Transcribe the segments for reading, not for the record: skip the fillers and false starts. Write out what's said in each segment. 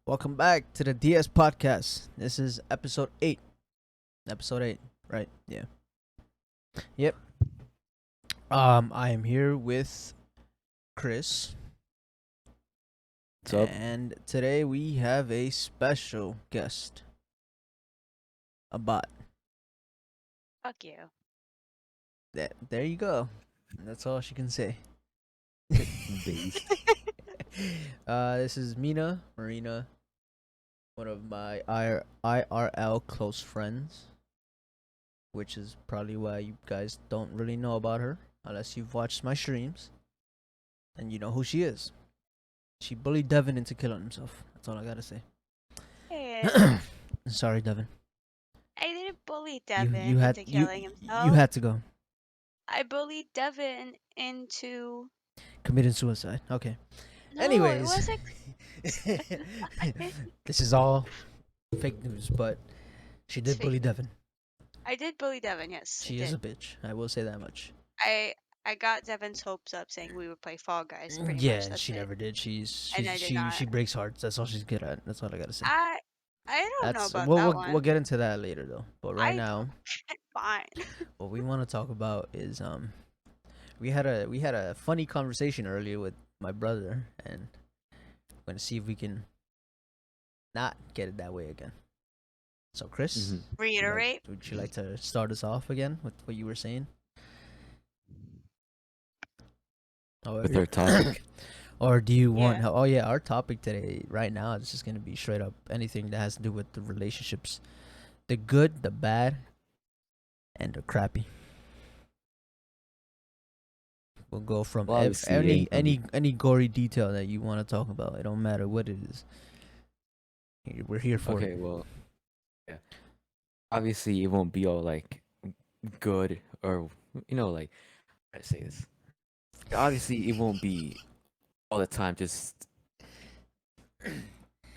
Welcome back to the TheDiazPodcast. This is episode 8. Episode 8, right? Yeah. Yep. I am here with Chris, What's up? and today we have a special guest, a bot. Fuck you. There you go. That's all she can say. Beast. This is Meena, Marina, one of my IRL close friends, which is probably why you guys don't really know about her unless you've watched my streams and you know who she is. She bullied Devin into killing himself. That's all I gotta say. Hey, Sorry, Devin. I didn't bully You Devin you had into you killing you himself. had to go. I bullied Devin into. Committing suicide. Okay. No, Anyways, it wasn't. this is all fake news, but she did It's bully fake. Devin. I did bully Devin. Yes, She I is a did. bitch. I will say that much. I got Devin's hopes up, saying we would play Fall Guys. Pretty Yeah, much. That's she it. never did. And I did She not. breaks hearts. That's all she's good at. That's all I gotta say. I don't know That's about we'll that we'll, one. we'll get into that later though. But right I now, fine. what we want to talk about is we had a funny conversation earlier with my brother, and we're gonna see if we can not get it that way again. So Chris, Reiterate. would you like to start us off again with what you were saying? With our topic. Or do you want? Yeah. Oh yeah, our topic today, right now, is just gonna be straight up anything that has to do with the relationships, the good, the bad, and the crappy. We'll go from Well, obviously, any gory detail that you want to talk about. It don't matter what it is. We're here for Okay, it. well, yeah. Obviously, it won't be all like good or like how to say this. Obviously, it won't be all the time. Just I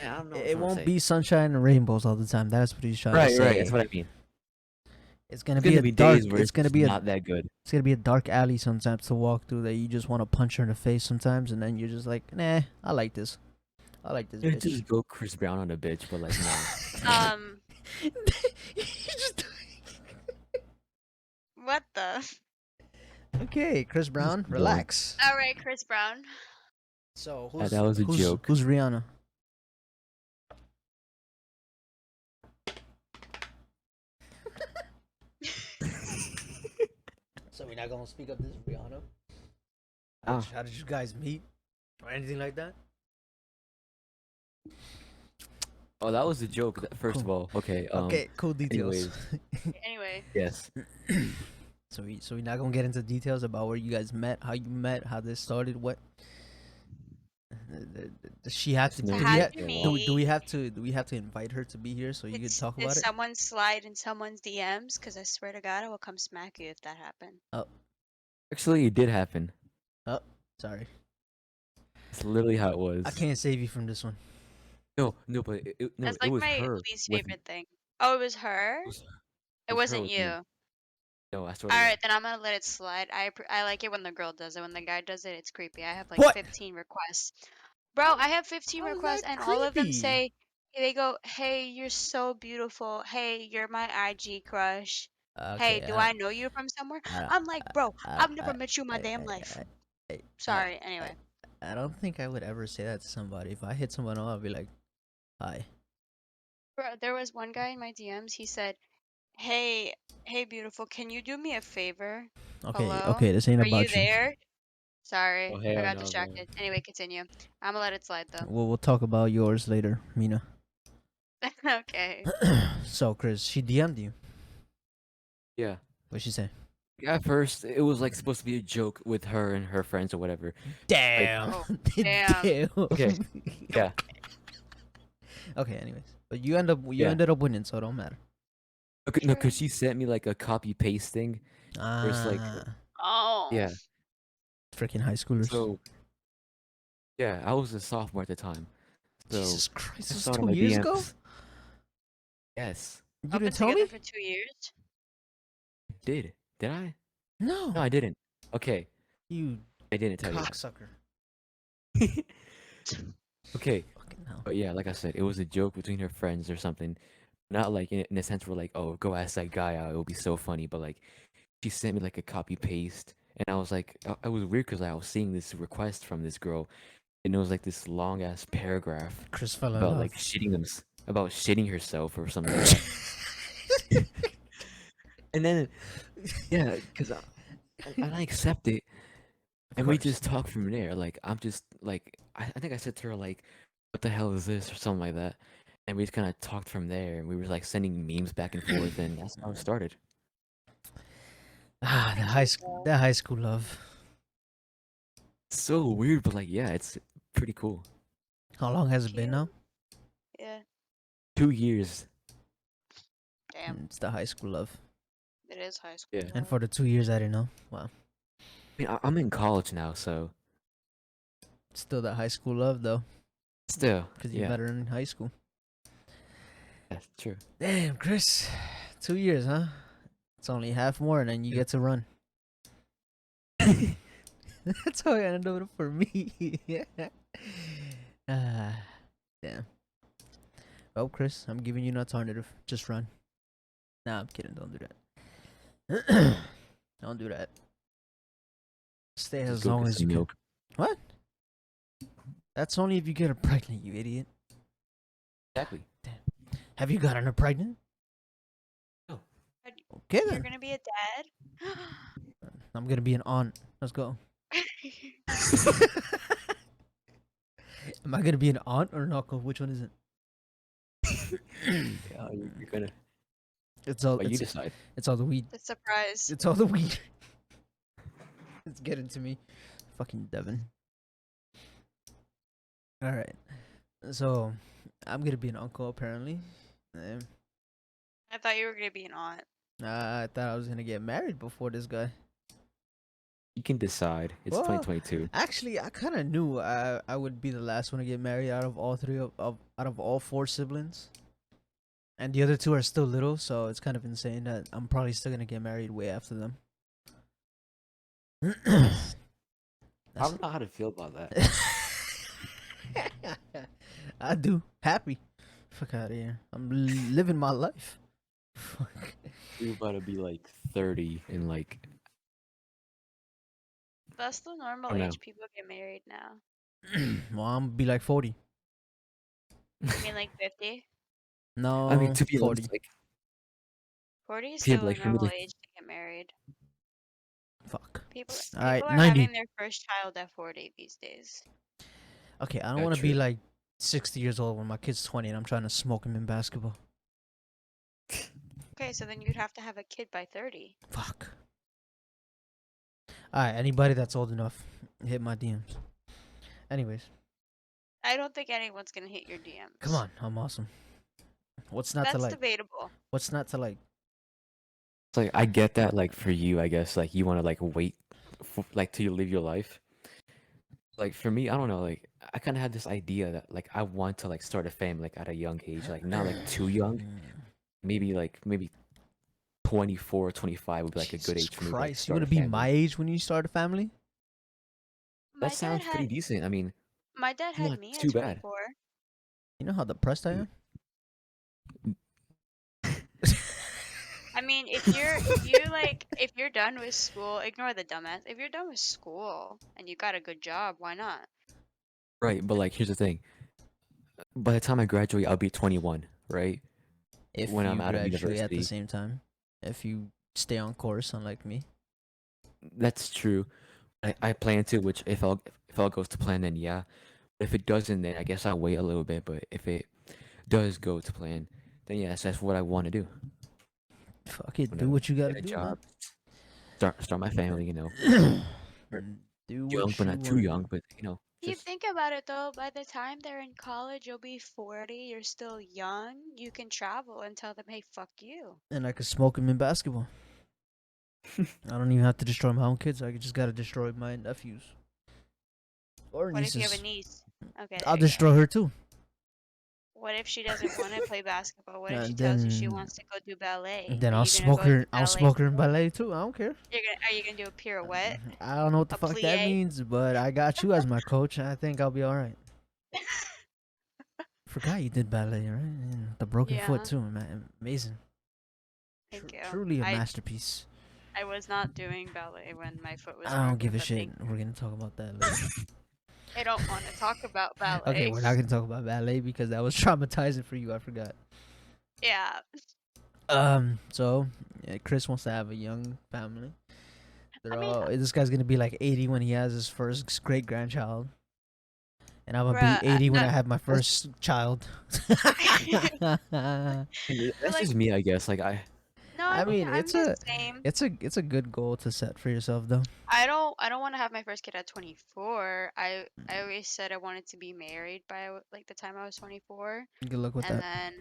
don't know. What It I'm trying to won't say. be sunshine and rainbows all the time. That's what he's trying to Right, say. right. That's what I mean. It's gonna It's be gonna a be dark. days where It's gonna be a. not that good. It's gonna be a dark alley sometimes to walk through that you just want to punch her in the face sometimes, and then you're just like, nah, I like this. I like this You bitch. just go Chris Brown on a bitch, but like no. You're just What the? okay, Chris Brown, Don't. relax. All right, Chris Brown. So That was a joke. Who's Rihanna? So we're not gonna speak up this Rihanna. How did you guys meet, or anything like that? Oh, that was a joke. First of all, okay. Okay, cool details. Anyways, Anyway. yes. So we're not gonna get into details about where you guys met, how you met, how this started, what. Does she have to? No, Do we, Had ha- to do we meet. have to? Do we have to invite her to be here so you could talk Did about it? someone slide in someone's DMs? Because I swear to God, I will come smack you if that happened. Actually, it did happen. Sorry, It's literally how it was. I can't save you from this one. No, but That's it like was my her. least with- favorite thing. Oh, it was her? It was, It was her wasn't with you. me. No, I swear to Alright, God. then I'm gonna let it slide. I like it when the girl does it. When the guy does it, it's creepy. I have like What? 15 requests. Bro, I have 15 How is requests that and all of them creepy? say, they go, hey, you're so beautiful. Hey, you're my IG crush. Hey, Okay, do I know you from somewhere? I, I'm like, bro, I, I've never met you in my damn life. I, Sorry, anyway. I don't think I would ever say that to somebody. If I hit someone up, I'd be like, "Hi." Bro, there was one guy in my DMs, he said, hey, beautiful, can you do me a favor? Hello? Okay, this ain't Are you about you. there? Sorry, Oh, I hell got no, distracted. Anyway, continue. I'm gonna let it slide though. We'll talk about yours later, Mina. Okay. So, Chris, she DM'd you. Yeah. What'd she say? At first, it was like supposed to be a joke with her and her friends or whatever. Damn. Oh, damn. Okay. Yeah. Okay. Anyways, but you ended up winning, so it don't matter. Okay, no, Sure. because she sent me like a copy paste thing. There's like, Oh. yeah. Freaking high schoolers. So, yeah, I was a sophomore at the time. So Jesus Christ, I this saw was it on 2 my years ago. DMs. Yes, You I've been didn't tell together me. for 2 years. did I? No. No, I didn't. Okay, You I didn't tell you. cocksucker. Okay, Fucking But yeah, like I said, it was a joke between her friends or something. Not like in a sense where like, oh, go ask that guy out. It'll be so funny. But like, she sent me like a copy paste, and I was like, I was weird because I was seeing this request from this girl, and it was like this long ass paragraph Chris fell in about love. like about shitting herself or something like that. And then yeah, because I accept it, Of and we course. just talk from there. Like I'm just like I think I said to her like, "What the hell is this?" or something like that, and we just kind of talked from there. And we were like sending memes back and forth, and that's how it started. Ah, Pretty cute though. the high school love. So weird, but like yeah, it's pretty cool. How long has it been Cute. now? Yeah. 2 years. Damn. It's the high school love. It is high Yeah. school And love. for the 2 years, I didn't know. Wow. I mean, I'm in college now, so Still that high school love though, still, because you yeah, met her in high school. that's true. Damn, Chris. 2 years, huh? It's only half more, and then you get to run. That's how it ended up for me. Yeah. Ah, damn. Well, Chris, I'm giving you an alternative. Just run. Nah, I'm kidding. Don't do that. Don't do that. Stay Just as go long get as you some can. milk. What? That's only if you get her pregnant, you idiot. Exactly. Have you gotten her pregnant? No. Okay You're then. gonna be a dad? I'm gonna be an aunt. Let's go. Am I gonna be an aunt or an uncle? Which one is it? Yeah, you're gonna. It's all. But you decide. It's all the weed. The surprise. It's all the weed. It's getting to me. Fucking Devin. Alright. So, I'm gonna be an uncle apparently. I thought you were gonna be an aunt. I thought I was gonna get married before this guy. You can decide. It's Well, 2022. actually, I kind of knew I would be the last one to get married out of all three out of all four siblings. And the other two are still little, so it's kind of insane that I'm probably still gonna get married way after them. I don't know how to feel about that. I do. Happy. Fuck out of here. I'm living my life. Fuck. You're about to be like 30 and like That's the normal Oh, no. age people get married now. Well, I'm gonna be like 40. You mean like 50? No, I mean to be 40. honest, like 40 is Yeah, still like, a for me, normal like- age to get married. Fuck. People Alright, are 90. having their first child at 40 these days. Okay, I don't Yeah, want to be true. like 60 years old when my kid's 20 and I'm trying to smoke him in basketball. Okay, so then you'd have to have a kid by 30. Fuck. Alright, anybody that's old enough, hit my DMs. Anyways, I don't think anyone's gonna hit your DMs. come on, I'm awesome. What's not That's to like? debatable. What's not to like? it's like I get that like for you, I guess like you want to like wait like till you live your life. Like for me, I don't know, like I kind of had this idea that like I want to like start a family like at a young age, like not like too young. Maybe 24, 25 would be like a good Jesus age for me to like Christ, you start want a to be family. my age when you start a family? My That sounds dad pretty had decent. I mean, my dad had not me too at bad. 24. You know how depressed I am? I mean, if you're done with school, ignore the dumbass. If you're done with school and you got a good job, why not? Right, but like here's the thing. By the time I graduate, I'll be 21, right? If When you I'm out of graduate at the university. same time, if you stay on course, unlike me. That's true. I plan to, which if all goes to plan, then yeah. If it doesn't, then I guess I'll wait a little bit. But if it does go to plan, then yes, that's what I want to do. Fuck it, Wanna do what you gotta get a do, job, start my family. You know, man. Or Do young what but you not too want. young. But you know, You just think about it though, by the time they're in college, you'll be 40, you're still young, you can travel and tell them, hey, fuck you. And I could smoke him in basketball. I don't even have to destroy my own kids. I just gotta destroy my nephews. Or What if you have nieces. a niece? Okay, there I'll you go. destroy her too. What if she doesn't want to play basketball? What if And she tells you she then- wants to go do ballet? And then Are I'll you gonna smoke go do her. I'll ballet smoke her in too? ballet too. I don't care. Are you gonna do a pirouette? I don't know what the A fuck that plie? means, but I got you as my coach. I think I'll be all right. Forgot you did ballet, right? And the broken foot Yeah, too, man. Amazing. thank you. Truly a I masterpiece. I was not doing ballet when my foot was I don't broken, give a but shit. thank We're gonna talk about that later. I don't want to talk about Okay, ballet. we're not gonna talk about ballet because that was traumatizing for you. I forgot. Yeah. So yeah, Chris wants to have a young family. I They're mean, all. This guy's gonna be like 80 when he has his first great grandchild, and I'm gonna be bruh, 80 when no. I have my That's first child. But that's like, just me, I guess. Like no, I I mean, mean, I'm the same. it's a good goal to set for yourself, though. I don't want to have my first kid at 24. I always said I wanted to be married by like the time I was 24, Good luck with and that. then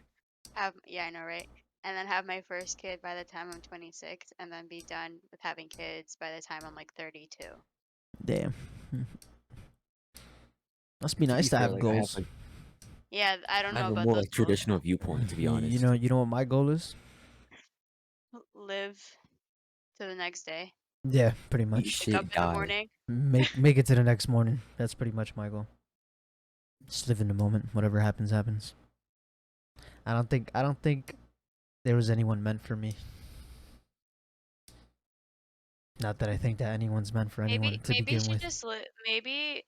have yeah, I know, right? And then have my first kid by the time I'm 26, and then be done with having kids by the time I'm like 32. Damn. Must be to be nice to fair, have like goals. Yeah, I don't I know have a about more those like goals. traditional viewpoint, to be You honest. know, what my goal is? Live to the next day. Yeah, pretty Eat much. Wake up shit, in the die. morning. Make it to the next morning. That's pretty much my goal. Just live in the moment. Whatever happens, happens. I don't think there was anyone meant for me. Not that I think that anyone's meant for anyone to Maybe you begin should with. just maybe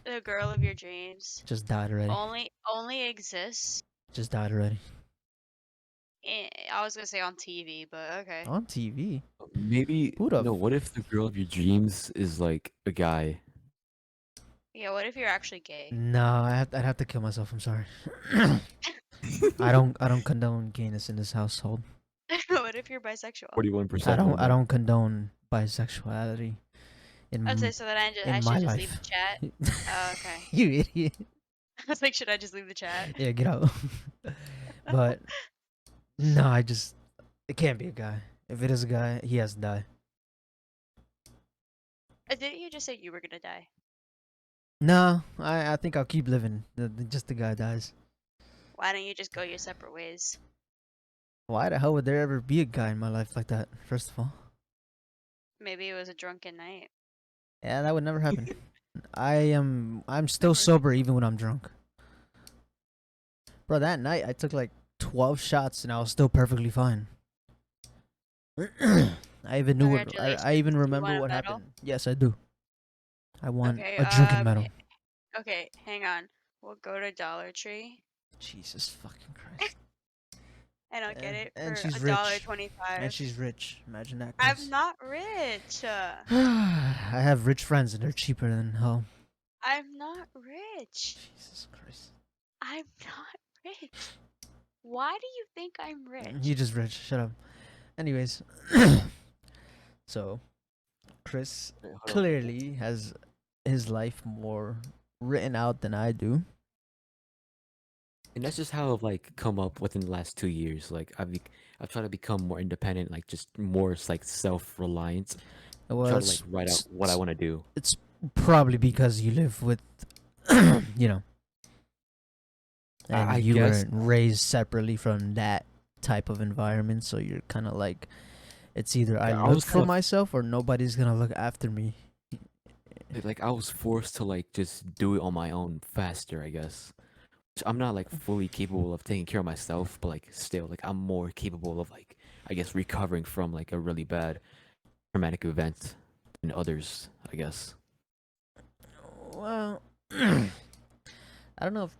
the girl of your dreams Just died already. only exists. Just died already. I was gonna say on TV, but okay. On TV. Maybe Who the no. What if the girl of your dreams is like a guy? Yeah, what if you're actually gay? No, I'd have to kill myself. I'm sorry. I don't condone gayness in this household. What if you're bisexual? 41% no I no. don't condone bisexuality Okay, so then I in should my just leave the life. chat. Oh, okay. You idiot. I was like, should I just leave the chat? Yeah, get out. But no, it can't be a guy. If it is a guy, he has to die. Didn't you just say you were gonna die? No, I think I'll keep living. Just the guy dies. Why don't you just go your separate ways? Why the hell would there ever be a guy in my life like that? First of all, Maybe it was a drunken night. yeah, that would never happen. I'm still sober even when I'm drunk. Bro, that night I took like 12 shots and I was still perfectly fine. I even knew what I Congratulations. even You remember want a what medal? happened. Yes, I do. I won Okay, a drinking medal. okay, hang on. We'll go to Dollar Tree Jesus fucking Christ. and I'll get it And for she's a dollar rich. And 25. she's rich. Imagine that, I'm Chris. not rich. I have rich friends and they're cheaper than hell. I'm not rich. Jesus Christ. I'm not rich. Why do you think I'm You rich? just rich. Shut up. Anyways, so Chris Wait, hold on. clearly has his life more written out than I do. And that's just how I've like come up within the last 2 years. Like I've tried to become more independent, like just more like self-reliant. Well, Try to like write out what I want to do. it's probably because you live with, you know, and I you guess were raised separately from that type of environment. So you're kind of like, it's either I I look was kind for of myself or nobody's gonna look after me. like I was forced to like just do it on my own faster, I guess. I'm not like fully capable of taking care of myself, but like still like I'm more capable of like I guess recovering from like a really bad traumatic event than others, I guess. Well, I don't know if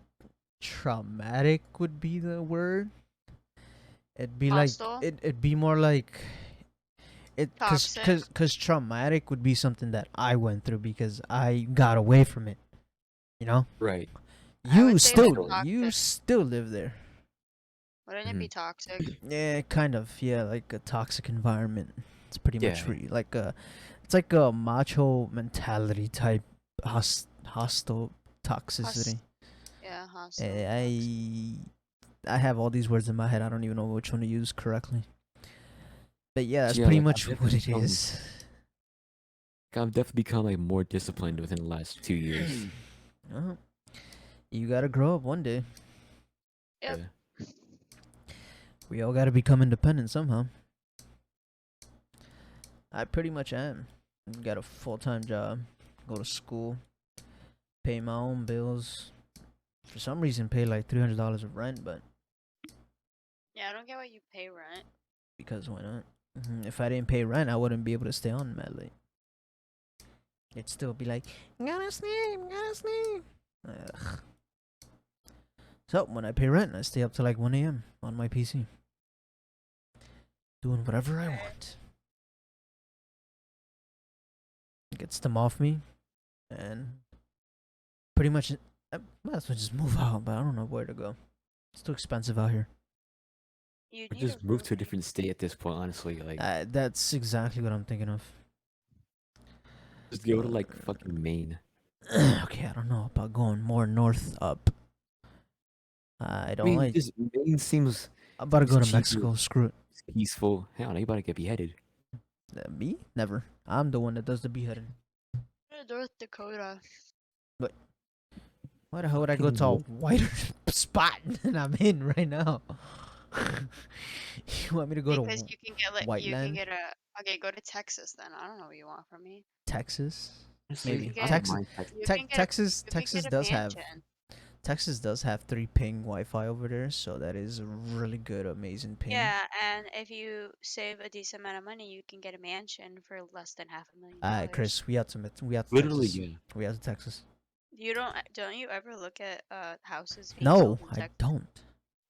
traumatic would be the word. It'd be like Hostile? it'd be more like Toxic? cause traumatic would be something that I went through because I got away from it. You know, Right. I would say like you toxic. still live there. Wouldn't it Hmm. be toxic? Yeah, kind of. Yeah, like a toxic environment. It's pretty much Yeah. like it's like a macho mentality type hostile toxicity. Host yeah, hostile. Toxic. Eh, I have all these words in my head. I don't even know which one to use correctly. But yeah, that's So yeah, pretty like much what it is. I've definitely become like more disciplined within the last 2 years. Uh, you gotta grow up one day. Yep. Yeah. We all gotta become independent somehow. I pretty much am. Got a full time job, go to school, pay my own bills, For some reason, pay like $300 of rent, but Yeah, I don't get why you pay rent. because why not? If I didn't pay rent, I wouldn't be able to stay on mad late. It'd still be like, gotta sleep, gotta sleep. Ugh. So when I pay rent, I stay up till like 1 a.m. on my PC, doing whatever I Okay. want. It gets them off me, and pretty much I might as well just move out, but I don't know where to go. It's too expensive out here. You Or need a just move to a roommate. different state at this point, honestly. Like, That's exactly what I'm thinking of. just go to like fucking Maine. Okay, I don't know about going more north up. I I don't mean, like. just Maine I'm about to seems go to cheaper, Mexico. Screw it. it's peaceful. Hell, no, you about to get beheaded. Me? Never. I'm the one that does the beheading. Go to North Dakota. But why the hell would I go Fucking to a North. whiter spot than I'm in right now? You want me to go to Because you can Whiteland, get a okay, go to Texas then. I don't know what you want from me. Texas? You Honestly, can Maybe I get don't Texas. mind Texas. you can get a Texas. you can Texas get a does have. mansion. Texas does have 3 ping Wi-Fi over there, so that is a really good, amazing ping. Yeah, and if you save a decent amount of money, you can get a mansion for less than $500,000. Chris, we have to. We have to Literally, Texas. yeah. We have to Texas. You don't you ever look at houses being No, sold in I Texas? don't.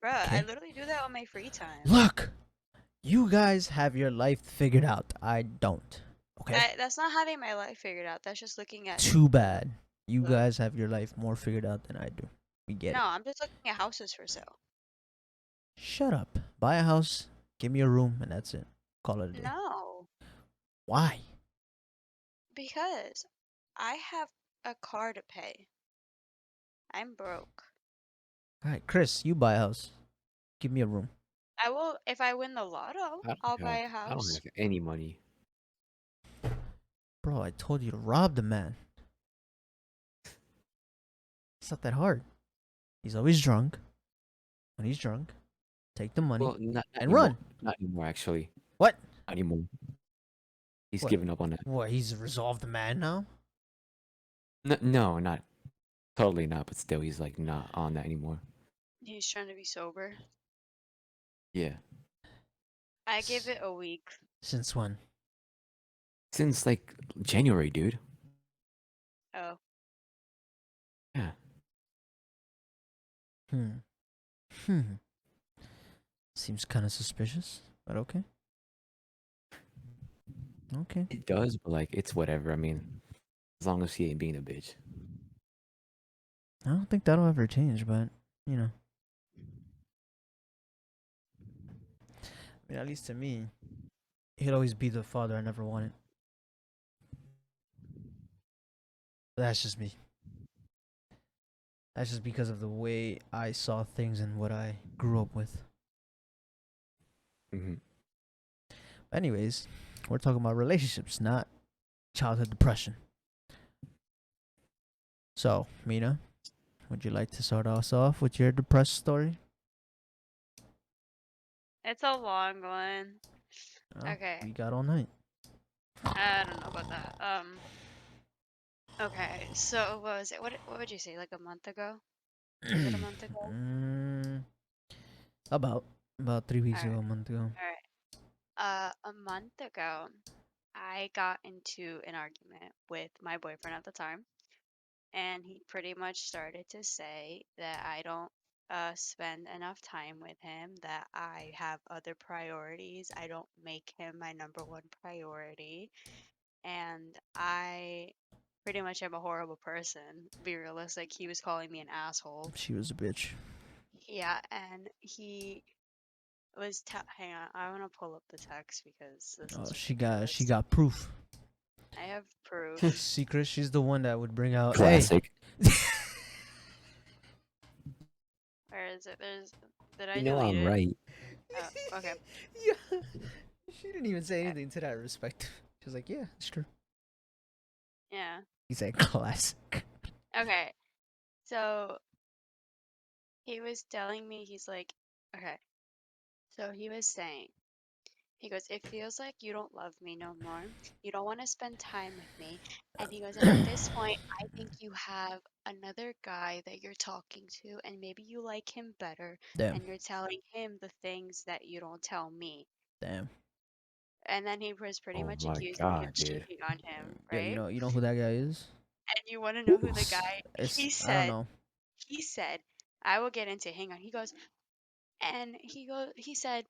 Bruh, I Okay. literally do that on my free time. Look, you guys have your life figured out. I don't. Okay. That's not having my life figured out. That's just looking at Too bad. You the guys have your life more figured out than I do. We get no, it. I'm just looking at houses for sale. Shut up. Buy a house, give me a room, and that's it. Call it a day. No, Why? because I have a car to pay. I'm broke. All right, Chris, you buy a house. Give me a room. I will if I win the lotto, I'll buy a I don't house. have any money. Bro, I told you to rob the man. It's not that hard. He's always drunk. When he's drunk, take the money Well, not and anymore. run. Not anymore, actually. What? Not anymore. He's What? given up on that. What? He's resolved the man now? No, not totally not. But still, he's like not on that anymore. He's trying to be sober. Yeah, I give it a week. Since when? since like January, dude. Oh, Yeah, Hmm. Hmm. Seems kind of suspicious, but okay. Okay. it does, but like it's whatever. I mean, as long as he ain't being a bitch. I don't think that'll ever change, but you know. I mean, at least to me, he'll always be the father I never wanted. But that's just me. That's just because of the way I saw things and what I grew up with. Hmm. Anyways, we're talking about relationships, not childhood depression. So, Meena, would you like to start us off with your depressed story? it's a long one. Oh, Okay. we got all night. I don't know about that. Okay, so what was it? What would you say? Like a month ago? Was it a month ago? Mm, about 3 weeks ago, Alright, a month ago. alright. A month ago, I got into an argument with my boyfriend at the time, and he pretty much started to say that I don't spend enough time with him, that I have other priorities, I don't make him my number one priority, and I pretty much am a horrible person. Be realistic, he was calling me an asshole. She was a bitch. Yeah, and he was hang on, I want to pull up the text because this Oh, is she ridiculous. got proof. I have proof. Secret. She's the one that would bring out. Classic. Where is it? Did I You know delete I'm it? right. Oh, okay. Yeah. She didn't even say anything to that respect. She was like, "Yeah, it's true." Yeah. He said, "Classic." Okay. So he was telling me, he's like, okay. So he was saying, he goes, it feels like you don't love me no more. You don't want to spend time with me. And he goes, and at this point, I think you have another guy that you're talking to, and maybe you like him better, Damn. and you're telling him the things that you don't tell me. Damn. And then he was pretty Oh much my accusing me of god, dude. cheating on him, Yeah, right? you know who that guy is? And you want to know who the Ooh. guy, It's he I don't said, know. he said, I will get into, hang on. He said,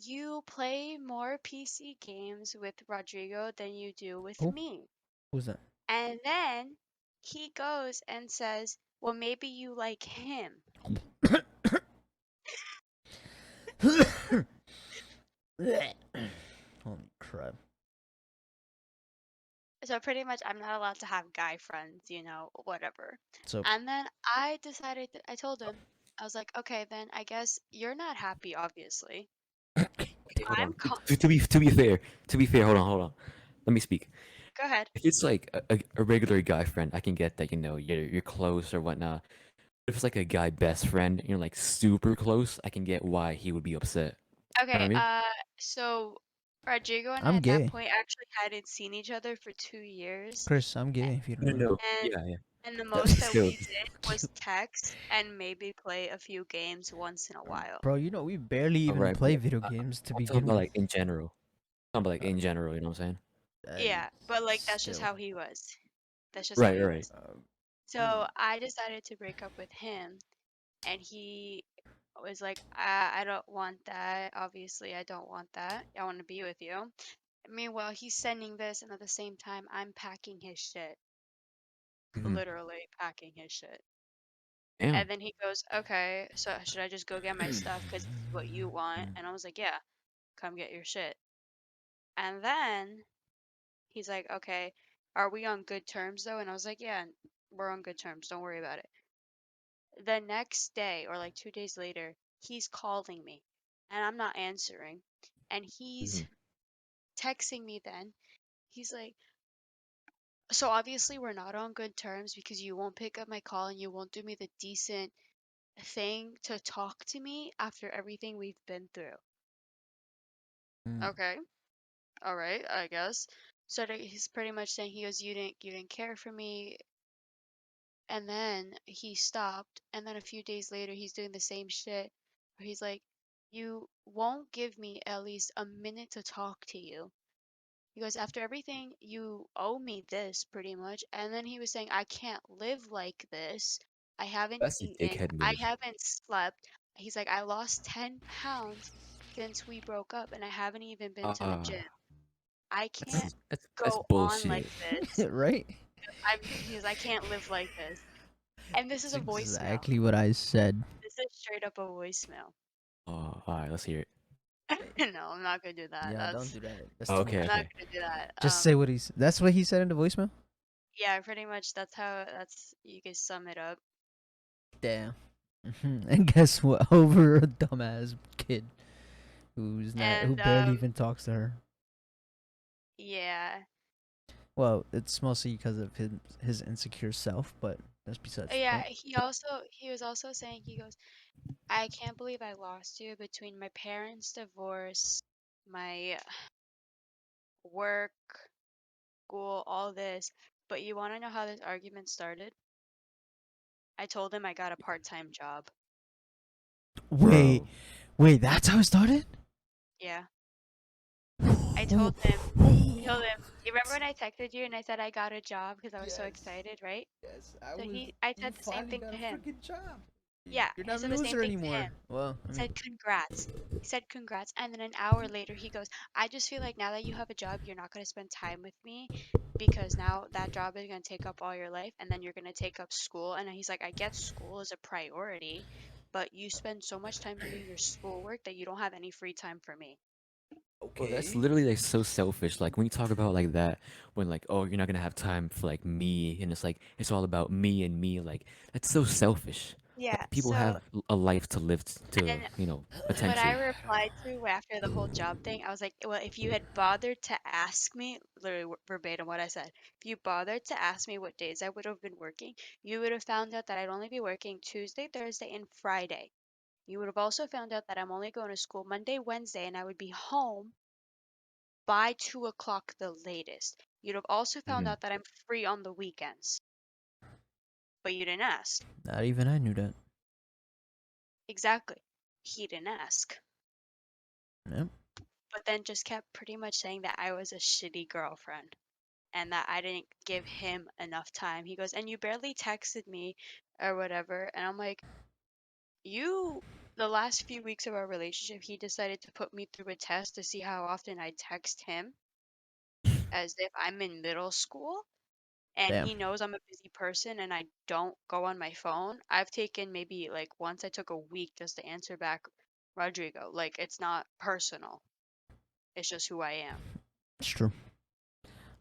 you play more PC games with Rodrigo than you do with Who? me. Who's that? And then he goes and says, well, maybe you like him. Holy crap. So pretty much I'm not allowed to have guy friends, whatever. So And then I told him, I was like, okay, then I guess you're not happy, obviously. Okay, hold I'm on. con- To be fair, hold on. Let me speak. Go ahead. If it's like a regular guy friend, I can get that, you're close or whatnot. If it's like a guy best friend, like super close, I can get why he would be upset. You know what I Okay, mean? so Rodrigo and I I'm at that gay. point actually hadn't seen each other for 2 years. Chris, I'm a- gay if you No, don't know. no, no. And Yeah, yeah. and the That's most that Still, we did fuck you. was text and maybe play a few games once in a while. Bro, you know we barely all even right, play but video I- games to I'm talking begin about with. like in general. I'm talking about like Uh, in general. You know what I'm saying? Yeah, but like that's just Still. how he was. That's just how Right, he right. was. Mm. So I decided to break up with him, and he was like, I don't want that. Obviously, I don't want that. I want to be with you. Meanwhile, he's sending this, and at the same time, I'm packing his shit. Mhm. Literally packing his shit. Damn. And then he goes, okay, so should I just go get my stuff because this is what you want? And I was like, yeah, come get your shit. And then he's like, okay, are we on good terms though? And I was like, yeah, we're on good terms. Don't worry about it. The next day, or like 2 days later, he's calling me and I'm not answering. And he's Mhm. texting me then. He's like, so obviously we're not on good terms because you won't pick up my call and you won't do me the decent thing to talk to me after everything we've been through. Mm. Okay, all right, I guess. So he's pretty much saying he goes, you didn't care for me, and then he stopped, and then a few days later he's doing the same shit where he's like, you won't give me at least a minute to talk to you. He goes, after everything, you owe me this pretty much. And then he was saying, I can't live like this. I haven't That's a eaten. dickhead I move. haven't slept. He's like, I lost 10 pounds since we broke up, and I haven't even been to the Uh, gym. I can't that's go on like bullshit. this. Right? I can't live like this. And this is That's a voicemail. exactly what I said. This is straight up a voicemail. Oh, all right, let's hear it. No, I'm not gonna do that. Yeah, don't do that. That's Oh, too okay, I'm much. not okay. gonna do that. Just say what he's. That's what he said in the voicemail. Yeah, pretty much that's you can sum it up. Damn. And guess what? Over a dumbass kid who And barely even talks to her. yeah. Well, it's mostly because of his insecure self, but that's besides the Yeah, point. he was also saying, he goes, I can't believe I lost you between my parents' divorce, my work, school, all this. But you want to know how this argument started? I told him I got a part-time job. Wait, Bro. wait, that's how it started? Yeah. I told him, you remember when I texted you and I said I got a job because I was so Yes, excited, right? yes, So I you said the same finally thing got to a him. freaking job. Yeah, You're I not a said the same loser thing to anymore. him. Well, I He mean, said congrats. He said congrats. And then an hour later, he goes, I just feel like now that you have a job, you're not going to spend time with me because now that job is going to take up all your life and then you're going to take up school. And he's like, I get school is a priority, but you spend so much time doing your schoolwork that you don't have any free time for me. Well, that's okay. literally like so selfish. Like when you talk about like that, when like, oh, you're not gonna have time for like me, and it's like it's all about me and me. Like that's so selfish. Yeah. Like people So, have a life to live to, and what I potentially. replied to after the whole job thing, I was like, well, if you had bothered to ask me, literally verbatim what I said, if you bothered to ask me what days I would have been working, you would have found out that I'd only be working Tuesday, Thursday, and Friday. You would have also found out that I'm only going to school Monday, Wednesday, and I would be home by 2 o'clock the latest. You'd have also found Mhm. out that I'm free on the weekends, but you didn't ask. Not even I knew that. Exactly. He didn't ask. Yep. But then just kept pretty much saying that I was a shitty girlfriend and that I didn't give him enough time. He goes, and you barely texted me or whatever. And I'm like, the last few weeks of our relationship, he decided to put me through a test to see how often I text him as if I'm in middle school. And Damn. he knows I'm a busy person and I don't go on my phone. I've taken maybe like once I took a week just to answer back Rodrigo. Like, it's not personal. It's just who I am. It's true.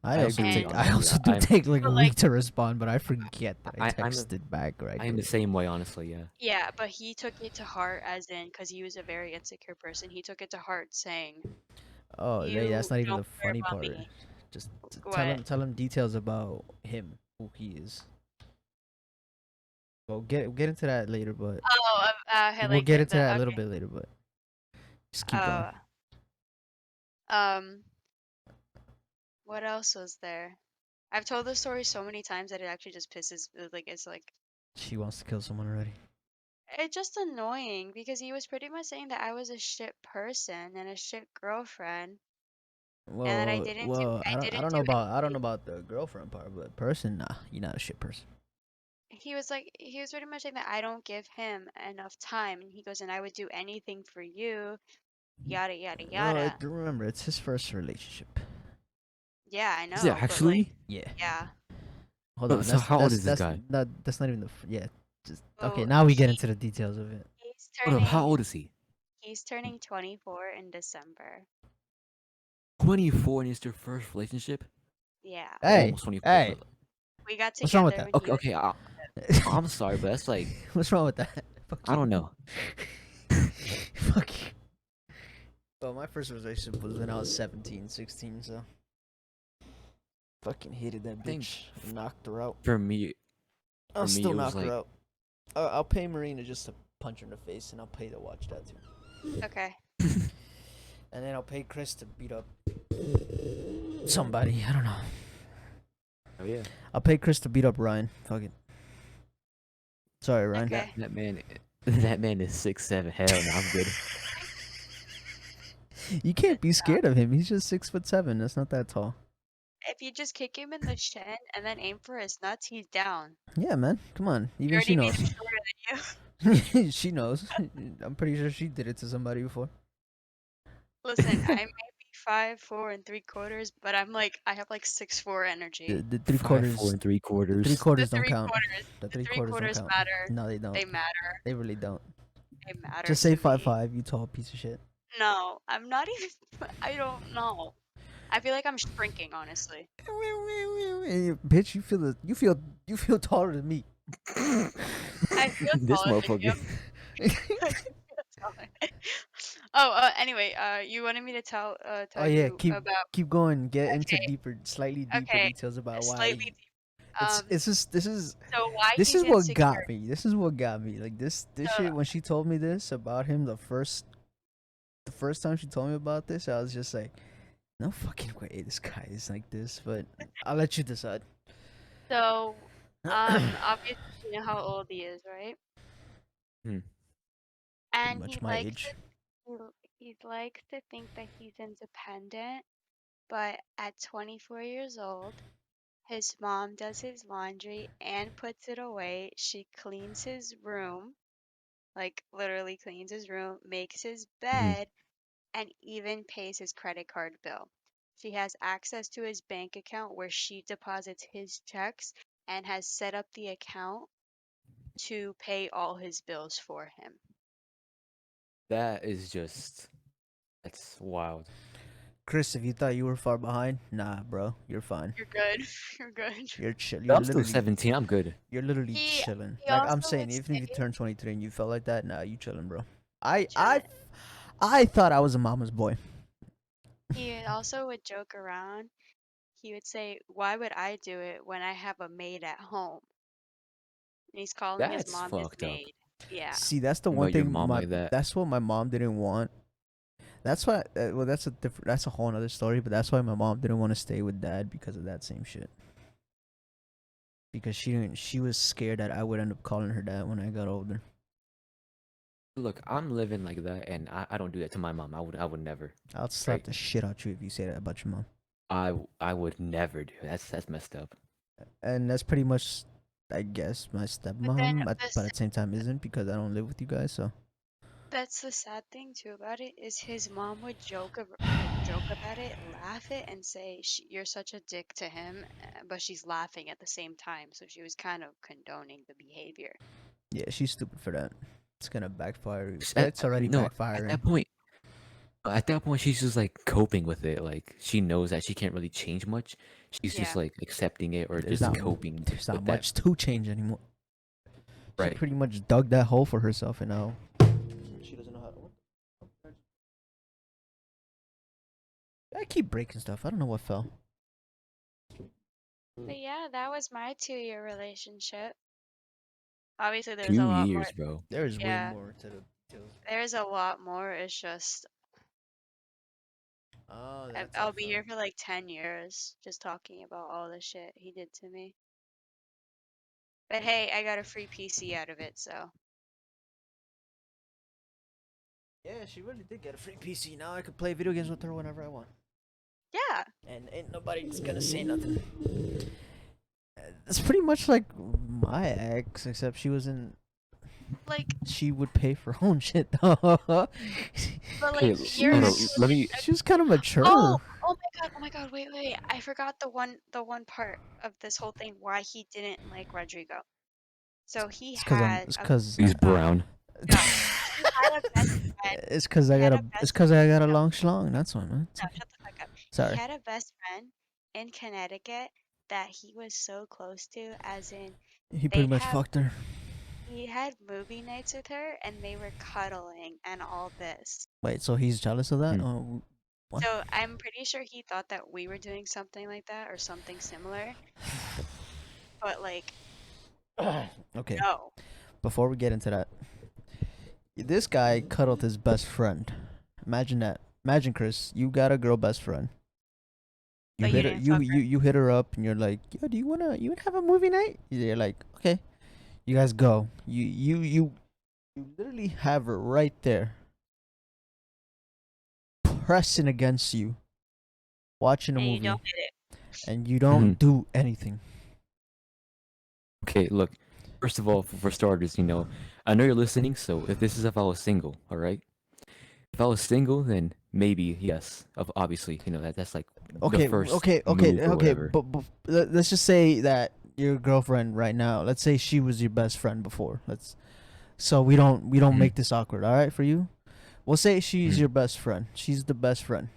I agree. And I Honestly, also do take like a but like week to respond, but I forget that I I'm texted back right I'm the away. same way. Honestly, yeah. yeah, but he took it to heart as in because he was a very insecure person. He took it to heart saying, Oh, Ray, "You that's not even don't the care funny about part. me." Just What? tell him details about him, who he is. Well, get into that later, but Oh, had we'll like get into the that a little okay. bit later, but just keep going. Uh, um, what else was there? I've told this story so many times that it actually just pisses like it's like She wants to kill someone already. it's just annoying because he was pretty much saying that I was a shit person and a shit girlfriend and that Well, I I didn't don't know do about anything. the girlfriend part, but person, nah, you're not a shit person. He was pretty much saying that I don't give him enough time and he goes and I would do anything for you, yada yada Well, yada. remember, it's his first relationship. Yeah, I Is it know, but like actually? Yeah. yeah. Hold on. So how old is this guy? That's not even yeah. Just okay. Oh, Now we get into the details of it. he's Hold up. How turning old is he? he's turning 24 in December. 24 and it's their first relationship. Yeah. Hey, Almost 24. hey, But We got what's wrong with together that? when he okay, was okay. I'm sorry, but that's like What's wrong with that? Fuck I you. don't know. Fuck you. Well, my first relationship was when I was 17, 16, so fucking hated that I think bitch. Knocked her out. for me, I'll it still was knock her like out. I'll pay Marina just to punch her in the face, and I'll pay to watch that too. okay. And then I'll pay Chris to beat up somebody. I don't know. oh yeah, I'll pay Chris to beat up Ryan. Fuck it. Sorry, Ryan. Okay. that man, that man is 6'7". Hell no, I'm good. You can't be scared of him. He's just 6'7". That's not that tall. If you just kick him in the shin and then aim for his nuts, he's down. Yeah, man. Come on. You Even she already made knows. him shorter than you. She knows. I'm pretty sure she did it to somebody before. Listen, I may be 5'4 3/4", but I have like 6'4" energy. The three 5'4" quarters. and three The three quarters. The quarters don't three count. quarters, The the three three quarters don't quarters count. matter. No, they don't. They matter. They really don't. They matter Just say to five me. five. You tall piece of shit. No, I'm not even. I don't know. I feel like I'm shrinking, honestly. Bitch, you feel taller than me. I feel This taller than you. motherfucker. I feel taller. Oh, anyway, you wanted me to Oh tell yeah, you about. keep going. Get into Okay, slightly deeper okay, details about why. slightly deep. It's just So why this he's is what insecure? got me. This is what got me. Like this So shit. When she told me this about him, the first time she told me about this, I was just like, no fucking way, this guy is like this. But I'll let you decide. so obviously you know how old he is, right? Hmm. Pretty And much my age. he likes to think that he's independent, but at 24 years old, his mom does his laundry and puts it away. She cleans his room, like literally cleans his room, makes his Mhm. bed, and even pays his credit card bill. She has access to his bank account where she deposits his checks and has set up the account to pay all his bills for him. That is just that's wild. Chris, if you thought you were far behind, nah, bro, you're fine. You're good. You're good. You're chill. But I'm still 17. I'm good. You're literally He chilling. he Like I'm also saying, would even if you say turn 23 and you felt like that, nah, you chilling, bro. I I chilling. I thought I was a mama's boy. He also would joke around. He would say, "Why would I do it when I have a maid at home?" And he's calling his That's mom his fucked up. maid. Yeah. See, that's the one About your thing. mom like that. That's what my mom didn't want. That's why. Well, that's a whole other story. But that's why my mom didn't want to stay with dad because of that same shit. because she was scared that I would end up calling her dad when I got older. Look, I'm living like that, and I don't do that to my mom. I would never. I'll slap Right? the shit out you if you say that about your mom. I would never do. That's messed up. And that's pretty much, I guess, my But then stepmom, but at the same time isn't, because I don't live with you guys. So that's the sad thing too about it is his mom would joke about it, laugh it, and say you're such a dick to him, but she's laughing at the same time, so she was kind of condoning the behavior. yeah, she's stupid for that. It's gonna backfire. At, It's already no, backfiring. at that point, she's just like coping with it. Like she knows that she can't really change much. She's Yeah. just like accepting it or There's just not coping there's not with much to change anymore. She Right. pretty much dug that hole for herself, and now she doesn't know how to. I keep breaking stuff. I don't know what fell. But yeah, that was my 2-year relationship. Obviously, that. there's a 2 lot more. years, bro. There's way Yeah, more to the details. there's a lot more. It's just Oh, that's I'll what be fell. here for like 10 years just talking about all the shit he did to me. But hey, I got a free PC out of it, so Yeah, she really did get a free PC. Now I can play video games with her whenever I want, yeah. and ain't nobody's gonna say nothing. It's pretty much like my ex, except she was in. Like, She would pay for her own shit. but Okay, like you're hold on. actually. Let me. She was kind of mature. Oh my god, wait. I forgot the one part of this whole thing why he didn't like Rodrigo. So he It's cause I'm. had It's a cause. He's brown. no, he had a best friend. It's cause I He got had a. a It's best cause I got a no, long schlong. That's why, man. It's no, okay. shut the fuck up. Sorry. He had a best friend in Connecticut that he was so close to, as in He pretty they'd much have fucked her. he had movie nights with her and they were cuddling and all this. Wait, so he's jealous of that? Hmm. What? So I'm pretty sure he thought that we were doing something like that or something similar. But like, Okay. no. Before we get into that, this guy cuddled his best friend. Imagine that. Imagine, Chris, you got a girl best friend. You But you hit her. didn't You fuck her. you hit her up, and you're like, "Yo, do you wanna have a movie night?" You're like, "Okay." You guys go. You literally have her right there, pressing against you, watching a And you movie, don't hit it. and you don't do anything. Okay, look. First of all, for starters, I know you're listening. So if I was single, all right. If I was single, then maybe yes. Obviously, that's like the Okay, first okay, move or okay. whatever. But let's just say that your girlfriend right now. Let's say she was your best friend before. So we don't Mhm, make this awkward. All right, for you. We'll say she's mhm, your best friend. She's the best friend.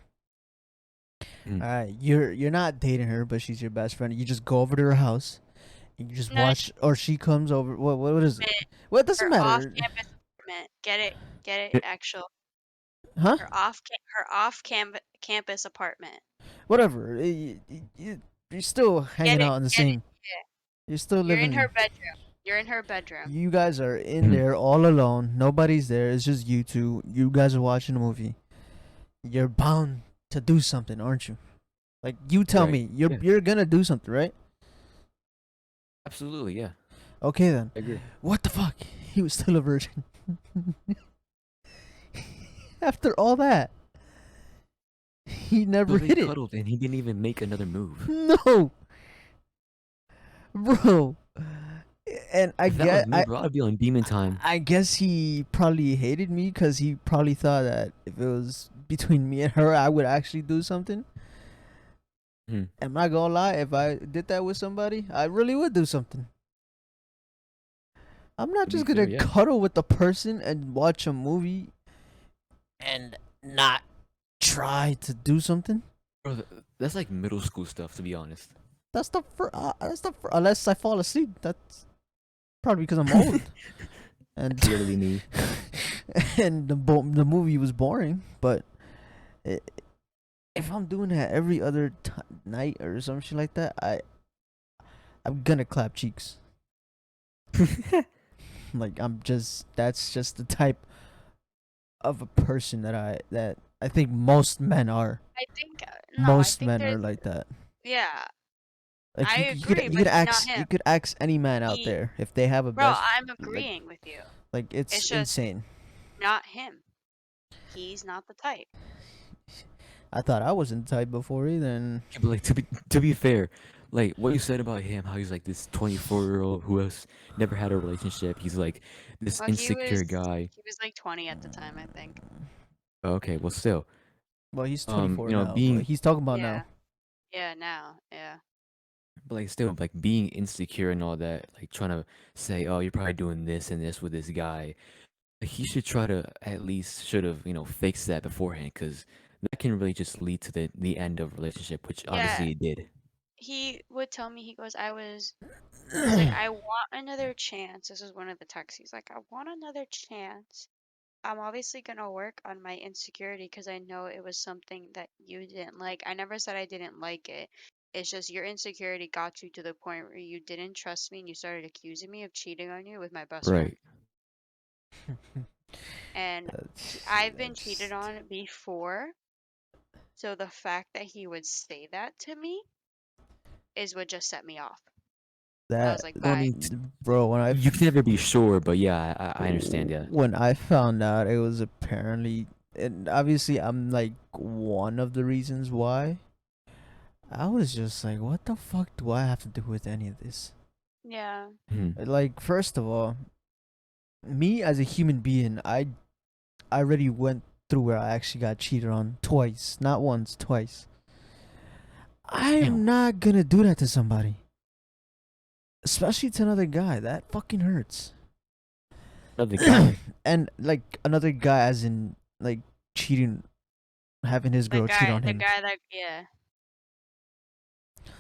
mhm. All right, you're not dating her, but she's your best friend. You just go over to her house and you just No, watch, or she comes over. What is it? admit Well, it doesn't her matter, off-campus apartment. Get it, Yeah, actual. huh? Her campus apartment. Whatever. You're still hanging out in the Get it. same. Yeah. You're still You're in living. her bedroom. You're in her bedroom. You guys are in mhm, there all alone. Nobody's there. It's just you two. You guys are watching a movie. You're bound to do something, aren't you? Like you tell Right. me, you're Yeah. you're gonna do something, right? Absolutely. Yeah. Okay then. I agree. What the fuck? He was still a virgin. After all that, he So never they hit it. cuddled, and he didn't even make another move. No, bro. And If that was me, bro, I'd be on demon time. I guess he probably hated me because he probably thought that if it was between me and her, I would actually do something. Mhm. Am I gonna lie? If I did that with somebody, I really would do something. I'm not To be just gonna fair, yeah. cuddle with the person and watch a movie and not try to do something. Bro, that's like middle school stuff, to be honest. Unless I fall asleep. That's probably because I'm old. And Literally me. and the movie was boring. But I if I'm doing that every other night or some shit like that, I'm gonna clap cheeks. Like that's just the type of a person that I think most men are. I think no. I Most think men are there's like that. yeah. Like I you could agree, you but could not ask him. any man out He, there if they have a bro, best I'm like agreeing with you. it's It's just insane. not him. He's not the type. I thought I wasn't the type before either. And Yeah, but like to be fair, like what you said about him, how he's like this 24-year-old who has never had a relationship. He's like this Well, insecure guy. he was like 20 at the time, I think. Okay, well still, well, he's 24 now, but being he's talking about now. Yeah. Yeah, now. Yeah. but like still like being insecure and all that, like trying to say, oh, you're probably doing this and this with this guy. Like, he should try to at least should have fix that beforehand, because that can really just lead to the end of relationship, which Yeah, obviously it did. he would tell me, he's like, I want another chance. This is one of the texts. He's like, I want another chance. I'm obviously gonna work on my insecurity because I know it was something that you didn't like. I never said I didn't like it. It's just your insecurity got you to the point where you didn't trust me and you started accusing me of cheating on you with my best friend. Right. And I've been cheated on before, so the fact that he would say that to me is what just set me off. I was That like, Well, I bye. mean, bro, you can never be sure, but yeah, I understand. Yeah. when I found out it was apparently, and obviously I'm like one of the reasons why. I was just like, what the fuck do I have to do with any of this? Yeah. Like, first of all, me as a human being, I already went through where I actually got cheated on twice, not once, twice. I'm Damn. not gonna do that to somebody, especially to another guy. That fucking hurts. Another guy. And like another guy, as in like cheating, having his girl cheat on The him. guy that, yeah.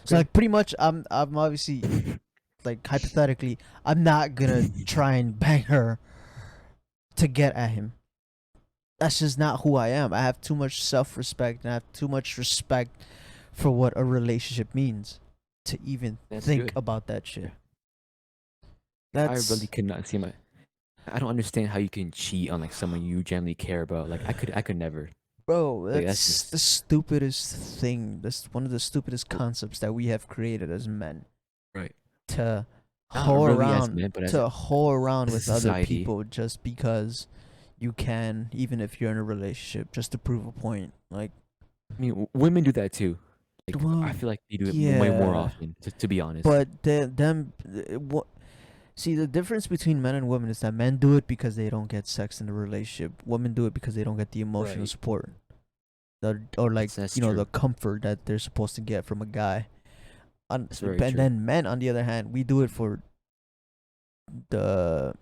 So like pretty much, I'm obviously like hypothetically, I'm not gonna try and bang her to get at him. That's just not who I am. I have too much self-respect and I have too much respect for what a relationship means to even That's think good. about that shit. I really could not see my. I don't understand how you can cheat on like someone you genuinely care about. Like I could never. Bro, Like, that's that's the just stupidest thing. That's one of the stupidest concepts that we have created as men. right. To Not really as men, but whore around as a with other society. people just because you can, even if you're in a relationship, just to prove a point. Like, I mean, women do that too. Like well, I feel like they do it way more yeah, often. To be honest. but what? See, the difference between men and women is that men do it because they don't get sex in the relationship. Women do it because they don't get the emotional Right. support, or like That's you know, true. the comfort that they're supposed to get from a guy. That's very And true. then men, on the other hand, we do it for the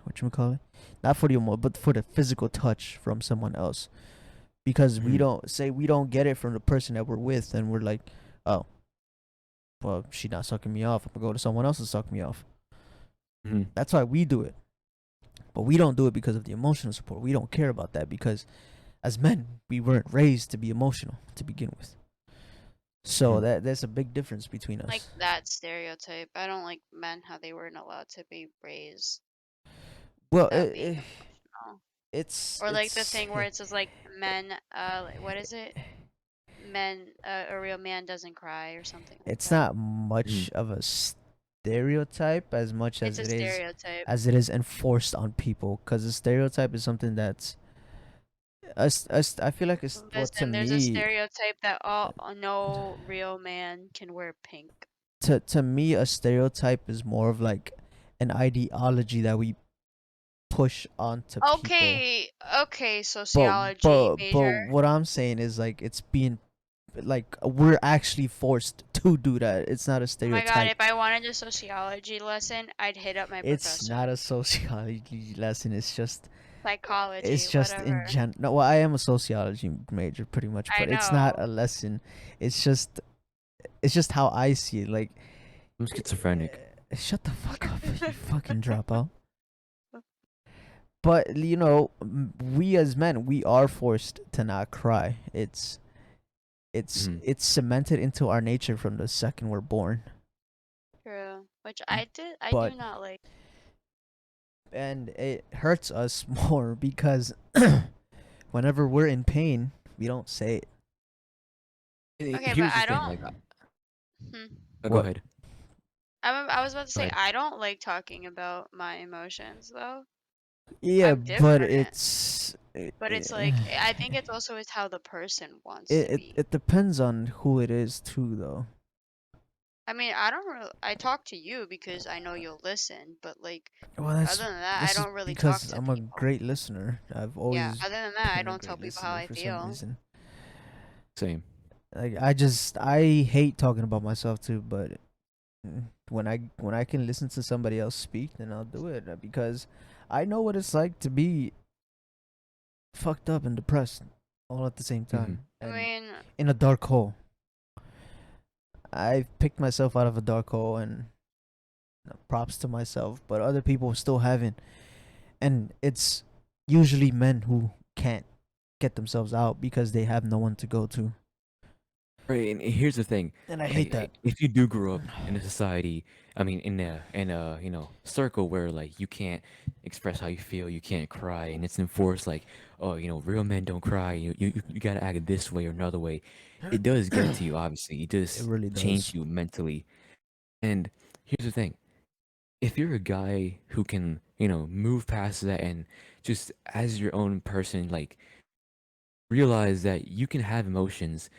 what you call it, not for the but for the physical touch from someone else. Because we don't get it from the person that we're with, and we're like, oh, well, she's not sucking me off. I'm gonna go to someone else to suck me off. That's why we do it. But we don't do it because of the emotional support. We don't care about that because as men, we weren't raised to be emotional to begin with. So there's a big difference between us. Like that stereotype. I don't like men how they weren't allowed to be raised Well, without being emotional. it's Or like the thing where it says like men, what is it? Men, a real man doesn't cry or something like it's that. not much of a stereotype as much It's a stereotype. as it is enforced on people, because a stereotype is something that's I feel like it's, well, to Listen, there's a me, stereotype that no real man can wear pink. to me a stereotype is more of like an ideology that we push onto people. Okay, sociology But major. what I'm saying is like it's being like we're actually forced to do that. It's not a Oh my god, stereotype. if I wanted a sociology lesson, I'd hit up my It's professor. not a sociology lesson. Psychology, It's just in whatever. No, well, I am a sociology major pretty much, I but it's not know. a lesson. It's just how I see it. Like, I'm schizophrenic. shut the fuck up, you fucking dropout. But you know, we as men, we are forced to not cry. It's cemented into our nature from the second we're born. True. Which I But do not like. and it hurts us more because whenever we're in pain, we don't say it. Okay, but Here's the I thing, don't. like Hmm. Go What? ahead. I was about to Go say ahead. I don't like talking about my emotions though. Yeah, I'm but different, it's but it's like I think it's also it's how the person wants to be. it depends on who it is too, though. I mean, I don't really I talk to you because I know you'll listen, but like Well, other than that, I this is don't really talk because to I'm a people. great listener. I've Yeah, always other than that, I been a don't tell great people how listener I for some feel. reason. Same. Like I hate talking about myself too, but when I can listen to somebody else speak, then I'll do it because I know what it's like to be fucked up and depressed all at the same Mm-hmm. time I and mean, in a dark hole. I've picked myself out of a dark hole and props to myself, but other people still haven't. And it's usually men who can't get themselves out because they have no one to go to. Right, and here's the thing, And I hate like that. if you do grow up in a society, I mean, in a circle where like you can't express how you feel, you can't cry, and it's enforced like, oh, real men don't cry. You gotta act this way or another way. It does get to you, obviously. It It does really change does. you mentally. And here's the thing: if you're a guy who can, move past that and just as your own person, like realize that you can have emotions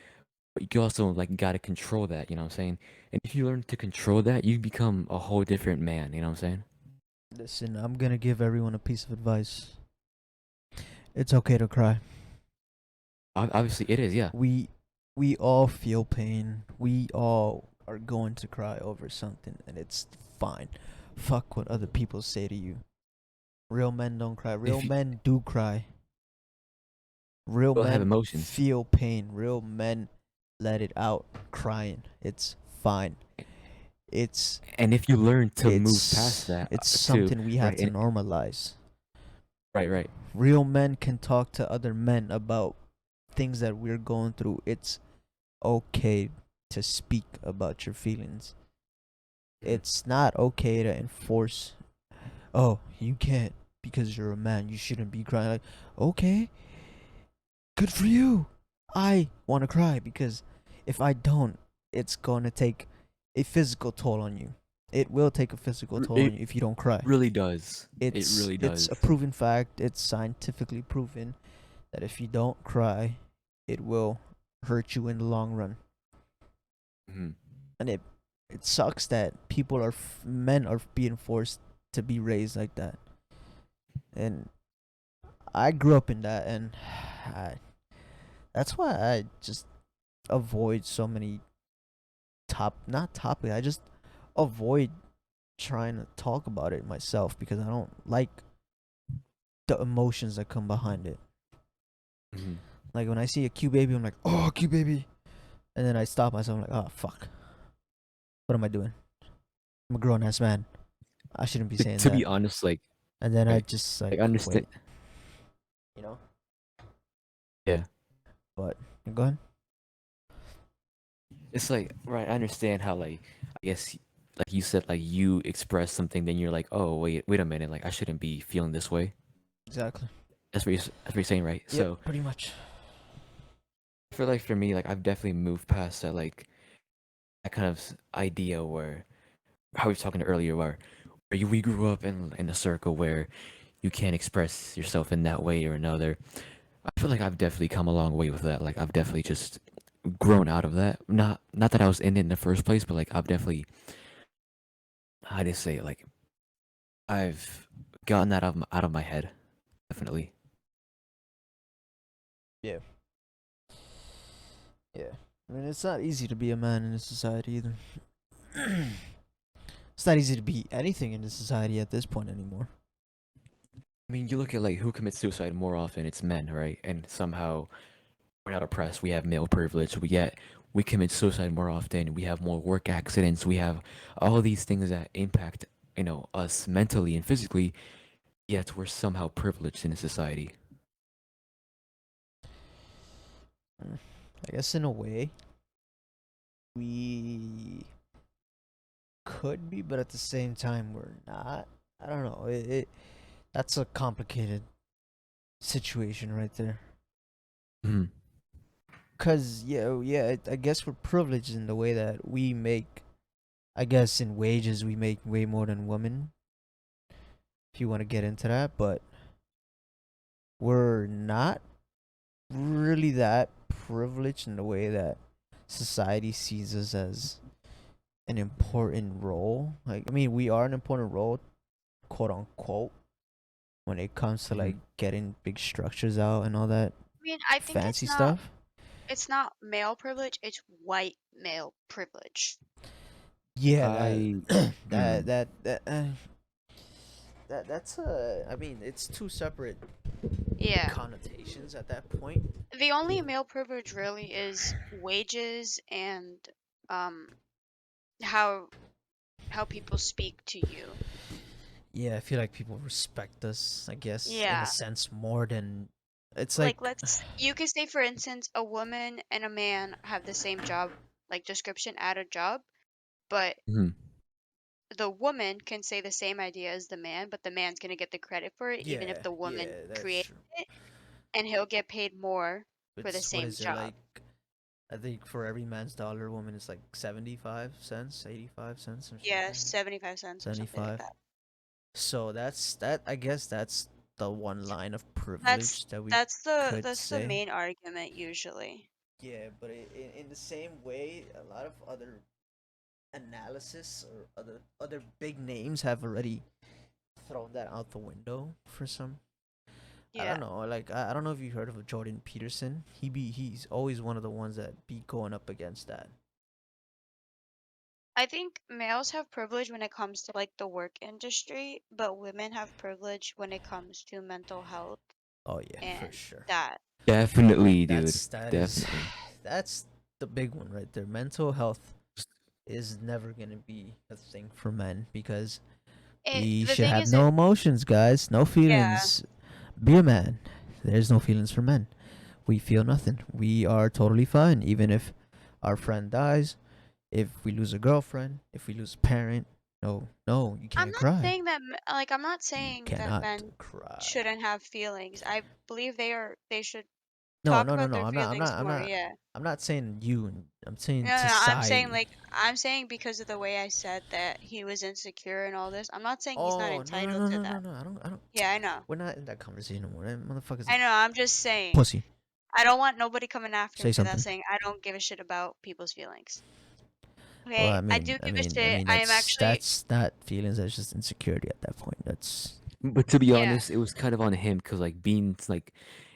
but you also like gotta control that, you know what I'm saying? And if you learn to control that, you become a whole different man, you know what I'm saying? Listen, I'm gonna give everyone a piece of advice. It's okay to cry. Obviously, it is, yeah. We we all feel pain. We all are going to cry over something, and it's fine. Fuck what other people say to you. Real men don't cry. Real If you men do cry. Real will have men emotions, feel pain. Real men let it out crying. It's fine. It's and if you learn to move past it's that, it's to something we have right, to and normalize. right, Real men can talk to other men about things that we're going through. It's okay to speak about your feelings. mhm. It's not okay to enforce, oh, you can't because you're a man. You shouldn't be crying. Like, okay, good for you. I want to cry because if I don't, it's going to take a physical toll on you. It will take a physical toll on It you if you don't cry. really does. It It's really it's does. a proven fact. It's scientifically proven that if you don't cry, it will hurt you in the long run. Hmm. And it sucks that men are being forced to be raised like that. And I grew up in that, and I, that's why I just avoid so many not topic. I just avoid trying to talk about it myself because I don't like the emotions that come behind it. Hmm. Like when I see a cute baby, I'm like, oh, cute baby, and then I stop myself. I'm like, oh fuck, what am I doing? I'm a grown ass man. I shouldn't be To, saying to that. be honest, like, And then I right, just like like understand, wait, you know. yeah. But go ahead. It's like, right, I understand how like I guess like you said, like you express something, then you're like, oh wait a minute, like I shouldn't be feeling this way. Exactly. That's what you're saying, right? Yep. So Pretty much. I feel like for me, like I've definitely moved past that, like that kind of idea where how we were talking earlier, where we grew up in a circle where you can't express yourself in that way or another. I feel like I've definitely come a long way with that. Like I've definitely just grown out of that. Not that I was in it in the first place, but like I've definitely, how do you say it? Like I've gotten that out of my head. Definitely. Yeah. Yeah. I mean, it's not easy to be a man in this society either. It's not easy to be anything in this society at this point anymore. I mean, you look at like who commits suicide more often, it's men, right? And somehow we're not oppressed. We have male privilege. We commit suicide more often. We have more work accidents. We have all these things that impact, us mentally and physically. Yet we're somehow privileged in a society. Mm. I guess in a way, we could be, but at the same time, we're not. I don't know. That's a complicated situation right there. Mhm. Cause yeah, I guess we're privileged in the way that we make I guess in wages we make way more than women. If you want to get into that, but we're not really that privileged in the way that society sees us as an important role. Like, I mean, we are an important role, quote unquote, when it comes to like Mhm. getting big structures out and all that I mean, I think fancy stuff. it's not male privilege, it's white male privilege. Yeah, I that mm, that that that's I mean, it's two separate Yeah. connotations at that point. The only male privilege really is wages and um how people speak to you. Yeah, I feel like people respect us, I guess, in a Yeah. sense more than it's Like like let's you could say for instance a woman and a man have the same job like description at a job, but mhm. the woman can say the same idea as the man, but the man's going to get the credit for it even if yeah, the woman yeah, that's created true. it, and he'll get paid more for the It's what same is it job. like? I think for every man's dollar, woman is like 75 cents, 85 cents, or something Yeah, like that. 75 cents or something like 75. that. So that's that. I guess that's the one line of That's privilege that we that's the could that's the say. main argument usually. Yeah, but in the same way, a lot of other analysis or other big names have already thrown that out the window for some. I Yeah. don't know. Like I don't know if you heard of Jordan Peterson. He's always one of the ones that be going up against that. I think males have privilege when it comes to like the work industry, but women have privilege when it comes to mental health Oh yeah, for and sure. that. Definitely, dude. That is Definitely. that's the big one right there. Mental health is never gonna be a thing for men because And we the should thing have is that no emotions, guys. No yeah, feelings. Be a man. There's no feelings for men. We feel nothing. We are totally fine, even if our friend dies, if we lose a girlfriend, if we lose a parent. No, no, you I'm can't not cry. saying that like I'm not You saying that cannot men cry. shouldn't have feelings. I believe they should No, talk no, no, about no. their I'm not. I'm feelings not. I'm more. not. Yeah. I'm not saying you. I'm No, saying no, no, society. I'm saying because of the way I said that he was insecure and all this. I'm not saying he's not Oh no, no, entitled no, to no, that. no, no. I don't. I don't. Yeah, I know. We're not in that conversation anymore. That motherfucker's a I know. I'm just saying. pussy. I don't want nobody coming after Say me for that something. saying I don't give a shit about people's feelings. Well, Okay, I do give a I shit. mean, I am actually that's not feelings. That's just insecurity at that point. That's But to be yeah. honest, it was kind of on him because like being like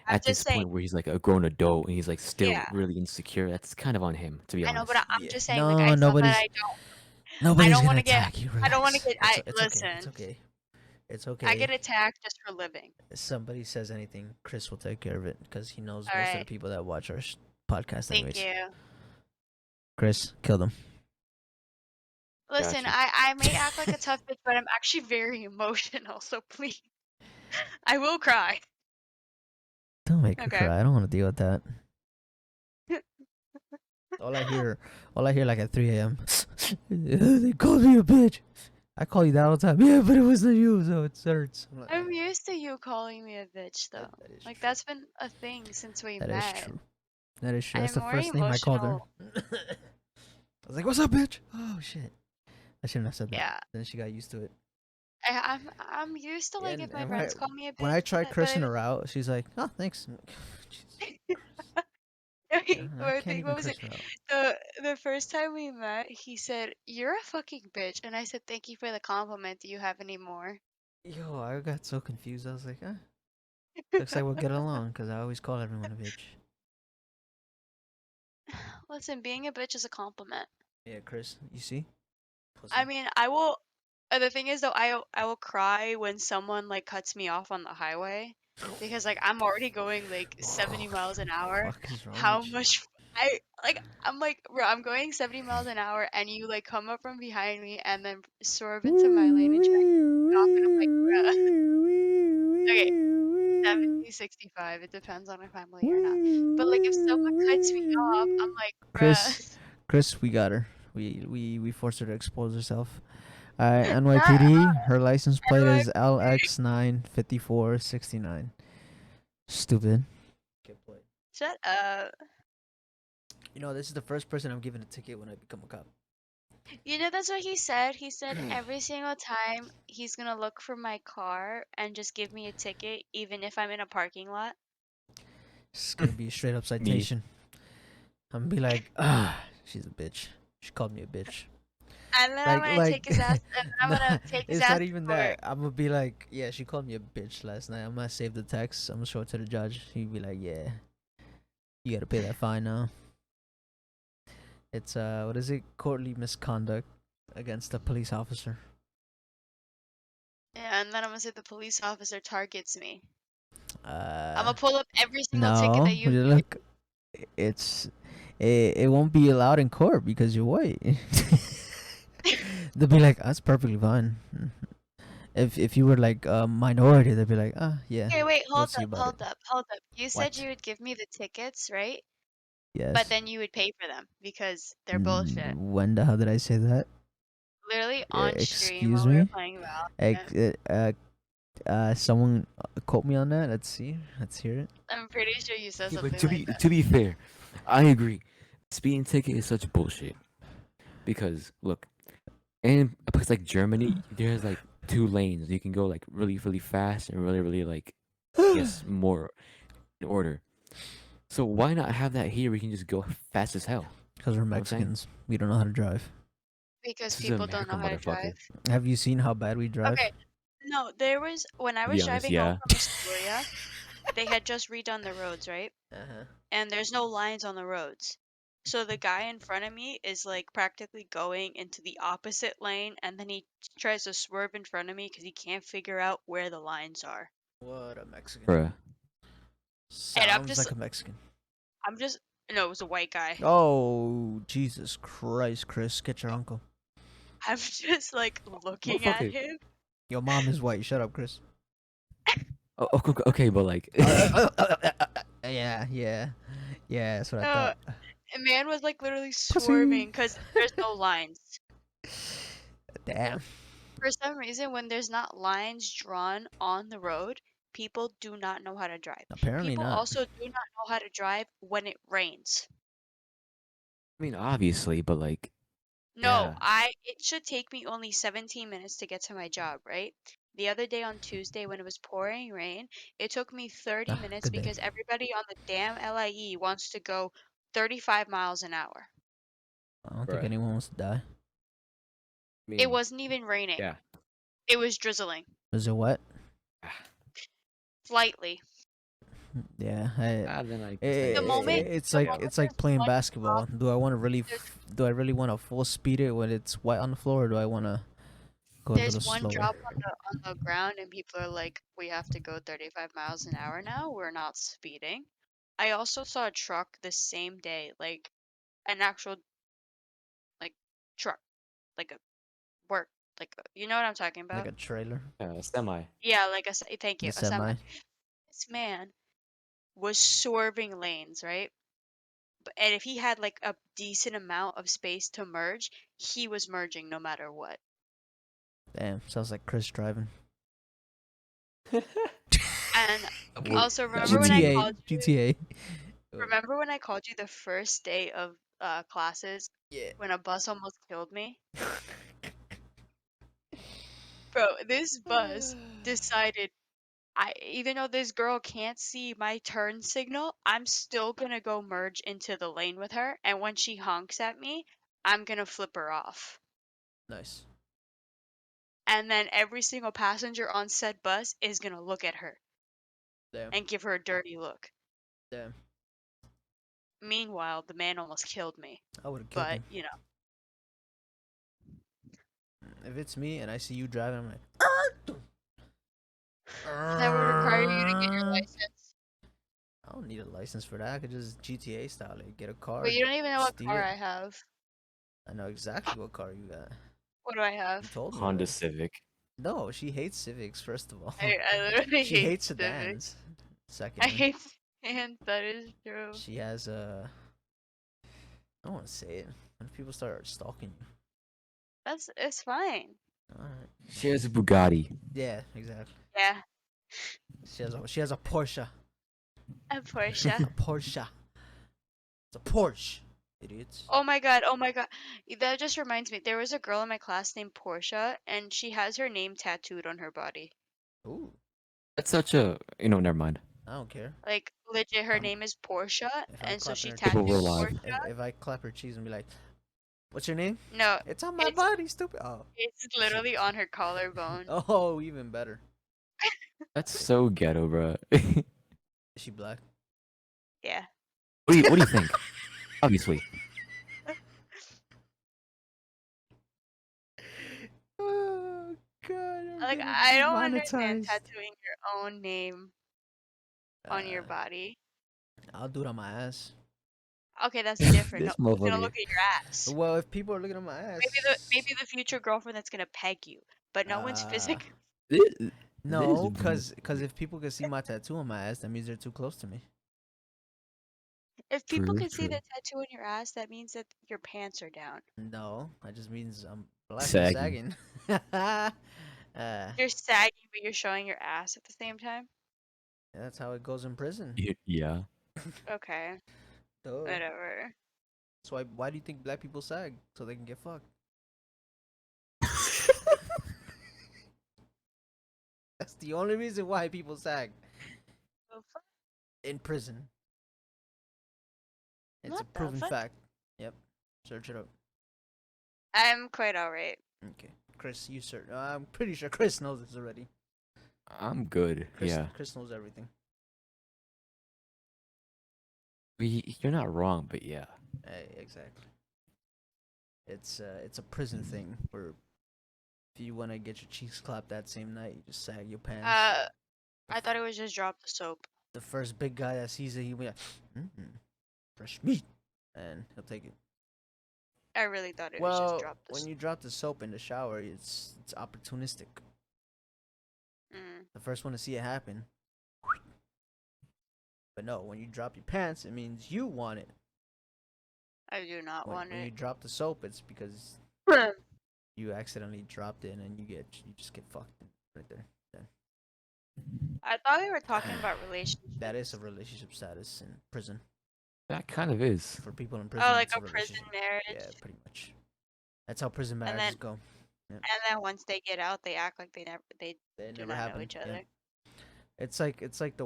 I'm at just this saying point where he's like a grown adult and he's like still yeah. really insecure. That's kind of on him, to be I know, but honest. I'm yeah. just saying like No, it's not that I nobody's don't want gonna to get attack you. I don't want to Relax. get It's I it's okay. It's listen. okay. It's I get okay. attacked just for living. If somebody says anything, Chris will take care of it because he knows All most of the right. people that watch our podcast. Thank Anyways, you. Chris, kill them. Listen, Gotcha. I may act like a tough bitch, but I'm actually very emotional, so please. I will cry. Don't make her Okay. cry. I don't want to deal with that. All I hear, all I hear, like at 3 a.m. They called me a bitch. I call you that all the time. Yeah, but it wasn't you, so it hurts. I'm like, I'm used to you calling me a bitch though. that is Like true. that's been a thing since we That is met. true. That is true. That's I'm the more first name I called her. emotional. I was like, "What's up, bitch?" Oh shit! I shouldn't have said that. Yeah. Then she got used to it. I'm used to Yeah, like if my and friends call me a when bitch, I try but I cursing her out, she's like, "Oh, thanks." Jesus Christ. Yeah, Wait, I I can't think even what was curse it? her out. The first time we met, he said, "You're a fucking bitch," and I said, "Thank you for the compliment. Do you have any more?" Yo, I got so confused. I was like, looks like we'll get along because I always call everyone a bitch. Listen, being a bitch is a compliment. Yeah, Chris, you see? I Pussy. mean, I will. The thing is, though, I will cry when someone like cuts me off on the highway, because like I'm already going like 70 miles an hour. Fuck is wrong How with you? much I'm like, bro, I'm going 70 miles an hour, and you like come up from behind me and then swerve into my lane and try to cut me off, and I'm like, bruh. Okay, 70, 65. It depends on if I'm late or not. But like if someone cuts me off, I'm like, Chris, bruh. Chris, we got her. We forced her to expose herself. Shut NYPD. up. Her license plate Anyway, is LX95469. Stupid. Get played. shut up. You know, this is the first person I'm giving a ticket when I become a cop. You know, that's what he said. He said every single time he's gonna look for my car and just give me a ticket, even if I'm in a parking lot. It's gonna be a straight up Me. citation. I'm gonna be like, she's a bitch. She called me a bitch. And then I'm Like, gonna take his ass, and then I'm nah, gonna take his it's ass not to even court. that. I'm gonna be like, yeah, she called me a bitch last night. I'm gonna save the text. I'm gonna show it to the judge. He'd be like, yeah, you gotta pay that fine now. It's what is it? Courtly misconduct against a police officer. Yeah, and then I'm gonna say the police officer targets me. I'm Uh, gonna pull up every single ticket that no, you've given. look, it's it won't be allowed in court because you're white. They'll be like, that's perfectly fine. If you were like a minority, they'd be like, yeah, Okay, wait, we'll hold see up, about it. hold up, hold up. You said What? you would give me the tickets, right? But Yes. then you would pay for them because they're bullshit. When the hell did I say that? Literally on stream Excuse while we were me. playing Ex- Valorant. Someone quote me on that. Let's see. Let's hear it. I'm pretty sure you said Okay, but something like that. to be fair, I agree. Speeding ticket is such bullshit because look, in a place like Germany, there's like two lanes. You can go like really fast and really like yes more in order. So why not have that here? We can just go fast as hell. Because we're You know what I'm saying? Mexicans. We don't know how to drive. Because This is people don't America, know how to drive. motherfucker. Have you seen how bad we drive? Okay, no, there was when I To was be honest, driving home yeah. from Astoria, they had just redone the roads, right? Uh-huh. And there's no lines on the roads. So the guy in front of me is like practically going into the opposite lane, and then he tries to swerve in front of me because he can't figure out where the lines are. What a Mexican. Bruh. And Sounds like a Mexican. I'm just, no, it was a white guy. Oh, Jesus Christ, Chris. Get your uncle. I'm just like looking at Motherfucker. him. Your mom is white. Shut up, Chris. Okay, but like Yeah, yeah. Yeah, that's what I No, thought. a man was like literally Pussy. swerving because there's no lines. Damn. For some reason, when there's not lines drawn on the road, people do not know how to drive. Apparently People not. also do not know how to drive when it rains. I mean obviously, but like No, yeah. it should take me only 17 minutes to get to my job, right? The other day on Tuesday when it was pouring rain, it took me 30 minutes Good day. because everybody on the damn LIE wants to go 35 miles an hour. I don't think Bruh. anyone wants to die. I It mean, wasn't even raining. yeah. It was drizzling. Is it wet? Slightly. Yeah. Then I guess I The guess moment It's the like moment it's like there's playing one drop, basketball. Do I want to there's do I really want to full speed it when it's wet on the floor, or do I want to go a there's little one slower? drop on the ground and people are like, we have to go 35 miles an hour now. We're not speeding. I also saw a truck the same day, like an actual like truck, like a work, like you know what I'm talking Like about? a trailer, semi. Yeah, like thank the you, a semi. semi. This man was swerving lanes, right? And if he had like a decent amount of space to merge, he was merging no matter what. Damn, sounds like Chris driving. And Okay. also That would be GTA, me. GTA. remember when I called you the first day of classes Yeah. when a bus almost killed me? Bro, this bus decided I even though this girl can't see my turn signal, I'm still gonna go merge into the lane with her, and when she honks at me, I'm gonna flip her off. Nice. And then every single passenger on said bus is gonna look at her Damn. and give her a dirty look. Damn. Meanwhile, the man almost killed me. I would have killed But, him. you know, If it's me and I see you driving, I'm like. that would require you to get your I license. don't need a license for that. I could just GTA style it. Get a car, But you don't even know what steal car it. I have. I know exactly what car you got. What do I You have? told me Honda already. Civic. No, she hates Civics, first of all. I literally She hate hates Civics. sedans, I secondly. hate and that is true. She has a. I don't want to say it. When people start stalking you. It's fine. Alright. She has a Bugatti. Yeah, exactly. Yeah, She has a Porsche. a Porsche. A Porsche. It's a Porsche. Idiots. Oh my god, oh my god. That just reminds me. There was a girl in my class named Portia, and she has her name tattooed on her body. Ooh, That's such a never mind. I don't care. Like legit, If her I'm name is Portia, if I'm and so clapping she her People were tattooed cheeks, alive. Portia. if I clap her cheeks and be like, "What's your name?" No, It's on my it's body, stupid. Oh, it's literally on her collarbone. oh, even better. That's so ghetto, bro. Is she black? Yeah. What do you think? Obviously. Oh God, I'm Like getting I don't understand demonetized. tattooing your own name on your Uh, body. I'll do it on my ass. Okay, that's different. No, This who's gonna motherfucker. look at your ass? Well, if people are looking at my ass, Maybe the future girlfriend that's gonna peg you, but no one's uh, physically. This, this no, cause if people can see my tattoo on my ass, that means they're too close to me. If people true, can see true. the tattoo on your ass, that means that your pants are down. No, that just means I'm black and Sagging. sagging. uh, You're sagging, but you're showing your ass at the same time. that's how it goes in prison. Yeah. Okay, Duh. whatever. So why do you think black people sag? So they can get fucked. That's the only reason why people sag The fuck? in prison. It's a What the proven fuck? fact. Yep. Search it up. I'm quite alright. Okay. Chris, you search. I'm pretty sure Chris knows this already. I'm good. Chris, Yeah. Chris knows everything. You're not wrong, but yeah. Hey, exactly. It's a prison thing where if you want to get your cheeks clapped that same night, you just sag your pants. I thought it was just drop the soap. The first big guy that sees it, he'll be like, fresh meat, and he'll take it. I really thought it was just Well, drop the when soap. you drop the soap in the shower, it's opportunistic. Mm, The first one to see it happen. But no, when you drop your pants, it means you want it. I do not When want when you it. drop the soap, it's because you accidentally dropped it and you just get fucked right there. Then I thought we were talking about that is a relationships. relationship status in prison. That kind of is. For people in Oh, prison, like it's a a prison relationship. Yeah, marriage, pretty much. That's how prison and marriages go. Yeah, then once they get out, they act like they they do never not know happen. each Yeah, other. it's like the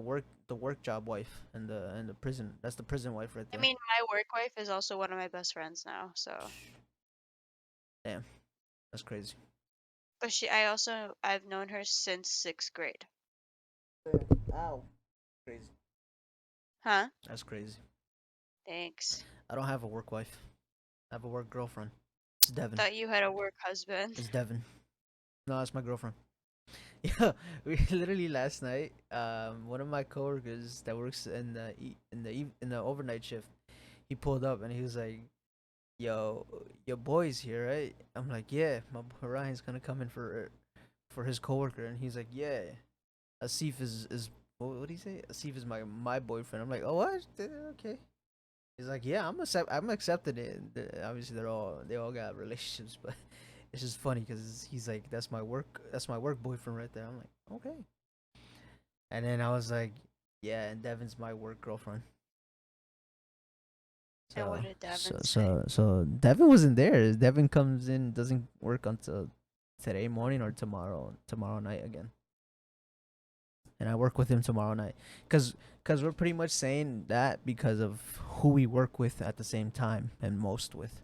work job wife and the prison. That's the prison wife right I there. mean, my work wife is also one of my best friends now, so. Damn, that's crazy. But I've known her since 6th grade. Ow, crazy. Huh? That's crazy. Thanks. I don't have a work wife. I have a work girlfriend. It's Devin. Thought you had a work husband. It's Devin. No, it's my girlfriend. Yeah, we literally last night. One of my coworkers that works in the overnight shift, he pulled up and he was like, "Yo, your boy's here, right?" I'm like, "Yeah, my boy Ryan's gonna come in for his coworker," and he's like, "Yeah, Asif is what did he say? Asif is my boyfriend." I'm like, "Oh what? Okay." He's like, "Yeah, I'm accepting it." Obviously, they all got relationships, but it's just funny because he's like, "That's my work boyfriend right there." I'm like, "Okay," and then I was like, "Yeah, and Devin's my work girlfriend." And what So did so Devin say? so so Devin wasn't there. Devin comes in, doesn't work until today morning or tomorrow night again. And I work with him tomorrow night, cause we're pretty much saying that because of who we work with at the same time and most with.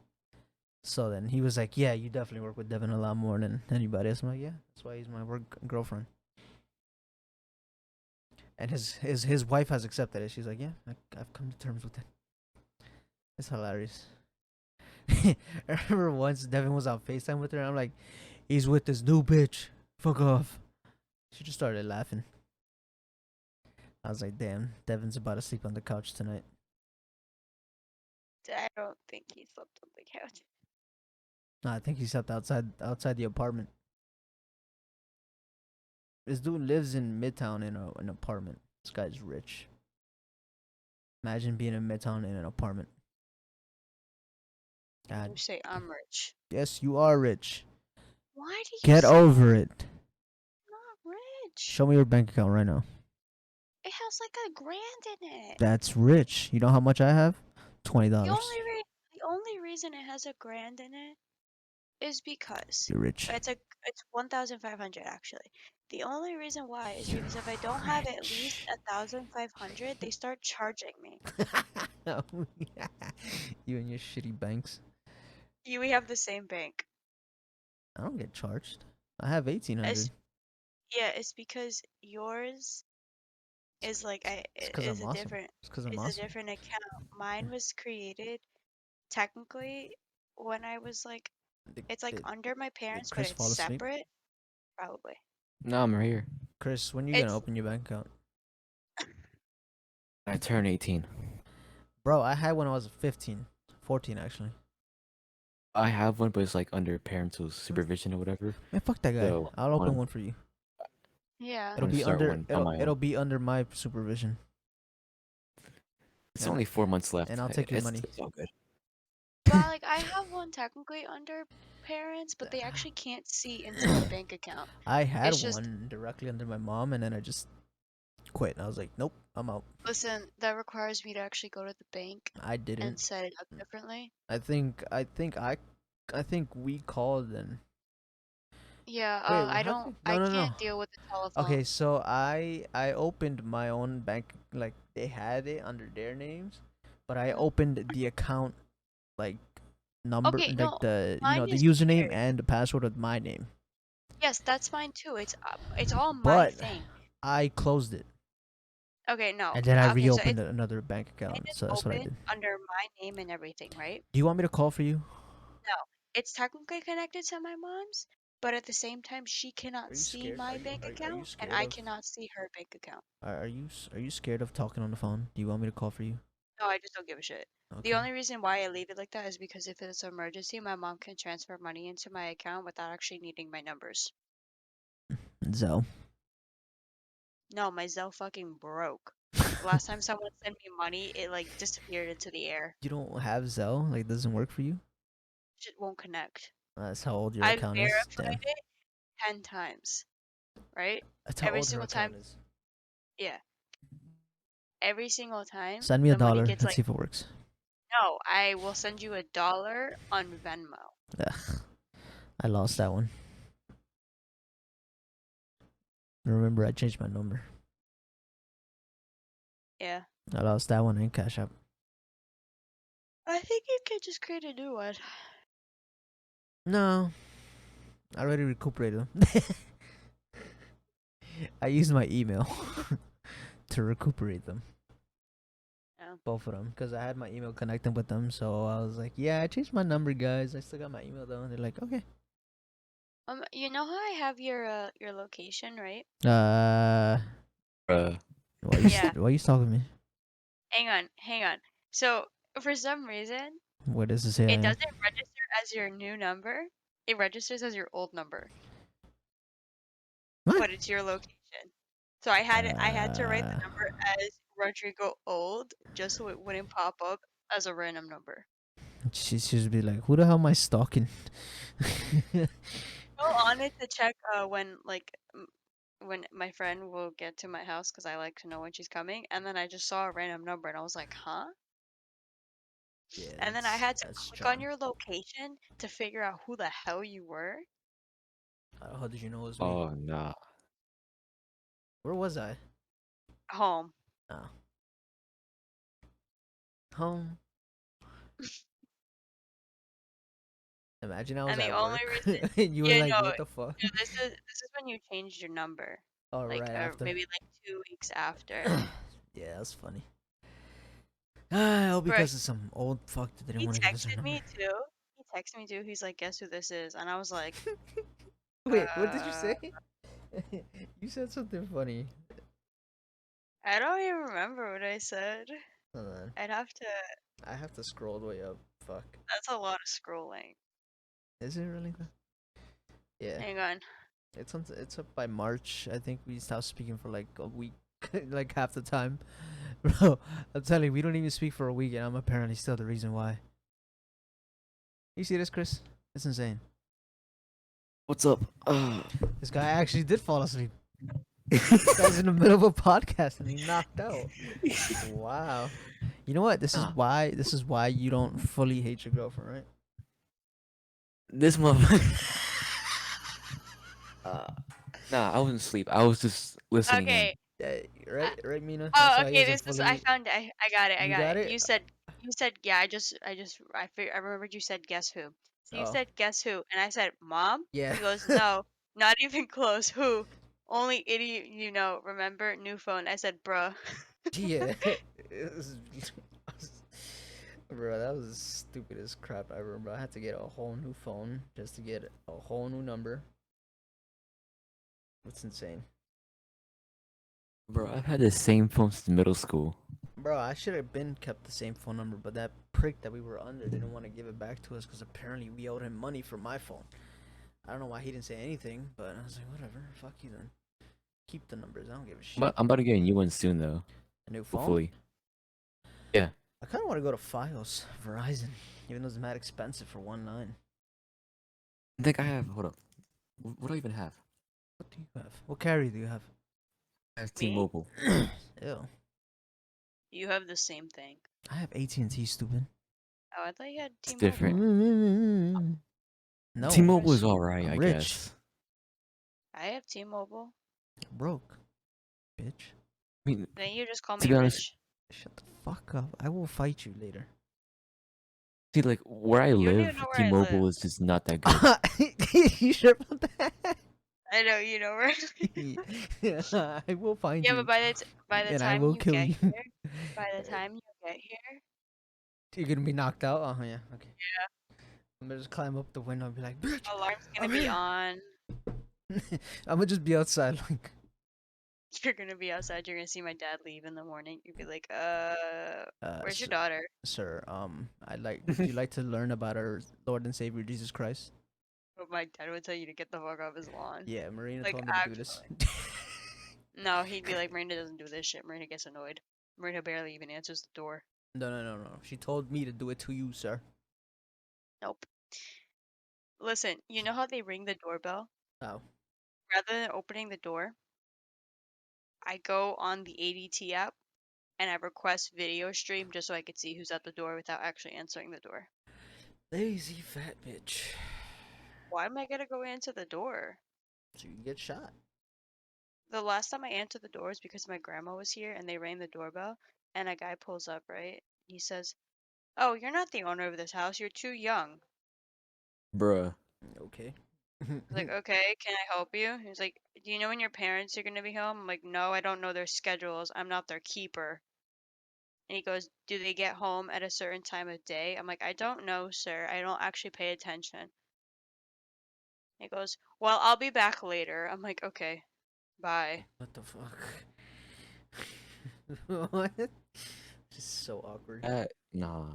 So then he was like, "Yeah, you definitely work with Devin a lot more than anybody else." I'm like, "Yeah, that's why he's my work girlfriend." And his wife has accepted it. She's like, "Yeah, I've come to terms with it." It's hilarious. I remember once Devin was on Facetime with her, and I'm like, "He's with this new bitch. Fuck off." She just started laughing. I was like, "Damn, Devin's about to sleep on the couch tonight." I don't think he slept on the couch. No, I think he slept outside the apartment. This dude lives in Midtown in an apartment. This guy's rich. Imagine being in Midtown in an apartment. God, You say I'm rich. yes, you are rich. Why do you Get say over it. I'm not rich? Show me your bank account right now. It has like $1,000 in it. That's rich. You know how much I have? The $20. only re- the only reason it has a grand in it is because You're rich. it's 1,500 actually. The only reason why is because if I don't have at least 1,500, they start charging me. You and your shitty banks. We have the same bank. I don't get charged. I have 1,800. It's, yeah, it's because yours is like It's because I'm awesome. It's because I'm is a awesome. different account. Mine was created technically when I was like, Did, it's like did, under my did parents, but Chris it's fall asleep? separate. Probably. No, I'm right here. Chris, when are you gonna It's open your bank account? I turned 18. Bro, I had when I was 15. 14 actually. I have one, but it's like under parental supervision or whatever. Man, fuck that guy. So I'll I open want one for you. yeah. It'll to be start under one on my it'll own. be under my supervision. It's And, only 4 months left. and I'll take your money. It's all good. Well, like I have one technically under parents, but they actually can't see into my bank account. I had It's just one directly under my mom, and then I just quit. I was like, nope, I'm out. listen, that requires me to actually go to the bank I and didn't. set it up differently. I think we called and Yeah, wait, I how don't did I no no no. can't deal with the Okay, telephone. so I opened my own bank, like they had it under their names, but I Mhm. opened the account like number, Okay, like no, the mine is username shared. and the password with my name. Yes, that's mine too. It's all my But thing. I closed it Okay, no. and then I Okay, so reopened another bank mine account. is So that's what I open did. under my name and everything, right? Do you want me to call for you? No, it's technically connected to my mom's, but at the same time, she Are cannot you see scared? my bank Are you account, and scared I of? cannot see her bank account. Are you scared of talking on the phone? Do you want me to call for you? No, I just don't give a shit. The Okay. only reason why I leave it like that is because if it's an emergency, my mom can transfer money into my account without actually needing my numbers. Zell. No, my Zelle fucking broke. The last time someone sent me money, it like disappeared into the air. You don't have Zell? Like, it doesn't work for you? Shit won't connect. That's how old your I've account is. Damn. verified it 10 times, right? That's how Every old her single time, account is. yeah. Every single time, Send me a the money dollar. gets Let's like, see if it works. no, I will send you $1 on Venmo. Ugh, I lost that one. Remember, I changed my number. Yeah. I lost that one and Cash App. I think you can just create a new one. No, I already recuperated them. I used my email to recuperate them. Oh. Both of them, because I had my email connected with them. So I was like, yeah, I changed my number, guys. I still got my email though. And they're like, okay. You know how I have your location, right? Uh, Yeah. Why you stalking me? Hang on. So for some reason, Where does it say I it am? doesn't register as your new number. It registers as your old number, What? but it's your location. So I had to write the number as Rodrigo Old just so it wouldn't pop up as a random number. She'd be like, who the hell am I stalking? Go on it to check when when my friend will get to my house because I like to know when she's coming, and then I just saw a random number and I was like, huh? Yeah, And then I had to that's click on strong. your location to figure out who the hell you were. How did you know it was me? oh no. Where was I? Home. Oh. Home. Imagine I was And the at only work reason, and you were yeah, like, no, what the fuck? this is when you changed your number, Oh, like right after. maybe like 2 weeks after. Yeah, that's funny. Oh, Bro, because of some old fuck that didn't he want to give us her texted number. me too. He texted me too. He's like, guess who this is? And I was like, Wait, what did you uh, say? You said something funny. I don't even remember what I said. Hold on. I'd have to. I have to scroll the way up. Fuck. That's a lot of scrolling. Is it really? Yeah. Hang on. It's up by March. I think we stopped speaking for like a week, like half the time. Bro, I'm telling you, we don't even speak for a week, and I'm apparently still the reason why. You see this, Chris? It's insane. What's up? This guy actually did fall asleep. This guy's in the middle of a podcast and he knocked out. Wow. You know what? This is Nah, why. This is why you don't fully hate your girlfriend, right? this motherfucker. uh, nah, I wasn't asleep. I was just listening in. Okay. Yeah, Uh, right, Mina. That's oh, why he okay. doesn't This is. I fully. found. I got it. I You got got it. it. You said. Yeah. I remembered you said guess who. So you Oh, said guess who, and I said mom. yeah. He goes no, not even close. Who? Only idiot you know. Remember new phone. I said bruh. Yeah. It was- Bro, that was the stupidest crap I remember. I had to get a whole new phone just to get a whole new number. It's insane. Bro, I've had the same phone since middle school. Bro, I should have been kept the same phone number, but that prick that we were under didn't want to give it back to us because apparently we owed him money for my phone. I don't know why he didn't say anything, but I was like, whatever, fuck you then. Keep the numbers. I don't give a shit. But I'm about to get a new one soon, though. A new phone? Hopefully. Yeah. I kind of want to go to Fios, Verizon, even though it's mad expensive for one line. I think I have. Hold up. What do I even have? What do you have? What carrier do you have? I have Me? T-Mobile. Ew. You have the same thing. I have AT&T, stupid. Oh, I thought you had It's different. T-Mobile. No, T-Mobile is Where's- alright, I'm I rich. guess. I have T-Mobile. I'm broke, bitch. I mean, Then you just call to me be honest, rich. Shut the fuck up. I will fight you later. see, like where I You don't even live, know where I live. T-Mobile is just not that good. You sure about that? I know you know where. Yeah, I will find Yeah, but you, by the and I time will you kill get you. here, by the time you get here, You're gonna be knocked out? Oh, yeah, okay. I'm gonna just climb up the window and be like, bitch, alarm's gonna I'm be here. on. I'm gonna just be outside, like, You're gonna be outside. You're gonna see my dad leave in the morning. You'd be like, where's your s- daughter? sir, would you like to learn about our Lord and Savior Jesus Christ? But my dad would tell you to get the fuck off his lawn. Yeah, Marina Like, told me to do this. actually. No, he'd be like, Marina doesn't do this shit. Marina gets annoyed. Marina barely even answers the door. No, no, no, no. She told me to do it to you, sir. Nope. Listen, you know how they ring the doorbell? Oh. Rather than opening the door, I go on the ADT app and I request video stream just so I could see who's at the door without actually answering the door. Lazy fat bitch. Why am I gonna go answer the door? So you get shot. The last time I answered the door was because my grandma was here and they rang the doorbell and a guy pulls up, right? He says, "Oh, you're not the owner of this house. You're too young." Bruh. Okay. I was like, "Okay, can I help you?" He was like, "Do you know when your parents are gonna be home?" I'm like, "No, I don't know their schedules. I'm not their keeper." And he goes, "Do they get home at a certain time of day?" I'm like, "I don't know, sir. I don't actually pay attention." He goes, "Well, I'll be back later." I'm like, "Okay, bye." What the fuck? What? Just so awkward. Nah.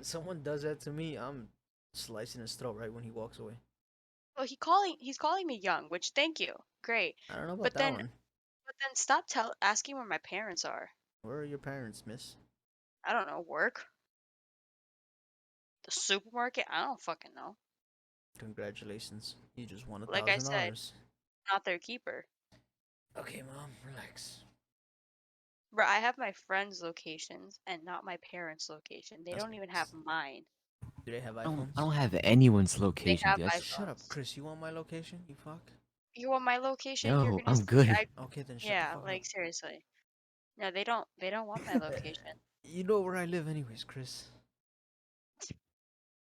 Someone does that to me, I'm slicing his throat right when he walks away. Well, he's calling me young, which thank you. Great. I don't know about But that then one. but then stop asking where my parents are. Where are your parents, miss? I don't know, work? The supermarket? I don't fucking know. Congratulations. You just won a Like I thousand said, dollars. not their keeper. Okay, mom, relax. Bro, I have my friends' locations and not my parents' location. They That's don't even have mine. Do they have I iPhones? don't have anyone's They location, have dude. That's Shut up, iPhones. Chris. You want my location? You fuck. You want my location? You're no, gonna I'm see good. I Okay, then shut the yeah, fuck up. like seriously. No, they don't want my location. You know where I live, anyways, Chris.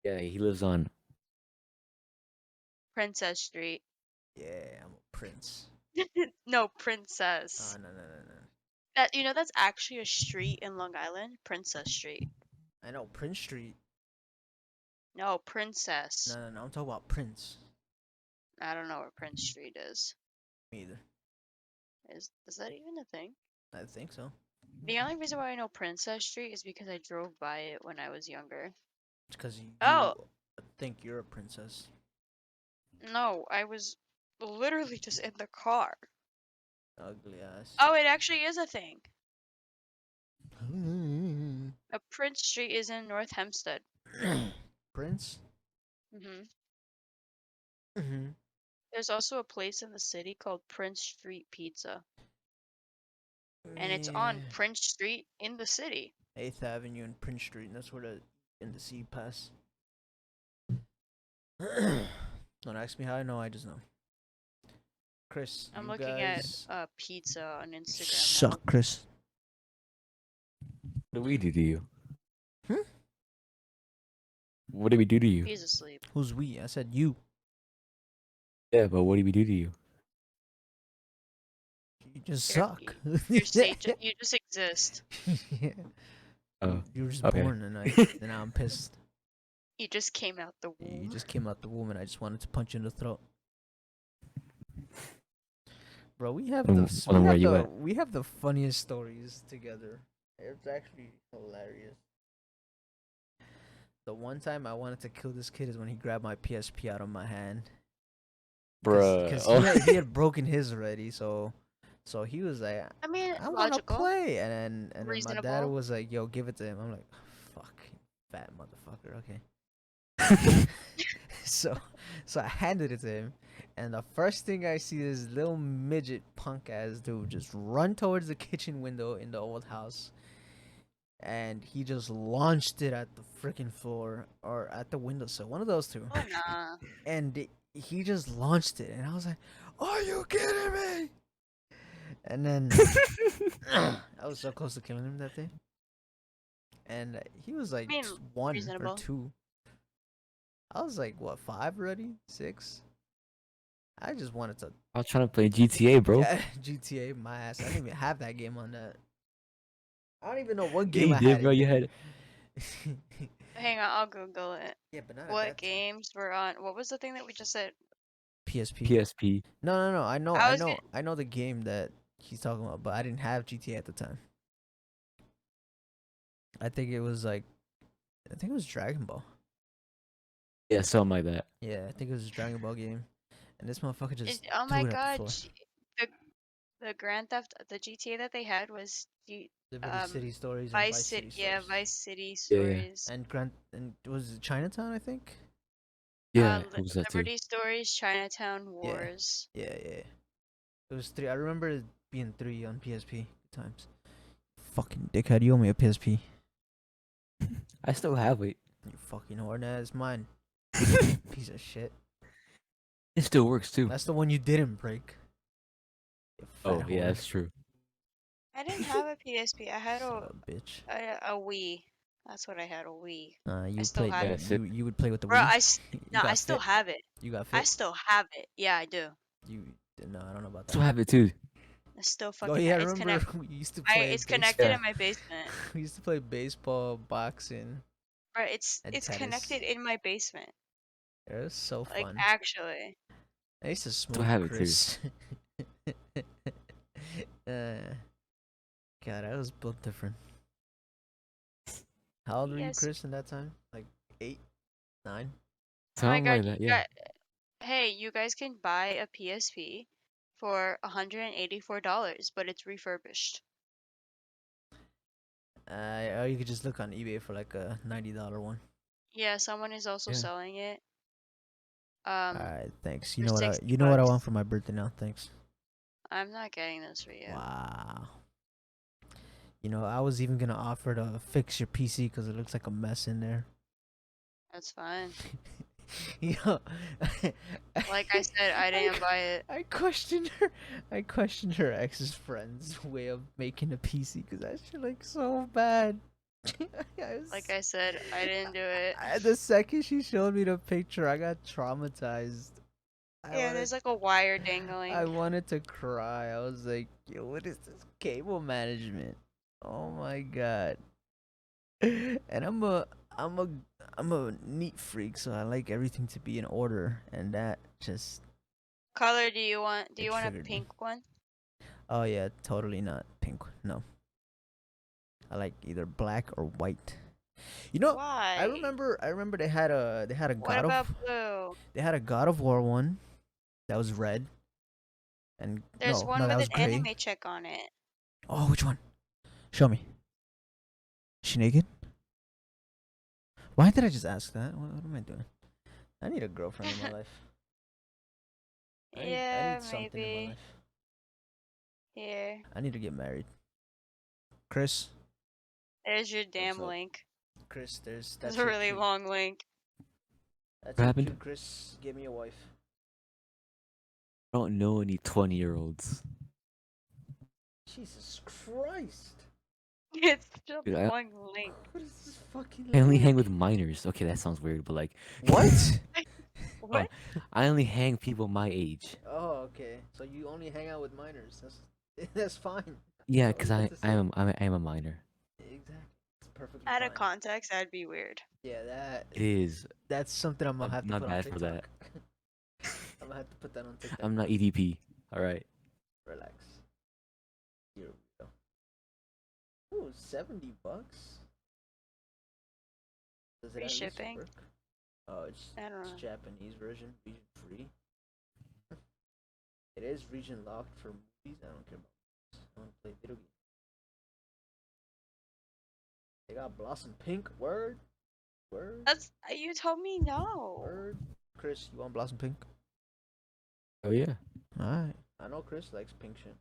Yeah, he lives on. Princess Street. Yeah, I'm a prince. No, Princess. No, no, no, no. That that's actually a street in Long Island, Princess Street. I know Prince Street. No, Princess. No, no, no. I'm talking about Prince. I don't know where Prince Street is. Me either. Is that even a thing? I think so. The only reason why I know Princess Street is because I drove by it when I was younger. It's because Oh, you think you're a princess. no, I was literally just in the car. Ugly ass. Oh, it actually is a thing. A Prince Street is in North Hempstead. Prince? hmm Mm-hmm. There's also a place in the city called Prince Street Pizza. and it's on Yeah. Prince Street in the city. 8th Avenue and Prince Street, and that's where the in the sea pass. Don't ask me how I know. I just know. Chris, I'm you looking at guys pizza on Instagram now. suck, Chris. What do we do to you? Hmm? What did we do to you? He's asleep. Who's we? I said you. Yeah, but what did we do to you? You just You're, suck. you just exist. Yeah. Oh, You were just okay. born, and now I'm pissed. You just came out the You womb. just came out the womb, and I just wanted to punch you in the throat. Bro, we have the Where you at? we have the funniest stories together. It's actually hilarious. The one time I wanted to kill this kid is when he grabbed my PSP out of my hand. Bruh. Because Oh. he had broken his already, so he was like, I mean, I want to logical, play, and then my dad reasonable. was like, yo, give it to him. I'm like, fuck, fat motherfucker. Okay. so I handed it to him, and the first thing I see is little midget punk ass dude just run towards the kitchen window in the old house, and he just launched it at the freaking floor or at the windowsill, one of those two. Oh nah. And he just launched it, and I was like, "Are you kidding me?" And then I was so close to killing him that day, and he was like I mean, one or reasonable. two. I was like, what, 5 already? 6? I just wanted to I was trying to play GTA, bro. yeah, GTA my ass. I didn't even have that game on that. I don't even know what Yeah, game you I did, had bro. it You in. had Hang on, I'll Google it. Yeah, but not at What that games were on? What was the thing that we just said? PSP. PSP. No. I was I know the game that he's talking about, but I didn't have GTA at the time. I think it was like, I think it was Dragon Ball. Yeah, something like that. Yeah, I think it was a Dragon Ball game, and this motherfucker just oh threw my it at the god, floor. the the Grand Theft, the GTA that they had was Liberty City Stories and Vice Vice City, City yeah, Stories, Vice City Yeah. Stories. and was it Chinatown? I think. Yeah, it was that too. Liberty Stories, Chinatown Yeah, Wars. yeah. It was 3. I remember it being 3 on PSP times. Fucking dickhead, you owe me a PSP. I still have it. You fucking whore. Nah, it's mine. Piece of shit. It still works too. That's the one you didn't break. You fat Oh, yeah, whore. that's true. I didn't have a PSP. I had Son of a bitch. a Wii. That's what I had, a Wii. You I would still play. have Yeah, it. You would play with the Bro, Wii. You no, I got still fit. have it. You got I fit. still have it. Yeah, I do. You no, I don't know about still that. have it too. I still Oh fucking yeah, I it's remember connect. we used to play It's baseball. connected Yeah. in my basement. We used to play baseball, boxing, Bro, and it's tennis. connected in my basement. It was so Like fun. actually. I used to Still smoke have it too. Chris. God, I was built different. How old were you, Yes. Chris, in that time? Like 8, 9? Oh my Something god, like that, yeah. hey, you guys can buy a PSP for $184, but it's refurbished. Or you could just look on eBay for like a $90 one. Yeah, someone is also Yeah. selling it. Alright, thanks. You For know what? 60 You know what I bucks. want for my birthday now. Thanks. I'm not getting this for you. Wow. You know, I was even gonna offer to fix your PC because it looks like a mess in there. That's fine. Yo, Like I said, I didn't buy it. I questioned her. I questioned her ex's friend's way of making a PC because that shit like so bad. Like I said, I didn't do it. The second she showed me the picture, I got traumatized. Yeah, there's like a wire dangling. I wanted to cry. I was like, "Yo, what is this cable management? Oh my god!" And I'm a neat freak, so I like everything to be in order, and that just Color do you want? Do it you want a triggered me. pink one? Oh yeah, totally not pink. No, I like either black or white. You know, Why? I remember they had a What about blue? they had a God of War one that was red, and There's no, one that with was an gray. anime check on it. Oh, which one? Show me. Is she naked? Why did I just ask that? What am I doing? I need a girlfriend in my life. I Yeah, need something in my maybe. life. Here. I need to get married. Chris. There's your What's damn up? link. Chris, It's that's a your really cue. long link. That's What your happened? cue, Chris. Give me a wife. I don't know any 20-year-olds. Jesus Christ. It's just Dude, one link. What is this fucking I only hang link? with minors. Okay, that sounds weird, but like, What? uh, What? I only hang people my age. Oh, okay. So you only hang out with minors. That's fine. Yeah, That's all cause you had I to I say. am I am a minor. Exactly. It's perfectly Out of fine. context, that'd be weird. Yeah, It is. that's something I'm gonna I'm have to not put on bad for that. TikTok. I'm gonna have to put that on TikTok. I'm not EDP. All right. Relax. Here we go. Ooh, $70. Does it Free at least shipping? work? Oh, I don't it's know. Japanese version, region free. It is region locked for movies. I don't care about this. I want to play video games. They got Blossom Pink. Word. Word. That's you told me no. Word. Chris, you want Blossom Pink? Oh yeah. Alright. I know Chris likes pink shit.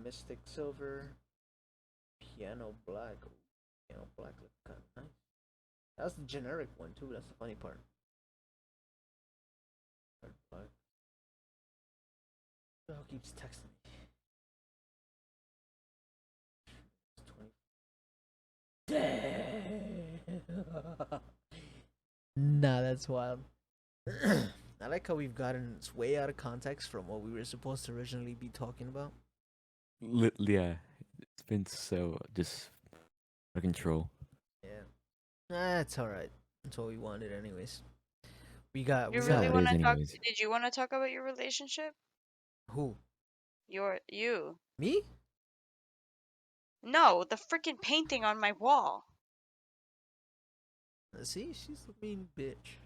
Mystic Silver. Piano Black. Ooh, Piano Black looks kind of nice. That's the generic one too. That's the funny part. Red Black. Girl keeps texting me. It's 20. Nah, that's wild. I like how we've gotten it's way out of context from what we were supposed to originally be talking about. Yeah. It's been so just out of control. Yeah. That's alright. That's what we wanted anyways. We got You we That's how really got it want is, to talk? anyways. Did you want to talk about your relationship? who? You? Me? No, the freaking painting on my wall. See, she's a mean bitch.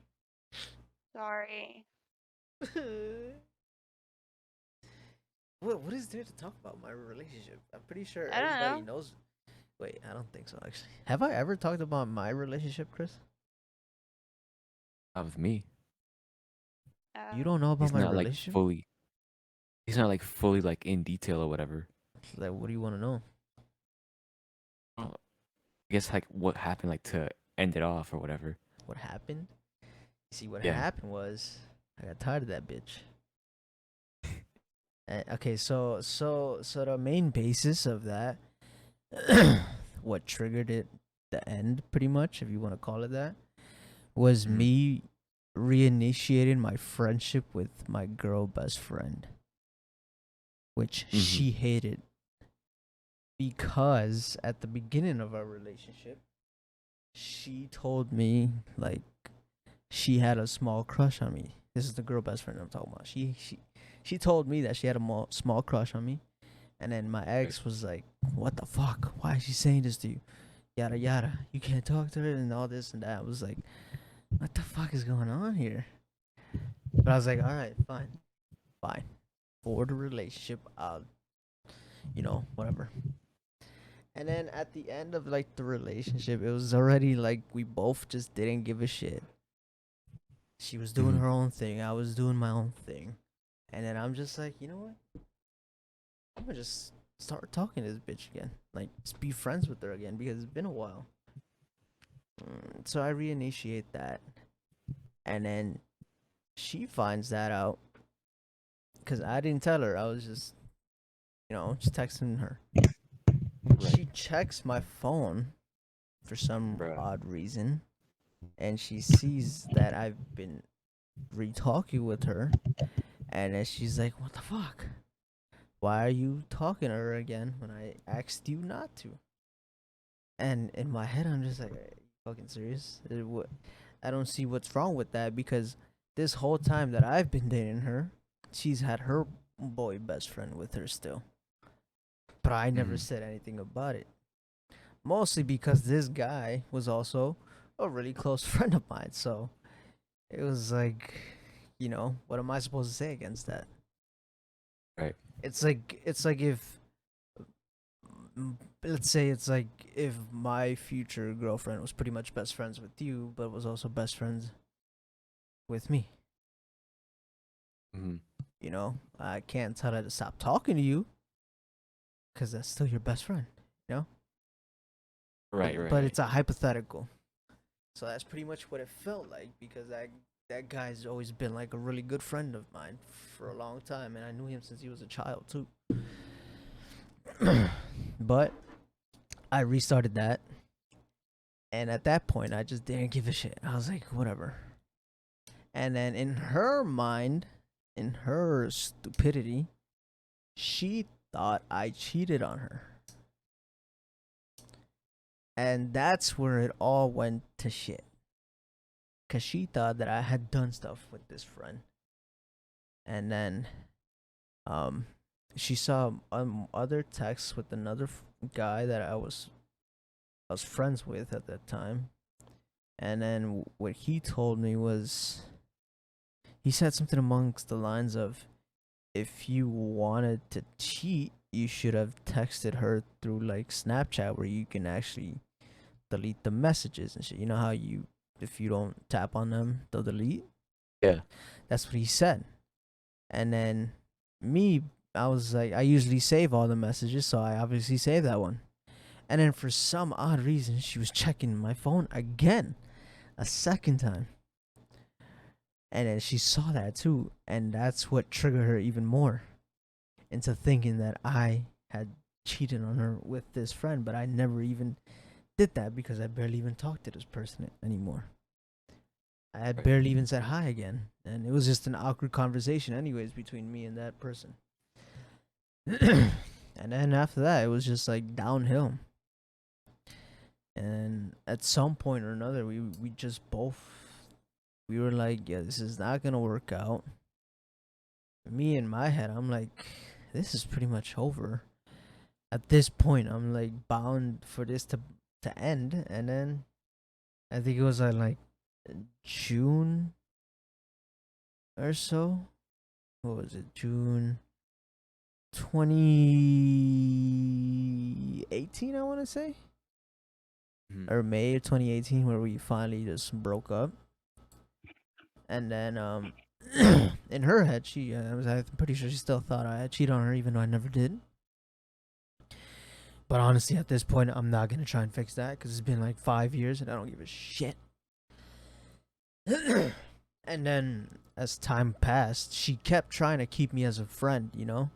Sorry. What is there to talk about my relationship? I'm pretty sure I don't everybody know. knows. Wait, I don't think so actually. Have I ever talked about my relationship, Chris? Not with me. You don't know about He's my not like relationship? fully. He's not like fully like in detail or whatever. Like, what do you want to know? I guess like what happened like to end it off or whatever. What happened? See, what Yeah. happened was I got tired of that bitch. Okay, so the main basis of that, what triggered it, the end, pretty much, if you want to call it that, was Mhm. me reinitiating my friendship with my girl best friend, which she hated because at the beginning of our relationship, she told me like she had a small crush on me. This is the girl best friend I'm talking about. She told me that she had a small crush on me, and then my ex was like, "What the fuck? Why is she saying this to you? Yada yada. You can't talk to her and all this and that." I was like, "What the fuck is going on here?" But I was like, "All right, fine, fine. For the relationship, I'll, whatever." And then at the end of like the relationship, it was already like we both just didn't give a shit. She was doing her own thing. I was doing my own thing. And then I'm just like, you know what? I'm gonna just start talking to this bitch again. Like, just be friends with her again because it's been a while. So I reinitiate that. And then she finds that out because I didn't tell her. I was just texting her. Right. She checks my phone for some Bruh. odd reason. And she sees that I've been re-talking with her. And then she's like, what the fuck? Why are you talking to her again when I asked you not to? And in my head, I'm just like, are you fucking serious? I don't see what's wrong with that because this whole time that I've been dating her, she's had her boy best friend with her still. But I never said anything about it. Mostly because this guy was also a really close friend of mine. So it was like, what am I supposed to say against that? Right. It's like if let's say it's like if my future girlfriend was pretty much best friends with you, but was also best friends with me. Mm-hmm. I can't tell her to stop talking to you, because that's still your best friend, you know. Right, But right. it's a hypothetical. So that's pretty much what it felt like because that guy's always been like a really good friend of mine for a long time, and I knew him since he was a child too. But I restarted that, and at that point, I just didn't give a shit. I was like, whatever. And then in her mind, in her stupidity, she thought I cheated on her. And that's where it all went to shit. Because she thought that I had done stuff with this friend. And then um, she saw other texts with another guy that I was friends with at that time. And then what he told me was he said something amongst the lines of, if you wanted to cheat, you should have texted her through like Snapchat where you can actually delete the messages and shit. You know how if you don't tap on them, they'll delete? Yeah. That's what he said. And then me, I was like, I usually save all the messages, so I obviously saved that one. And then for some odd reason, she was checking my phone again, a second time. And then she saw that too, and that's what triggered her even more into thinking that I had cheated on her with this friend, but I never even did that because I barely even talked to this person anymore. I had Right. barely even said hi again, and it was just an awkward conversation, anyways, between me and that person. And then after that, it was just like downhill. And at some point or another, we just both we were like, yeah, this is not gonna work out. Me in my head, I'm like, this is pretty much over. At this point, I'm like bound for this to end, and then I think it was like June or so. What was it? June 2018, I want to say, Mhm. or May of 2018, where we finally just broke up. And then in her head, I'm pretty sure she still thought I had cheated on her, even though I never did. But honestly, at this point, I'm not gonna try and fix that because it's been like 5 years and I don't give a shit. And then as time passed, she kept trying to keep me as a friend, you know?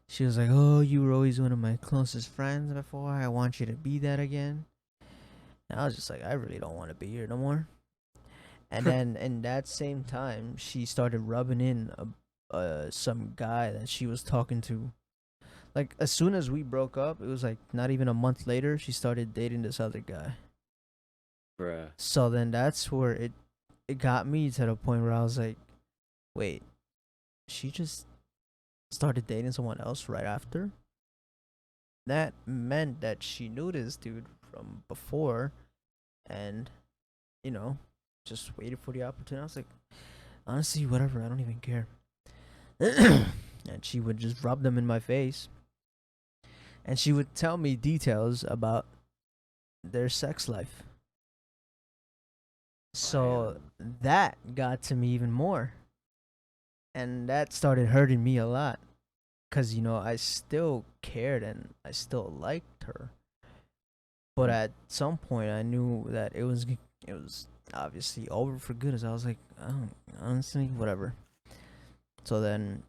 She was like, "Oh, you were always one of my closest friends before. I want you to be that again." And I was just like, I really don't want to be here no more. And then in that same time, she started rubbing in some guy that she was talking to. Like as soon as we broke up, it was like not even a month later, she started dating this other guy. Bruh. So then that's where it got me to the point where I was like, wait, she just started dating someone else right after? That meant that she knew this dude from before and, you know, just waited for the opportunity. I was like, honestly, whatever, I don't even care. And she would just rub them in my face. And she would tell me details about their sex life. So that got to me even more. And that started hurting me a lot. Because, you know, I still cared and I still liked her. But at some point, I knew that it was obviously over for good. As I was like, oh, honestly, whatever. So then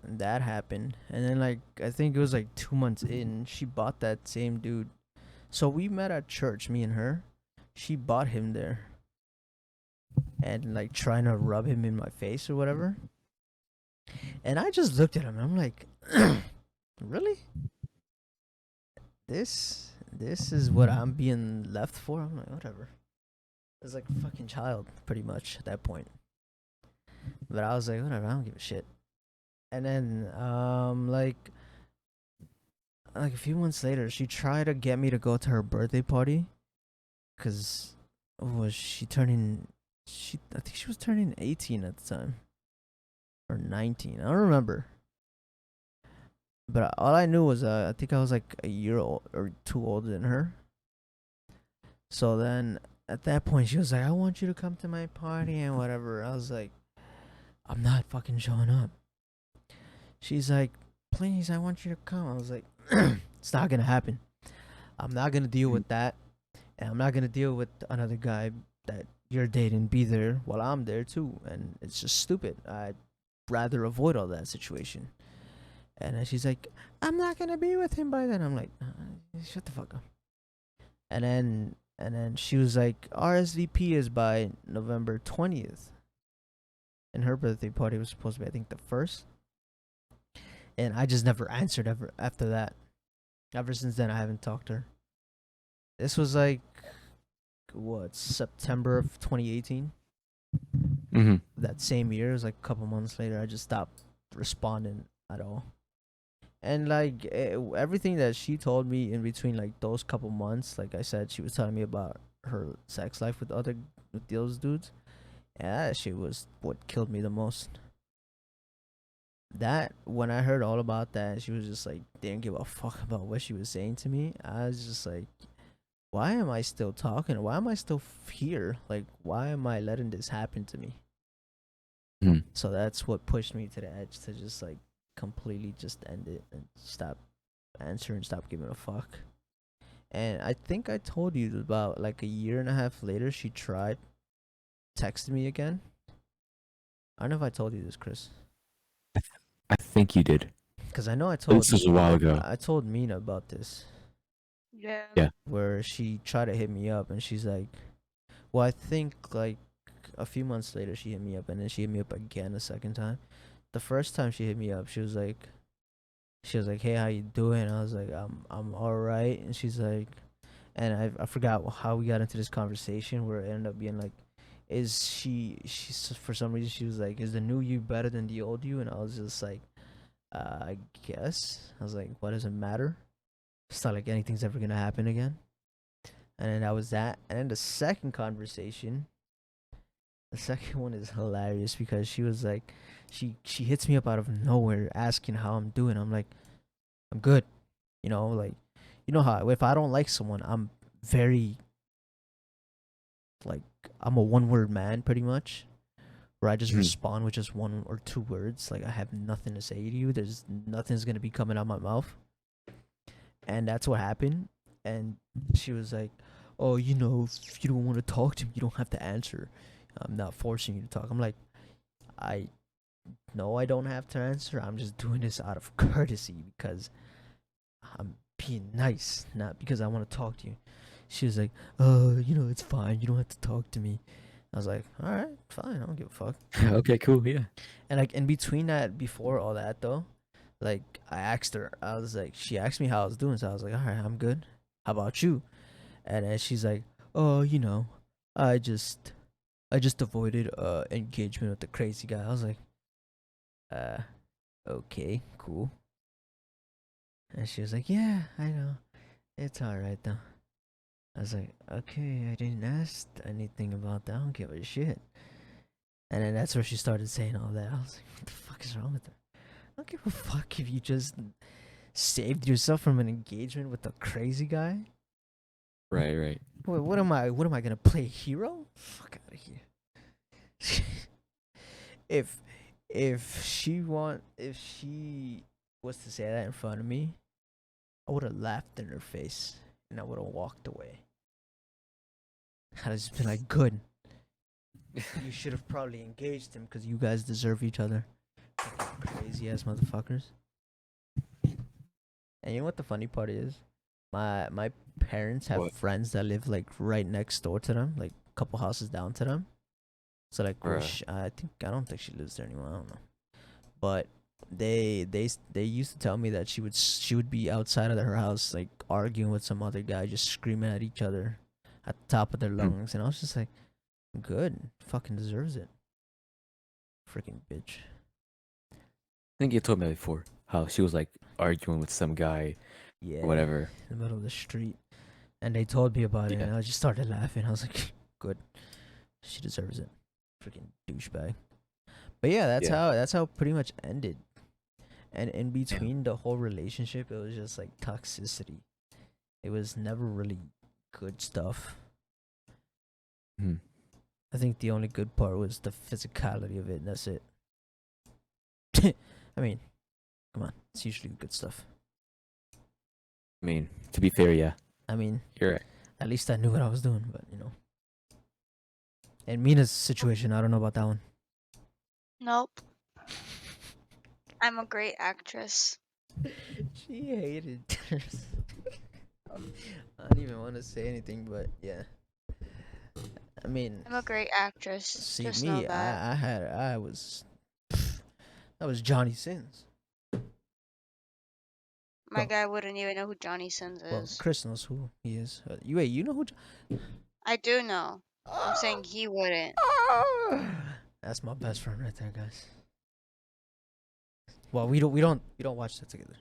that happened, and then like I think it was like 2 months in, she bought that same dude. So we met at church, me and her. She bought him there, and like trying to rub him in my face or whatever. And I just looked at him, and I'm like, really? This is what I'm being left for? I'm like, whatever. It's like a fucking child, pretty much at that point. But I was like, whatever, I don't give a shit. And then like a few months later, she tried to get me to go to her birthday party, cause was she turning? I think she was turning 18 at the time, or 19. I don't remember. But all I knew was I think I was like a year old or two older than her. So then at that point, she was like, "I want you to come to my party and whatever." I was like, "I'm not fucking showing up." She's like, "Please, I want you to come." I was like, It's not gonna happen. I'm not gonna deal with that, and I'm not gonna deal with another guy that you're dating be there while I'm there too, and it's just stupid. I'd rather avoid all that situation. And then she's like, I'm not gonna be with him by then. I'm like, shut the fuck up. And then she was like, RSVP is by November 20th, and her birthday party was supposed to be, I think, the first. And I just never answered ever after that. Ever since then, I haven't talked to her. This was like what, September of 2018. Mm-hmm. That same year, it was like a couple months later. I just stopped responding at all. And like everything that she told me in between like those couple months, like I said, she was telling me about her sex life with those dudes. Yeah, that shit was what killed me the most. That when I heard all about that, she was just like didn't give a fuck about what she was saying to me. I was just like, why am I still talking? Why am I still here? Like, why am I letting this happen to me? Mm-hmm. So that's what pushed me to the edge to just like completely just end it and stop answering, stop giving a fuck. And I think I told you about like a year and a half later, she tried texting me again. I don't know if I told you this, Chris, I think you did. because I know This was a while ago. I told Meena about this, Yeah. Yeah. where she tried to hit me up, and she's like, well, I think like a few months later she hit me up, and then she hit me up again a second time. The first time she hit me up, she was like, "Hey, how you doing?" I was like, I'm all right." And she's like, and I forgot how we got into this conversation where it ended up being like, is she's for some reason she was like, "Is the new you better than the old you?" And I was just like, I guess. I was like, "What does it matter? It's not like anything's ever gonna happen again." And then that was that. And then the second one is hilarious because she was like, she hits me up out of nowhere asking how I'm doing. I'm like, I'm good. Like, you know how if I don't like someone, I'm very like, I'm a one word man pretty much, where I just Mhm. respond with just one or two words. Like I have nothing to say to you. There's nothing's gonna be coming out my mouth, and that's what happened. And she was like, "Oh, if you don't want to talk to me, you don't have to answer. I'm not forcing you to talk." I'm like, I know I don't have to answer. I'm just doing this out of courtesy because I'm being nice, not because I want to talk to you. She was like, it's fine. You don't have to talk to me. I was like, all right, fine. I don't give a fuck. Okay, cool. Yeah. And like in between that, before all that though, like I asked her, I was like, she asked me how I was doing. So I was like, all right, I'm good. How about you? And then she's like, oh, I just, I just avoided engagement with the crazy guy. I was like, uh, okay, cool. And she was like, yeah, I know. It's alright though. I was like, okay, I didn't ask anything about that. I don't give a shit. And then that's where she started saying all that. I was like, what the fuck is wrong with her? I don't give a fuck if you just saved yourself from an engagement with a crazy guy. Right. Right. What am I? What am I gonna play hero? Fuck out of here. if if she was to say that in front of me, I would have laughed in her face and I would have walked away. I'd have just been like, good. You should have probably engaged him because you guys deserve each other. Crazy ass motherfuckers. And you know what the funny part is? My parents have What? friends that live like right next door to them, like a couple houses down to them. So like where Bruh. I don't think she lives there anymore. I don't know. But they used to tell me that she would be outside of her house like arguing with some other guy, just screaming at each other at the top of their Hmm. lungs, and I was just like, good, fucking deserves it, freaking bitch. I think you told me before how she was like arguing with some guy Yeah, or whatever. in the middle of the street, and they told me about it, Yeah. and I just started laughing. I was like, good, she deserves it, freaking douchebag. But yeah, Yeah. that's how it pretty much ended. And in Yeah. between the whole relationship, it was just like toxicity. It was never really good stuff. Hmm. I think the only good part was the physicality of it, and that's it. I mean, come on, it's usually good stuff. I mean, to be fair, yeah, I mean, you're right. at least I knew what I was doing, but And Mina's situation, I don't know about that one. Nope. I'm a great actress. She hated. I don't even want to say anything, but yeah. I mean, I'm a great actress. see Just know me, that. that was Johnny Sins. My Well, guy wouldn't even know who Johnny Sins well, is. Chris knows who he is. You know who? I do know. I'm saying he wouldn't. That's my best friend right there, guys. Well, we don't watch that together.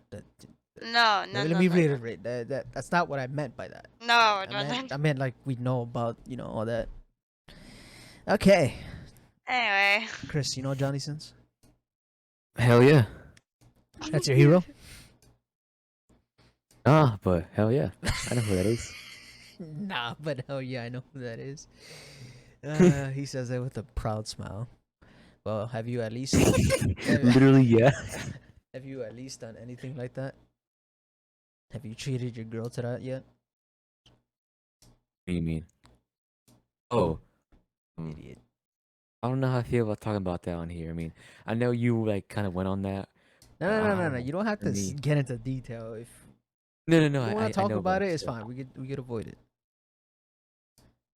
No, no, Let no, me no, no. reiterate that's not what I meant by that. No, I no, meant no. I meant like we know about all that. Okay, Anyway. Chris, you know Johnny Sins? Hell yeah. That's your hero. Ah, but hell yeah, I know who that is. Nah, but hell yeah, I know who that is. He says that with a proud smile. Well, have you at least Literally, yeah. have you at least done anything like that? Have you treated your girl to that yet? What do you mean? Oh, mm, Idiot. I don't know how I feel about talking about that on here. I mean, I know you like kind of went on that. No, But no, no, I no, don't no. know. You don't have For to me, get into detail. If no, no, no. you don't want to I talk know, but about like it, it's still, fine. We could avoid it.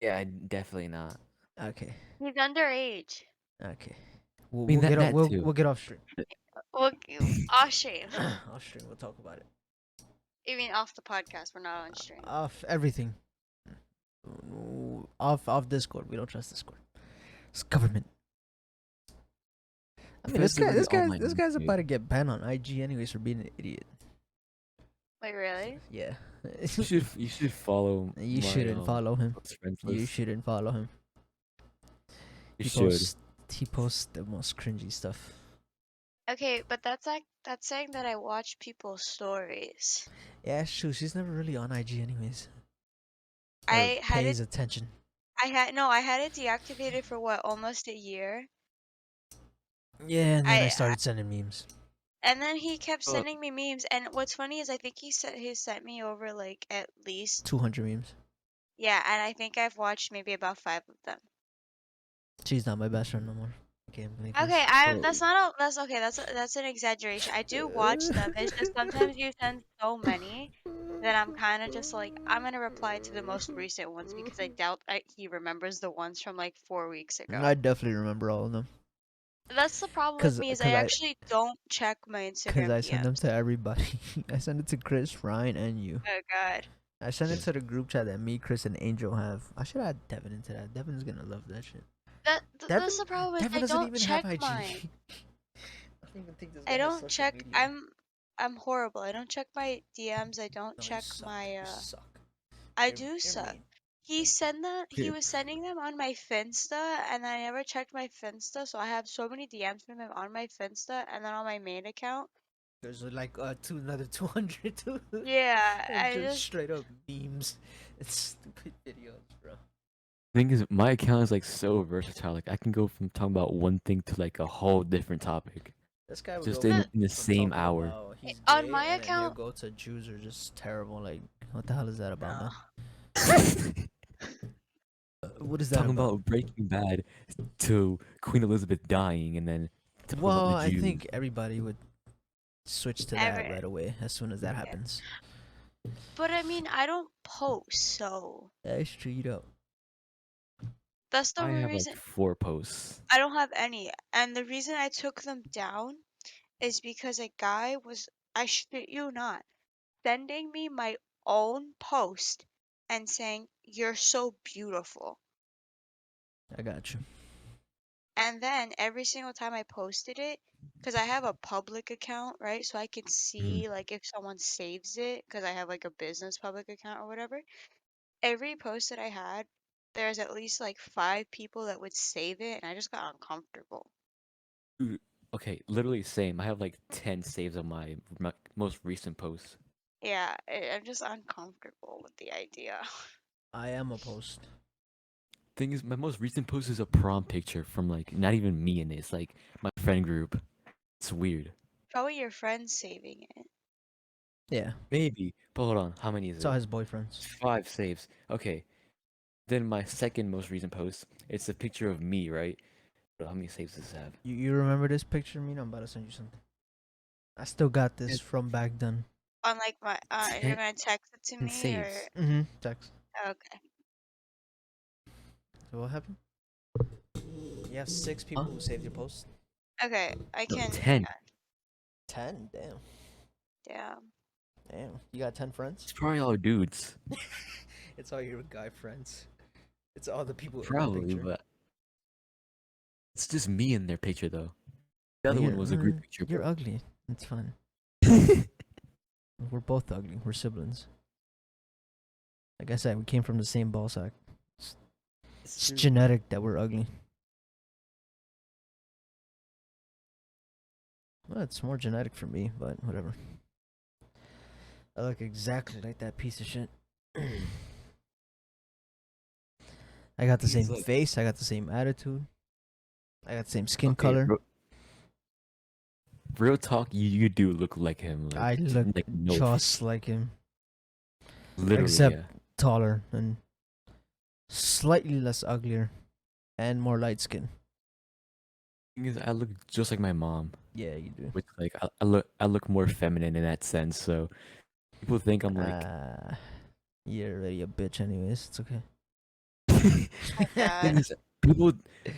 yeah, definitely not. Okay, He's underage. okay. I mean that too. We'll get off stream. Well, off stream. Off stream. We'll talk about it. You mean off the podcast? We're not on stream. Off everything. Off Discord. We don't trust Discord. It's government. I mean, First, literally all my this news, guy's about dude. to get banned on IG anyways for being an idiot. Wait, really? Yeah. You should follow You my shouldn't follow him. close friends You list. shouldn't follow him. You He should. posts he posts the most cringy stuff. Okay, but that's like that's saying that I watch people's stories. Yeah, it's true. She's never really on IG anyways. Or I had it. pays attention. I had it deactivated for what, almost a year. Yeah, and then I I started sending memes. and then he kept Uh, sending me memes. And what's funny is I think he sent me over like at least 200 memes. yeah, and I think I've watched maybe about 5 of them. She's not my best friend no more. I can't believe Okay, this. oh, that's not a that's okay. That's an exaggeration. I do watch them. It's just sometimes you send so many that I'm kind of just like I'm gonna reply to the most recent ones because I doubt he remembers the ones from like 4 weeks ago. I definitely remember all of them. That's the problem with Cause, me is I cause I, actually don't check my cause Instagram I send them DMs. to everybody. I send it to Chris, Ryan, and you. Oh God. I send it to the group chat that me, Chris, and Angel have. I should add Devin into that. Devin's gonna love that shit. That's Devin, the problem is Devin I doesn't don't even have check IG. mine. I don't even think this I guy has don't social check. media. I'm horrible. I don't check my DMs. I don't No, you check suck. my You suck. I do You're suck. mean. He dude, was sending them on my Finsta and I never checked my Finsta, so I have so many DMs from him on my Finsta and then on my main account. There's like another 200 too. Yeah, Of I just just straight up memes and stupid videos, bro. thing is, my account is like so versatile. Like I can go from talking about one thing to like a whole different topic, This guy would go just the, in the from same talking hour. about he's on gay, my and then he'll account. go to Jews are just terrible. Like, what the hell is that about, No. man? What is that Talking about? about Breaking Bad to Queen Elizabeth dying, and then talking about Well, the I Jews. think everybody would switch to that Ever. right away as soon as that Yeah. happens. But I mean, I don't post, so Yeah, it's true. You don't. that's the I only have like reason 4 posts. I don't have any. And the reason I took them down is because a guy was, I shit you not, sending me my own post and saying, "You're so beautiful." I got you. And then every single time I posted it, because I have a public account, right? So I can Mm. see like if someone saves it, because I have like a business public account or whatever. Every post that I had, there's at least like 5 people that would save it, and I just got uncomfortable. Dude, okay, literally same. I have like 10 saves on my most recent posts. Yeah, I'm just uncomfortable with the idea. I am a post. Thing is, my most recent post is a prom picture from like not even me in it. It's like my friend group. It's weird. Probably your friends saving it. Yeah, Maybe. But hold on, how many is it's all it? his boyfriends. It's 5 saves. Okay. Then my second most recent post, it's a picture of me, right? But how many saves does this have? You remember this picture, Meena? I'm about to send you something. I still got this It- from back then. On like my, you're Ten, gonna text it to 10 me or saves. Text. okay. So what happened? You have 6 people Huh? who saved your post. Okay, I No, can. Hang 10. on. 10. Damn. Damn. Damn. You got 10 friends? It's probably all dudes. It's all your guy friends. It's all the people in that Probably, picture. but it's just me in their picture though. The Well, other one was a group picture, you're bro. ugly. It's fine. It's We're both ugly. We're siblings. Like I said, we came from the same ball sack. It's true. genetic that we're ugly. Well, it's more genetic for me, but whatever. I look exactly like that piece of shit. I got the He's same like, face. I got the same attitude. I got the same skin okay, color. real talk, you do look like him, I look like no, just like him, literally, except yeah. taller and slightly less uglier and more light skin. Thing is, I look just like my mom, Yeah, you do. which like I look more feminine in that sense. So people think I'm like. Uh, you're already a bitch, anyways. It's okay. My Thing God. is,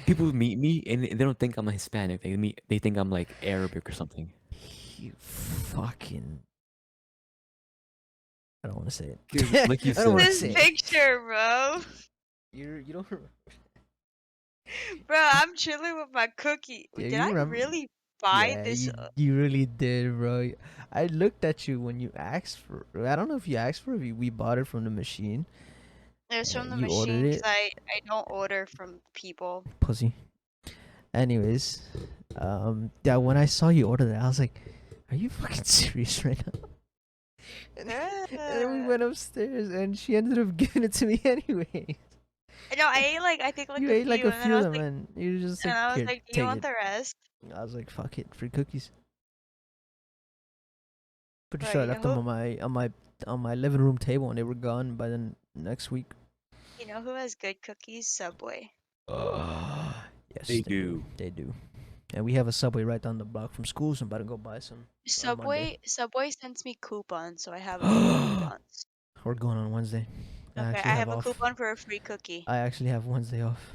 people meet me and they don't think I'm a Hispanic. They think I'm like Arabic or something. You fucking. I don't want to say it. 'Cause like you I don't said, want to This say it. picture, bro. You don't. Bro, I'm chilling with my cookie. Yeah, Did you I remember? really buy Yeah, this? you really did, bro. I looked at you when you asked for. I don't know if you asked for it. We bought it from the machine. It's from the You ordered machine because it, I don't order from people. pussy. Anyways, yeah. When I saw you order that, I was like, "Are you fucking serious right now?" And, and then we Uh, went upstairs, and she ended up giving it to me anyway. no, I ate like I think like You a ate like few, a and then few I of was them, like, and you were just like, "Here, do you take want it." the rest? I was like, "Fuck it, free cookies." Pretty Bro, sure I left them on my living room table, and they were gone by the next week. you know who has good cookies? Subway. Yes, they they do. do. They do. And we have a Subway right down the block from school, so I'm about to go buy some on Monday. Subway sends me coupons, so I have a few coupons. We're going on Wednesday. I Okay, actually I have have a off. coupon for a free cookie. I actually have Wednesday off.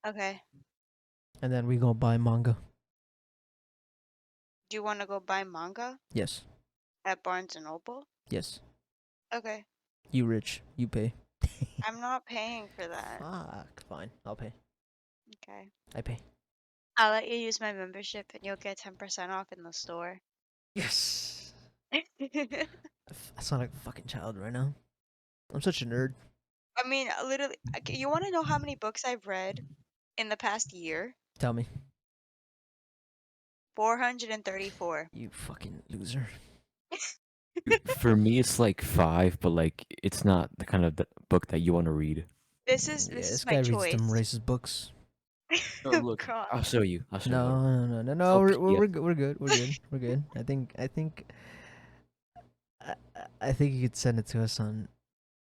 Okay. And then we go buy manga. Do you want to go buy manga Yes. at Barnes and Noble? Yes. Okay. You rich. You pay. I'm not paying for that. Fuck. Fine. I'll pay. Okay. I pay. I'll let you use my membership and you'll get 10% off in the store. Yes. I sound like a fucking child right now. I'm such a nerd. I mean, literally, you want to know how many books I've read in the past year? Tell me. 434. You fucking loser. For me, it's like 5, but like it's not the kind of book that you want to read. Yeah, This this is guy my reads them choice. racist books. No, Oh look, God. I'll show you. Look. No. Full We're PDF. good. We're good. We're good. We're good. I think you could send it to us on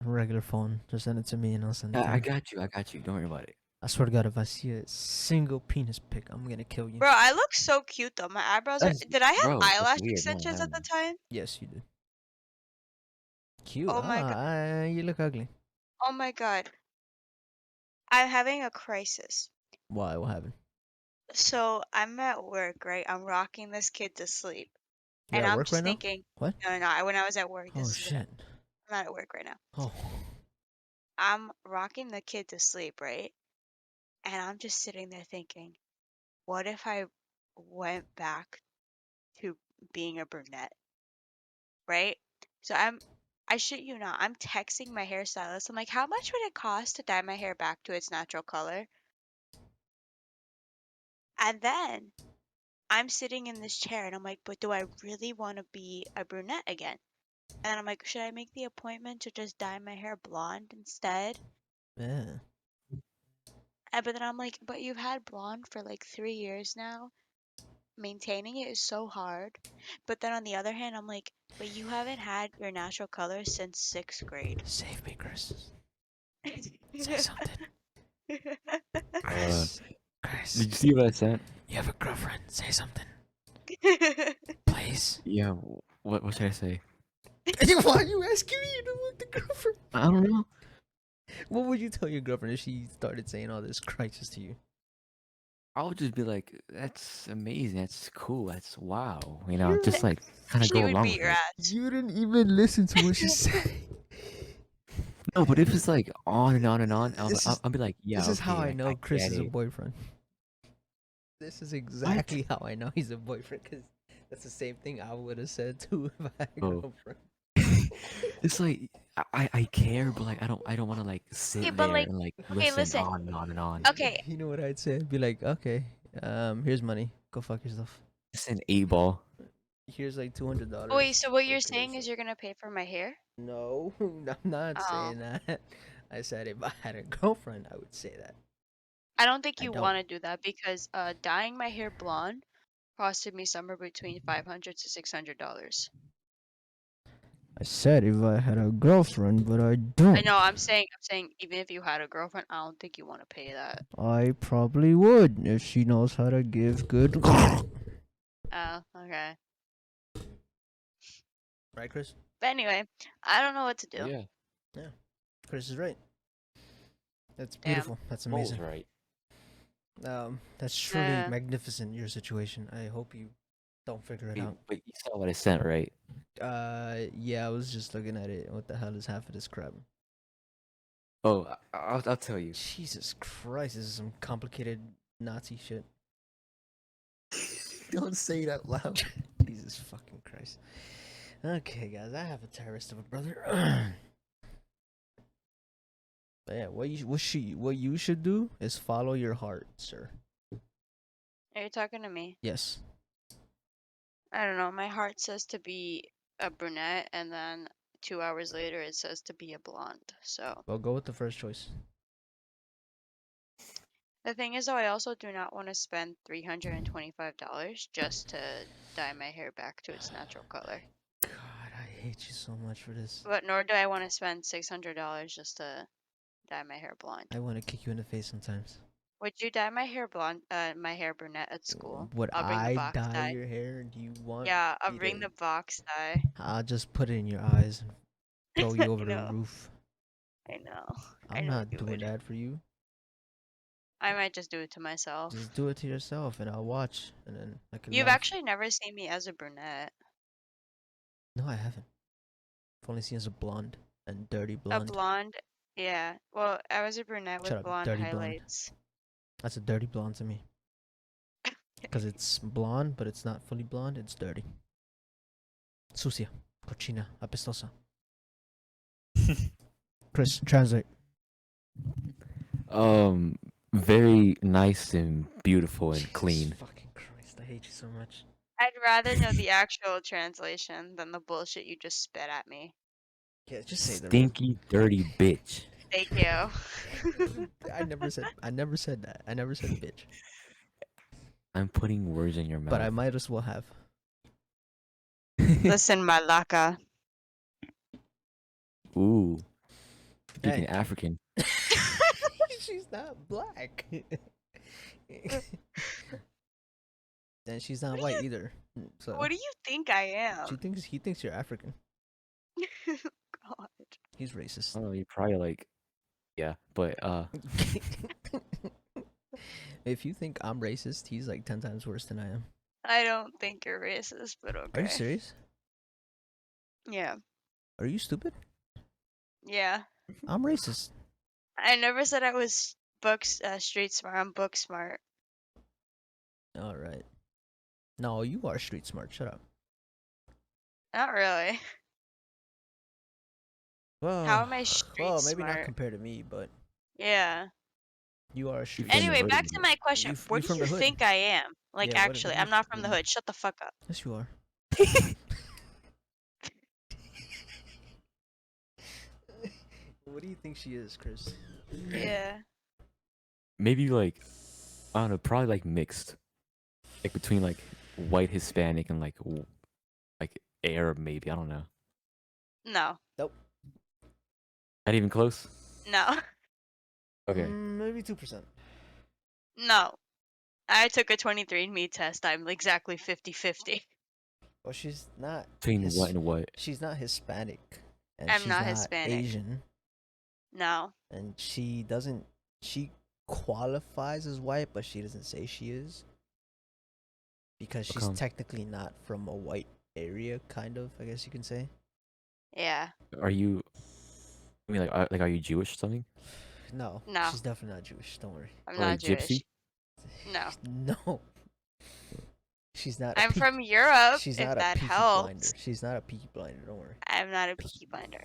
regular phone. Just send it to me and I'll send it to I you. got you. I got you. Don't worry about it. I swear to God, if I see a single penis pic, I'm gonna kill you. Bro, I look so cute though. My eyebrows are. That's Did I have bro. That's eyelash weird. No, I extensions at the haven't. time? Yes, you do. Cute. Oh my God. You look ugly. Oh my God. I'm having a crisis. Why? What happened? So I'm at work, right? I'm rocking this kid to sleep. You're And at I'm work right just now? thinking, What? when I was at work, Oh this is when shit. I'm not at work right now. Oh. I'm rocking the kid to sleep, right? And I'm just sitting there thinking, what if I went back to being a brunette, right? So I shit you not, I'm texting my hairstylist. I'm like, how much would it cost to dye my hair back to its natural color? And then I'm sitting in this chair and I'm like, but do I really want to be a brunette again? And then I'm like, should I make the appointment to just dye my hair blonde instead? Yeah. But then I'm like, but you've had blonde for like 3 years now. maintaining it is so hard. But then on the other hand, I'm like, but you haven't had your natural color since 6th grade. Save me, Chris. Say something. Uh, Chris. Chris. did you see what I sent? You have a girlfriend. Say something. Please. Yeah. What should I say? Why are you asking me to look the girlfriend? I don't know. What would you tell your girlfriend if she started saying all this crisis to you? I would just be like, "That's amazing. That's cool. That's wow." You're Just like kind of She go would along beat with your it. ass. You didn't even listen to what she said. No, but if it's like on and on and on, This is I'll be like, this "Yeah, is how okay, I know I Chris get is a it." boyfriend. This is What? exactly how I know he's a boyfriend, because that's the same thing I would have said too if I had a Oh. girlfriend. It's like I care, but like I don't want to like Okay, sit but there like, and like okay, listen listen. on and on and on. Okay, You know what I'd say? I'd be like, okay, here's money. Go fuck yourself. It's an 8 ball. Here's like $200. oh, wait, so what Go you're kill saying is yourself. you're gonna pay for my hair? No, I'm not Oh, saying that. I said if I had a girlfriend, I would say that. I don't think I you don't. want to do that because dyeing my hair blonde costed me somewhere between $500 to $600. I said if I had a girlfriend, but I I don't. know. I'm saying, even if you had a girlfriend, I don't think you want to pay that. I probably would if she knows how to give good. Oh, okay. Right, Chris? But anyway, I don't know what to do. Yeah, Yeah, Chris is right. That's Damn. beautiful. That's Mole's amazing. right. That's truly Yeah. magnificent. Your situation. I hope you don't figure it Wait, out. wait, you saw what I sent, right? Yeah, I was just looking at it. What the hell is half of this crap? Oh, I'll tell you. Jesus Christ, this is some complicated Nazi shit. Don't say it out loud. Jesus fucking Christ. Okay, guys, I have a terrorist of a brother. But yeah, what you should do is follow your heart, sir. Are you talking to me? Yes. I don't know. My heart says to be a brunette, and then 2 hours later it says to be a blonde. So Well, go with the first choice. the thing is, though, I also do not want to spend $325 just to dye my hair back to its natural color. God, I hate you so much for this. But nor do I want to spend $600 just to dye my hair blonde. I want to kick you in the face sometimes. Would you dye my hair blonde, my hair brunette at school? Would I'll bring the I box dye dye. your hair? Do you want Yeah, I'll me bring to? the box dye. I'll just put it in your eyes and throw you over I the know, roof. I know, I I'm know not you doing would. that for you. I might just do it to myself. Just do it to yourself, and I'll watch, and then I can You've laugh. actually never seen me as a brunette. No, I haven't. I've only seen as a blonde and dirty A blonde. blonde? Yeah. Well, I was a brunette Shut with up, blonde dirty blonde. highlights. That's a dirty blonde to me. Because it's blonde, but it's not fully blonde. It's dirty. Sucia, cochina, apestosa. Chris, translate. Very nice and beautiful and Jesus clean. fucking Christ, I hate you so much. I'd rather know the actual translation than the bullshit you just spit at me. Yeah, just say the real. Stinky, dirty bitch. Thank you. I never said that. I never said bitch. I'm putting words in your mouth. But I might as well have. Listen, Malaka. Ooh, speaking Hey. African. She's not black. And she's not What do white you- either. So What do you think I am? he thinks you're African. God. He's racist. Oh, you probably like, yeah, but If you think I'm racist, he's like 10 times worse than I am. I don't think you're racist, but okay. Are you serious? Yeah. Are you stupid? Yeah. I'm racist. I never said I was street smart. I'm book smart. All right. No, you are street smart. Shut up. Not really. Well, How am I street maybe not smart? compared to me, but Yeah. you are street from the Anyway, hood, back isn't to it? my question. You Where you do from you the hood. think I am? Like, Yeah, what actually, do you I'm not from the hood. Shut the fuck up. Yes, you are. What do you think she is, Chris? Yeah. Maybe like, I don't know, probably like mixed, like between like white, Hispanic, and like Arab maybe. I don't know. No, Nope. Not even close. no, Okay. Maybe 2%. no. I took a 23andMe test. I'm exactly 50-50. Well, she's not Between what and what? she's not Hispanic, and I'm she's not not Hispanic. Asian, No. and she qualifies as white, but she doesn't say she is because How she's come? technically not from a white area, kind of, I guess you can say. Yeah. Are you? I mean, are you Jewish or something? No, No. she's definitely not Jewish. Don't worry. I'm Or like not Jewish. gypsy? No. No, she's not a I'm peak. from Europe, She's if not a that peaky blinder. helps. She's not a peaky blinder. Don't worry. I'm not a peaky blinder.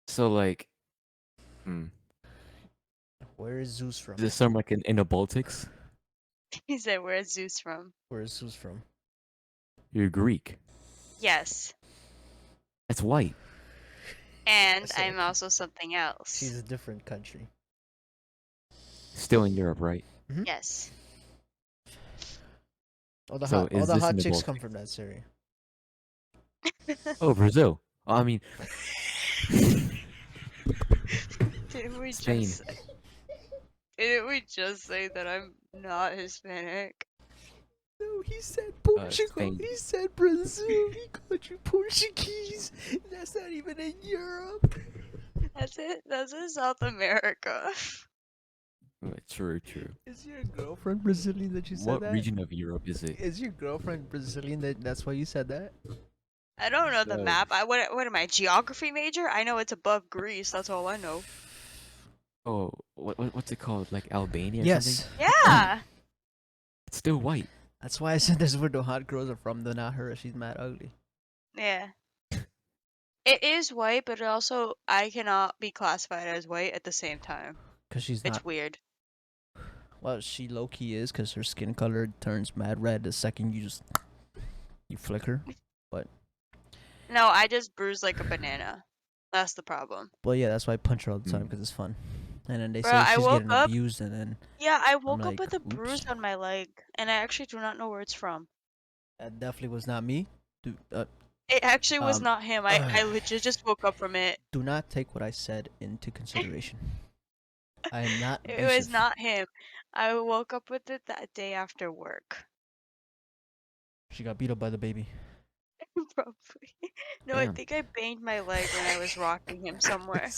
So like, hmm, Where is Zeus from? is this somewhere like in the Baltics? He said, where's Zeus from? Where is Zeus from? You're Greek. Yes. That's white. And said I'm also something else. She's a different country. Still in Europe, right? Yes. All the So hot, all is the this hot in the chicks Baltics? come from that area. Oh, Brazil. Oh, I mean, Didn't we Spain. just didn't we just say that I'm not Hispanic? No, he said Portugal. Spain. He said Brazil. He called you Portuguese. That's not even in Europe. That's it. That's in South America. True, true. Is your girlfriend Brazilian that you said What that? region of Europe is it? Is your girlfriend Brazilian that's why you said that? I don't know the No. map. What am I, geography major? I know it's above Greece. That's all I know. Oh, what's it called? Like Albania or Yes. something? Yeah. It's still white. That's why I said that's where the hot girls are from. They're not her. She's mad ugly. Yeah. It is white, but also I cannot be classified as white at the same time. Cause she's It's not. weird. Well, she low key is, cause her skin color turns mad red the second you flick her. No, I just bruise like a banana. That's the problem. But yeah, that's why I punch her all the time, Mm. cause it's fun. And then they Bro, say I she's woke getting up. abused, and then Yeah, I I'm woke up like, with a oops. bruise on my leg, and I actually do not know where it's from. That definitely was not me. Do, It actually was Um, not him. I legit just woke up from it. do not take what I said into consideration. I am not It was abusive. not him. I woke up with it that day after work. She got beat up by the baby. Probably. No, I Damn. think I banged my leg when I was rocking him somewhere.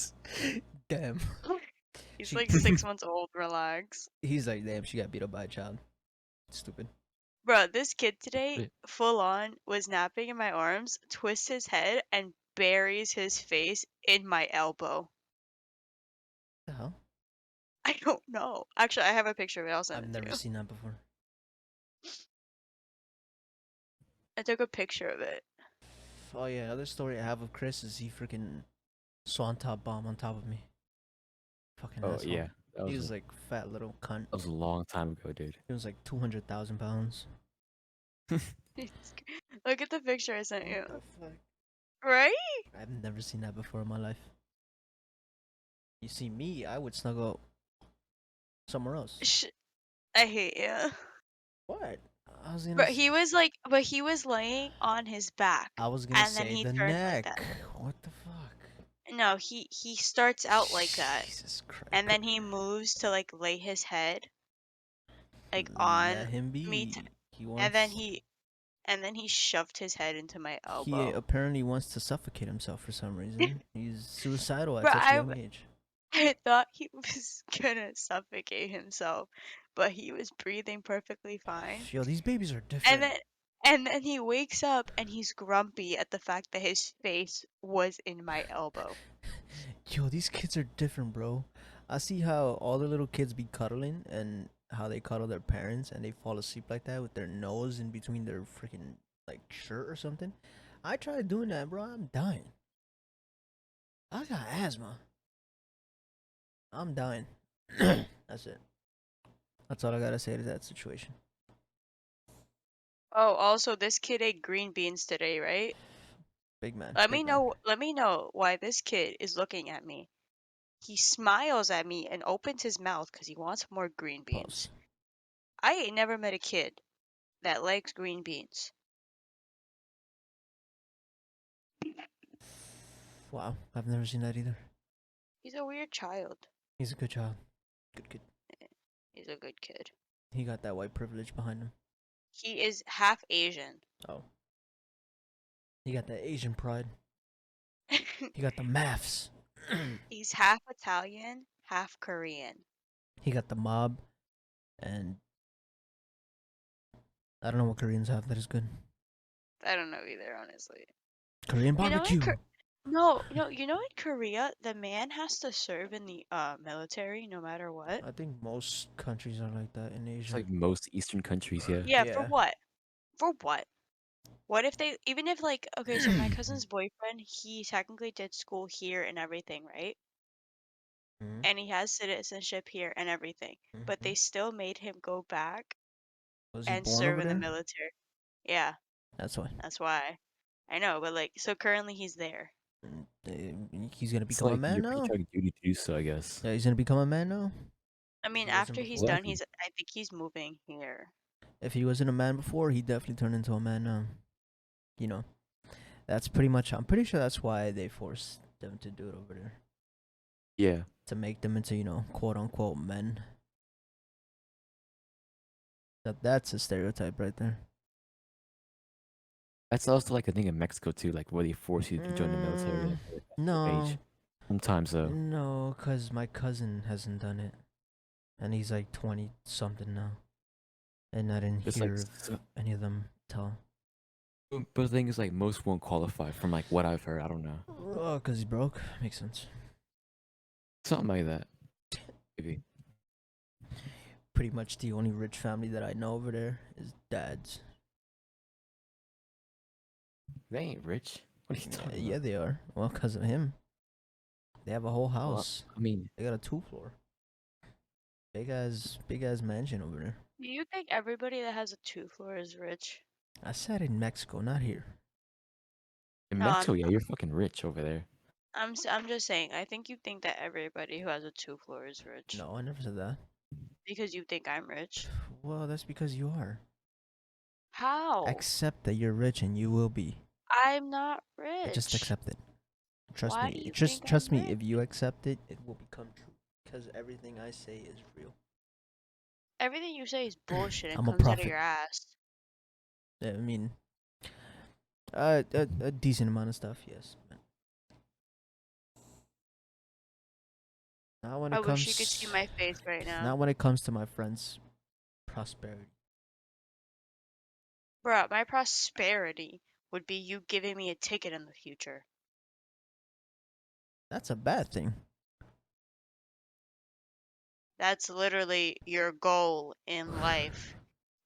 Damn. He's She- like 6 months old. Relax. He's like, damn, she got beat up by a child. Stupid. Bro, this kid today, Wait. full on, was napping in my arms, twists his head, and buries his face in my elbow. What the hell? I don't know. Actually, I have a picture of it. I'll send I've it to never you. seen that before. I took a picture of it. Oh yeah, other story I have of Chris is he freaking swan top bomb on top of me. Fucking Oh asshole. yeah, that He was, was like fat little cunt. that was a long time ago, dude. He was like 200,000 pounds. Look at the picture I sent you. What the fuck? Right? I've never seen that before in my life. You see me, I would snuggle somewhere else. I hate you. What? I was gonna. But he was laying on his back, I was gonna and then say he the turned like neck. that. What the fuck? No, he starts out like that, Jesus Christ. and then he moves to like lay his head like Let on him me, be. He wants. and then he shoved his head into my He elbow. apparently wants to suffocate himself for some reason. He's suicidal at Bro, such a young age. I thought he was gonna suffocate himself, but he was breathing perfectly fine. Yo, these babies are And different. then he wakes up and he's grumpy at the fact that his face was in my elbow. Yo, these kids are different, bro. I see how all the little kids be cuddling and how they cuddle their parents and they fall asleep like that with their nose in between their freaking like shirt or something. I tried doing that, bro. I'm dying. I got asthma. I'm dying. That's it. That's all I gotta say to that situation. Oh, also this kid ate green beans today, right? Big man. Let big me man. know let me know why this kid is looking at me. He smiles at me and opens his mouth because he wants more green beans. Pause. I ain't never met a kid that likes green beans. Wow, I've never seen that either. He's a weird child. He's a good child. Good kid. He's a good kid. He got that white privilege behind him. He is half Asian. Oh. He got that Asian pride. He got the maths. He's half Italian, half Korean. He got the mob. And I don't know what Koreans have that is good. I don't know either, honestly. Korean You know, barbecue. No, you know, in Korea, the man has to serve in the military no matter what. I think most countries are like that in It's Asia. like most Eastern countries, yeah. Yeah, for Yeah. what? For what? What if they, even if like, okay, so my cousin's boyfriend, he technically did school here and everything, right? Mhm, And he has citizenship here and everything, but they mhm. still made him go back Was he and born serve over in the there? military. Yeah, That's why. that's why. I know, but like, so currently he's there. He's gonna It's become a like man your now. patriotic duty to do so, I guess. Yeah, he's gonna become a man now. I If mean, he wasn't after he's before. done, Exactly. I think he's moving here. If he wasn't a man before, he definitely turned into a man now. You know, that's pretty much. I'm pretty sure that's why they forced them to do it over there, Yeah. to make them into, quote unquote men. That's a stereotype right there. That's also like a thing in Mexico too, like where they force you to join the military like at a young No, age. Sometimes though. no, cause my cousin hasn't done it, and he's like 20 something now, and I didn't It's like hear of any of them tell. but the thing is like most won't qualify from like what I've heard. I don't know. Oh, cause he's broke. Makes sense. Something like that. Maybe. Pretty much the only rich family that I know over there is dad's. They ain't rich. What are you talking Yeah, about? they are. Well, cause of him. They have a whole Well, house. I mean, They got a 2 floor. Big ass mansion over there. Do you think everybody that has a 2 floor is rich? I said in Mexico, not here. in No, Mexico, yeah, you're fucking rich over there. I'm just saying. I think you think that everybody who has a 2 floor is rich No, I never said that. because you think I'm rich. Well, that's because you are. How? Accept that you're rich and you will be. I'm not Just rich. accept it. Trust Why me. do you Just think I'm trust me. rich? If you accept it, it will become true. Because everything I say is real. Everything you say is bullshit and I'm a comes out of prophet. your ass. I mean, a decent amount of stuff, yes. Not when I it wish you could see comes. my face right now. Not when it comes to my friends' prosperity. Bruh, my prosperity would be you giving me a ticket in the future. That's a bad thing. That's literally your goal in life,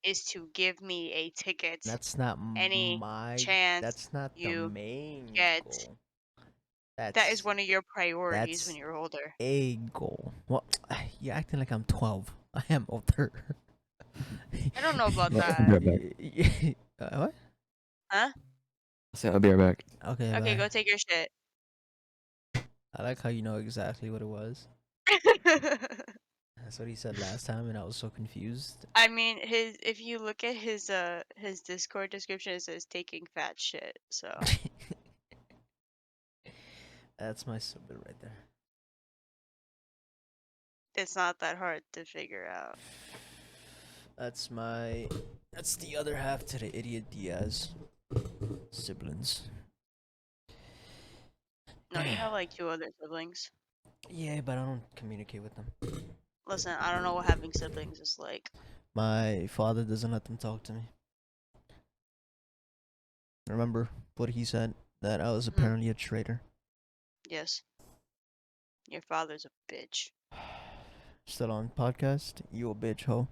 is to give me a ticket That's not any my. chance That's not the you main get. goal. That is That's one of your priorities when that's you're older. a goal. Well, you're acting like I'm 12. I am older. I don't know about Well, I'll be that. right back. What? Huh? I said I'll be right back. Okay, Okay, bye. go take your shit. I like how you know exactly what it was. That's what he said last time, and I was so confused. I mean, if you look at his Discord description, it says taking fat shit. So That's my sibling right there. it's not that hard to figure out. That's my. That's the other half to the idiot Diaz siblings. No, you have like two other siblings. Yeah, but I don't communicate with them. Listen, I don't know what having siblings is like. My father doesn't let them talk to me. Remember what he said? That I was Hmm. apparently a traitor. Yes, your father's a bitch. Still on podcast? You a bitch, ho.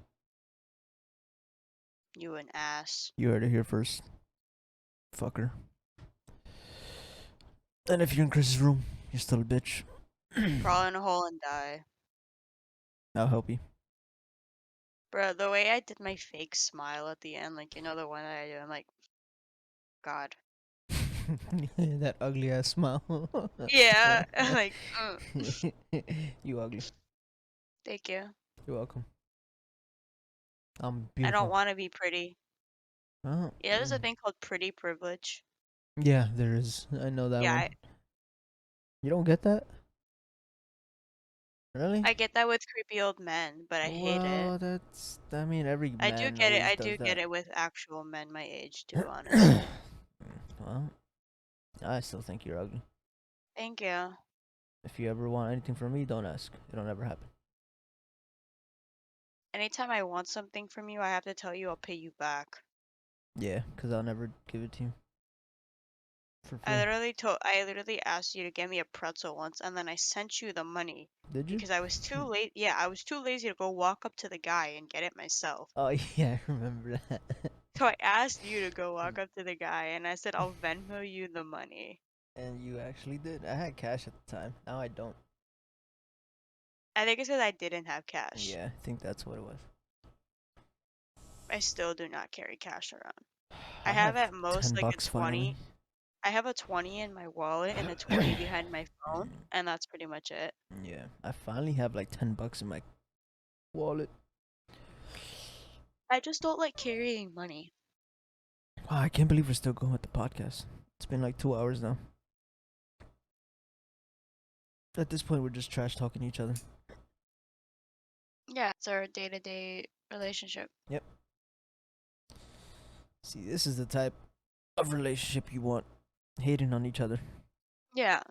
You an ass. You heard it here first. Fucker. And if you're in Chris's room, you're still a bitch. Crawl in a hole and die. I'll help you. Bro, the way I did my fake smile at the end, like, you know the one that I do, I'm like, God. That ugly ass smile. Yeah, I'm like, You ugly. thank you. You're welcome. I'm I don't beautiful. want to be pretty. Oh, Yeah, there's a thing called pretty privilege. yeah, there is. I know that Yeah, one. You don't get that? Really? I get that with creepy old men, but I hate it. Well, that's. I mean, every I do man get it. always I do does get that. it with actual men my age too, honestly. Well, I still think you're ugly. Thank you. If you ever want anything from me, don't ask. It'll never happen. Anytime I want something from you, I have to tell you I'll pay you back. Yeah, because I'll never give it to you for I free. literally asked you to get me a pretzel once, and then I sent you the money Did you? because I was too late. Yeah, I was too lazy to go walk up to the guy and get it myself. Oh, yeah, I remember that. So I asked you to go walk up to the guy, and I said I'll Venmo you the money. And you actually did. I had cash at the time. Now I don't. I think it's because I didn't have cash. Yeah, I think that's what it was. I still do not carry cash around. I I have have at most 10 like a bucks finally. 20. I have a 20 in my wallet and a 20 behind my phone, and that's pretty much it. Yeah, I finally have like 10 bucks in my wallet. I just don't like carrying money. Wow, I can't believe we're still going with the podcast. It's been like 2 hours now. At this point, we're just trash talking each other. Yeah, it's our day-to-day relationship. Yep. See, this is the type of relationship you want. Hating on each other. Yeah,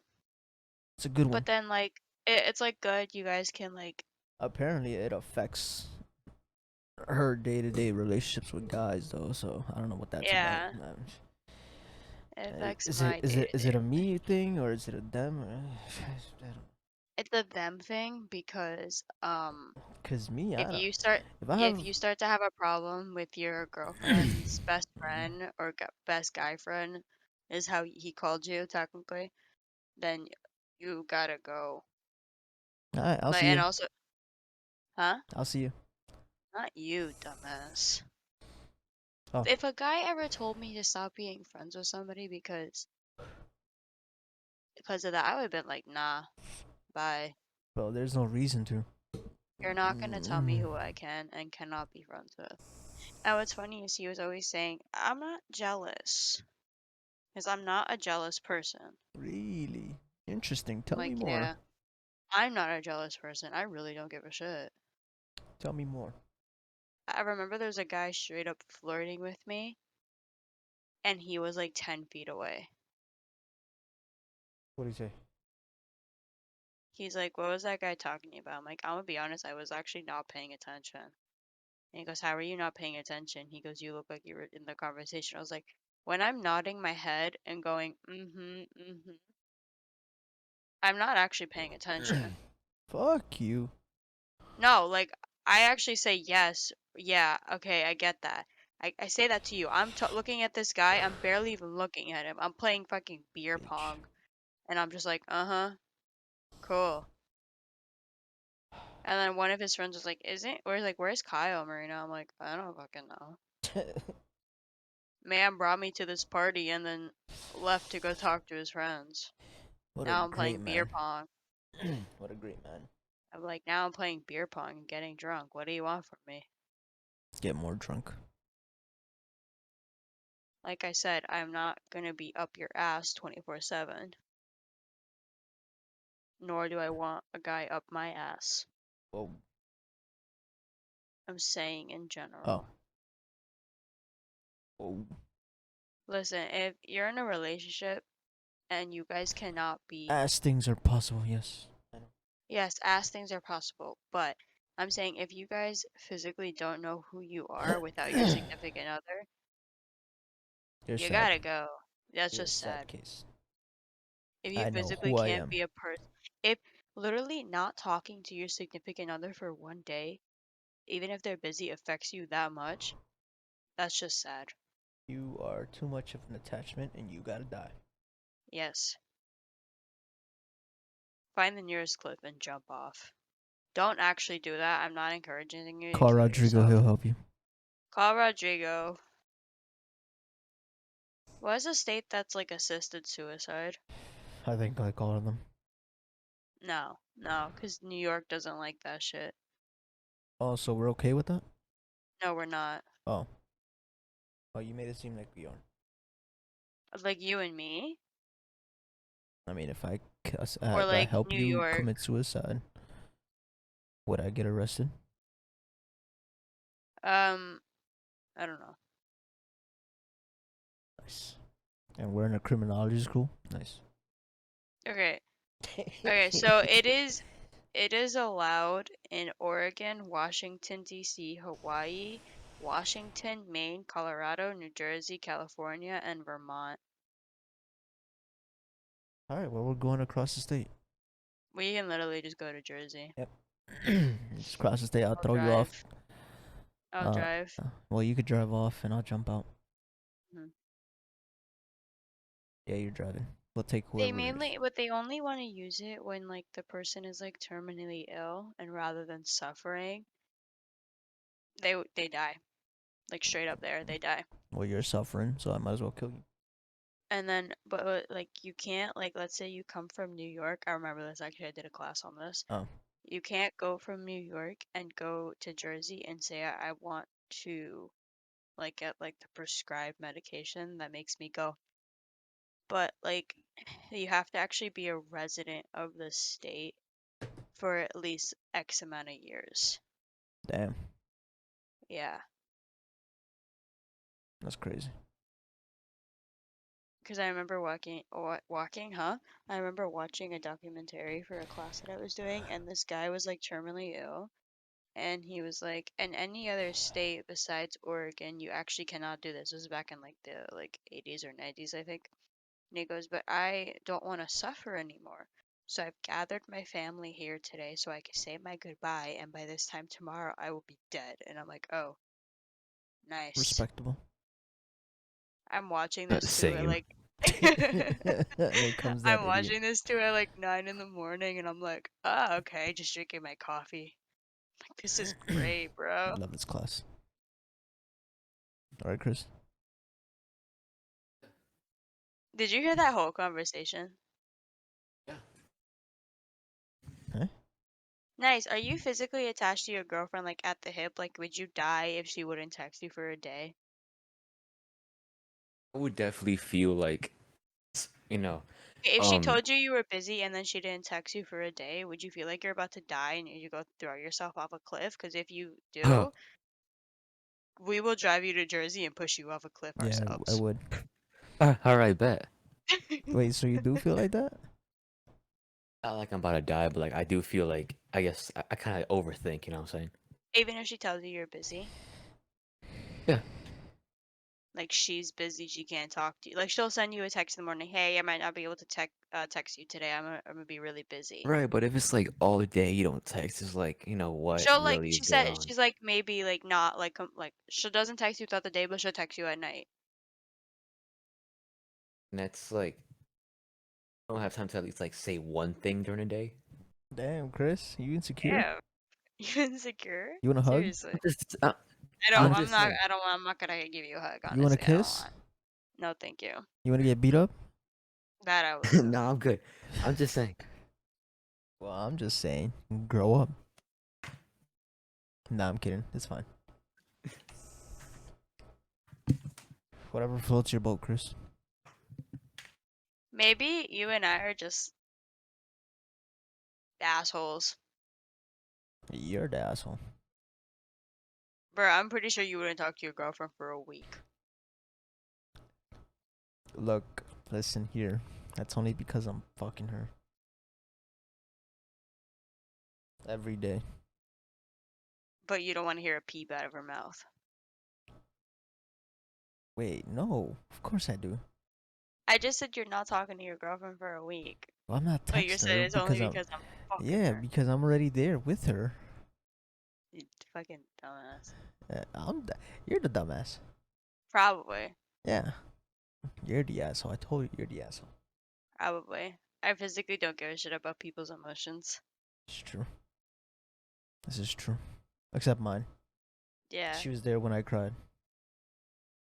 It's a good one. but then like it's like good. You guys can like Apparently, it affects her day-to-day relationships with guys, though. So I don't know what that's about. yeah, it affects Is it my is it is day-to-day it a me relationship. thing or is it a them? I don't. It's a them thing because Cause me, I if don't. you start If I if have, you start to have a problem with your girlfriend's best friend or best guy friend is how he called you technically, then you gotta go. alright, I'll Like see and you. also, huh? I'll see you. Not you, dumbass. Oh, If a guy ever told me to stop being friends with somebody because of that, I would have been like, nah, bye. well, there's no reason to. You're not gonna tell me who I can and cannot be friends with. And what's funny is he was always saying, I'm not jealous. Because I'm not a jealous person. Really interesting. I'm Tell me like, more. yeah, I'm not a jealous person. I really don't give a shit. Tell me more. I remember there's a guy straight up flirting with me, and he was like 10 feet away. What do you say? He's like, what was that guy talking about? I'm like, I'm gonna be honest, I was actually not paying attention. And he goes, how are you not paying attention? He goes, you look like you were in the conversation. I was like, when I'm nodding my head and going, I'm not actually paying attention. Fuck you. No, like, I actually say yes. Yeah, okay, I get that. I say that to you. I'm t looking at this guy. I'm barely even looking at him. I'm playing fucking beer Bitch. pong. And I'm just like, uh-huh, cool. And then one of his friends was like, isn't, or he's like, where's Kyle, Marina? I'm like, I don't fucking know. Man brought me to this party and then left to go talk to his friends. What a Now I'm great playing beer man. pong. What a great man. I'm like, now I'm playing beer pong and getting drunk. What do you want from me? Let's get more drunk. Like I said, I'm not gonna be up your ass 24/7. Nor do I want a guy up my ass. Whoa. I'm saying in Oh. general. Whoa. Listen, if you're in a relationship and you guys cannot be, As things are possible, yes. I know. yes, as things are possible, but I'm saying if you guys physically don't know who you are without your significant other, You're you sad. gotta go. That's You're a just sad sad. case. If you I know physically who I can't am. be a person, if literally not talking to your significant other for one day, even if they're busy, affects you that much, that's just sad. You are too much of an attachment and you gotta die. Yes. Find the nearest cliff and jump off. Don't actually do that. I'm not encouraging you to Call kill Rodrigo, yourself. he'll help you. Call Rodrigo. What is a state that's like assisted suicide? I think like all of them. No, no, because New York doesn't like that shit. Oh, so we're okay with that? No, we're not. Oh. Oh, you made it seem like we are. Like you and me, I mean, if or if I like help New you York. commit suicide, would I get arrested? I don't know. Nice. And we're in a criminology school. Nice. Okay. Okay, so it is allowed in Oregon, Washington D.C., Hawaii, Washington, Maine, Colorado, New Jersey, California, and Vermont. All right. Well, we're going across the state. We can literally just go to Jersey. Yep. Just cross the state. I'll I'll throw you off. drive. I'll drive. Well, you could drive off, and I'll jump out. Hmm. Yeah, you're driving. We'll take They whoever it is. mainly, but they only want to use it when like the person is like terminally ill, and rather than suffering, they die. Like straight up there, they die. Well, you're suffering, so I might as well kill you. And then, but like you can't, like, let's say you come from New York. I remember this actually. I did a class on this. Oh, You can't go from New York and go to Jersey and say I want to like get like the prescribed medication that makes me go. But like you have to actually be a resident of the state for at least X amount of years. damn. Yeah, That's crazy. because I remember walking, huh? I remember watching a documentary for a class that I was doing, and this guy was like terminally ill, and he was like, in any other state besides Oregon, you actually cannot do this. This was back in like the 80s or 90s, I think. And he goes, but I don't want to suffer anymore. So I've gathered my family here today so I can say my goodbye, and by this time tomorrow I will be dead. And I'm like, oh, nice. Respectable. I'm watching this too at Same. like Here comes that I'm idiot. watching this too at like 9 in the morning, and I'm like, ah, okay, just drinking my coffee. Like, this is great, I bro. love this class. All right, Chris. Did you hear that whole conversation? Yeah. Huh? Nice. Are you physically attached to your girlfriend, like at the hip? Like, would you die if she wouldn't text you for a day? I would definitely feel like, you know, If she um, told you you were busy and then she didn't text you for a day, would you feel like you're about to die and you go throw yourself off a cliff? Because if you do, we will drive you to Jersey and push you off a cliff Yeah, I ourselves. would. all right, bet. Wait, so you do feel like that? Not like I'm about to die, but like I do feel like I guess I kind of overthink. You know what I'm saying? Even if she tells you you're busy, Yeah. like she's busy, she can't talk to you. Like she'll send you a text in the morning, hey, I might not be able to text you today. I'm gonna be really busy. Right, but if it's like all day you don't text, it's like what She'll like really she is going said on? she's like maybe like not like like she doesn't text you throughout the day, but she'll text you at night. And that's like I don't have time to at least like say one thing during the day. Damn, Chris, you insecure? Yeah. You insecure? You want a hug? Seriously. I don't. I'm I'm just not. saying. I don't. I'm not gonna give you a hug. You want a Honestly, I don't kiss? want. No, thank you. You want to get beat up? That I will do. No, I'm good. I'm just saying. Well, I'm just saying, grow up. Nah, I'm kidding. It's fine. Whatever floats your boat, Chris. Maybe you and I are just assholes, You're the asshole. bro. I'm pretty sure you wouldn't talk to your girlfriend for a week. Look, listen here. That's only because I'm fucking her. Every day. But you don't want to hear a peep out of her mouth. Wait, no. Of course I do. I just said you're not talking to your girlfriend for a week. Well, I'm not But you texting said her it's only because I'm. because I'm fucking Yeah, her. because I'm already there with her. You fucking dumbass. You're the dumbass. Probably. Yeah. You're the asshole. I told you you're the asshole. Probably. I physically don't give a shit about people's emotions. It's true. This is true. Except mine. Yeah. She was there when I cried.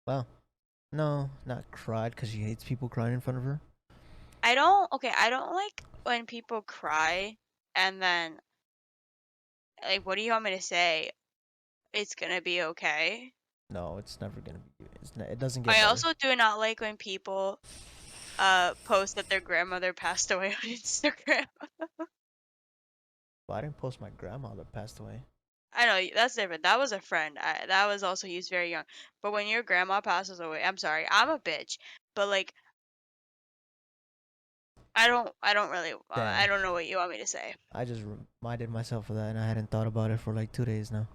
Well, no, not cried because she hates people crying in front of her. I don't like when people cry and then like what do you want me to say? It's gonna be okay. No, it's never gonna be. It doesn't get I better. also do not like when people post that their grandmother passed away on Instagram. Well, I didn't post my grandma that passed away. I know that's different. That was a friend. That was also used very young. But when your grandma passes away, I'm sorry, I'm a bitch. But like, I don't really, Damn. I don't know what you want me to say. I just reminded myself of that, and I hadn't thought about it for like 2 days now.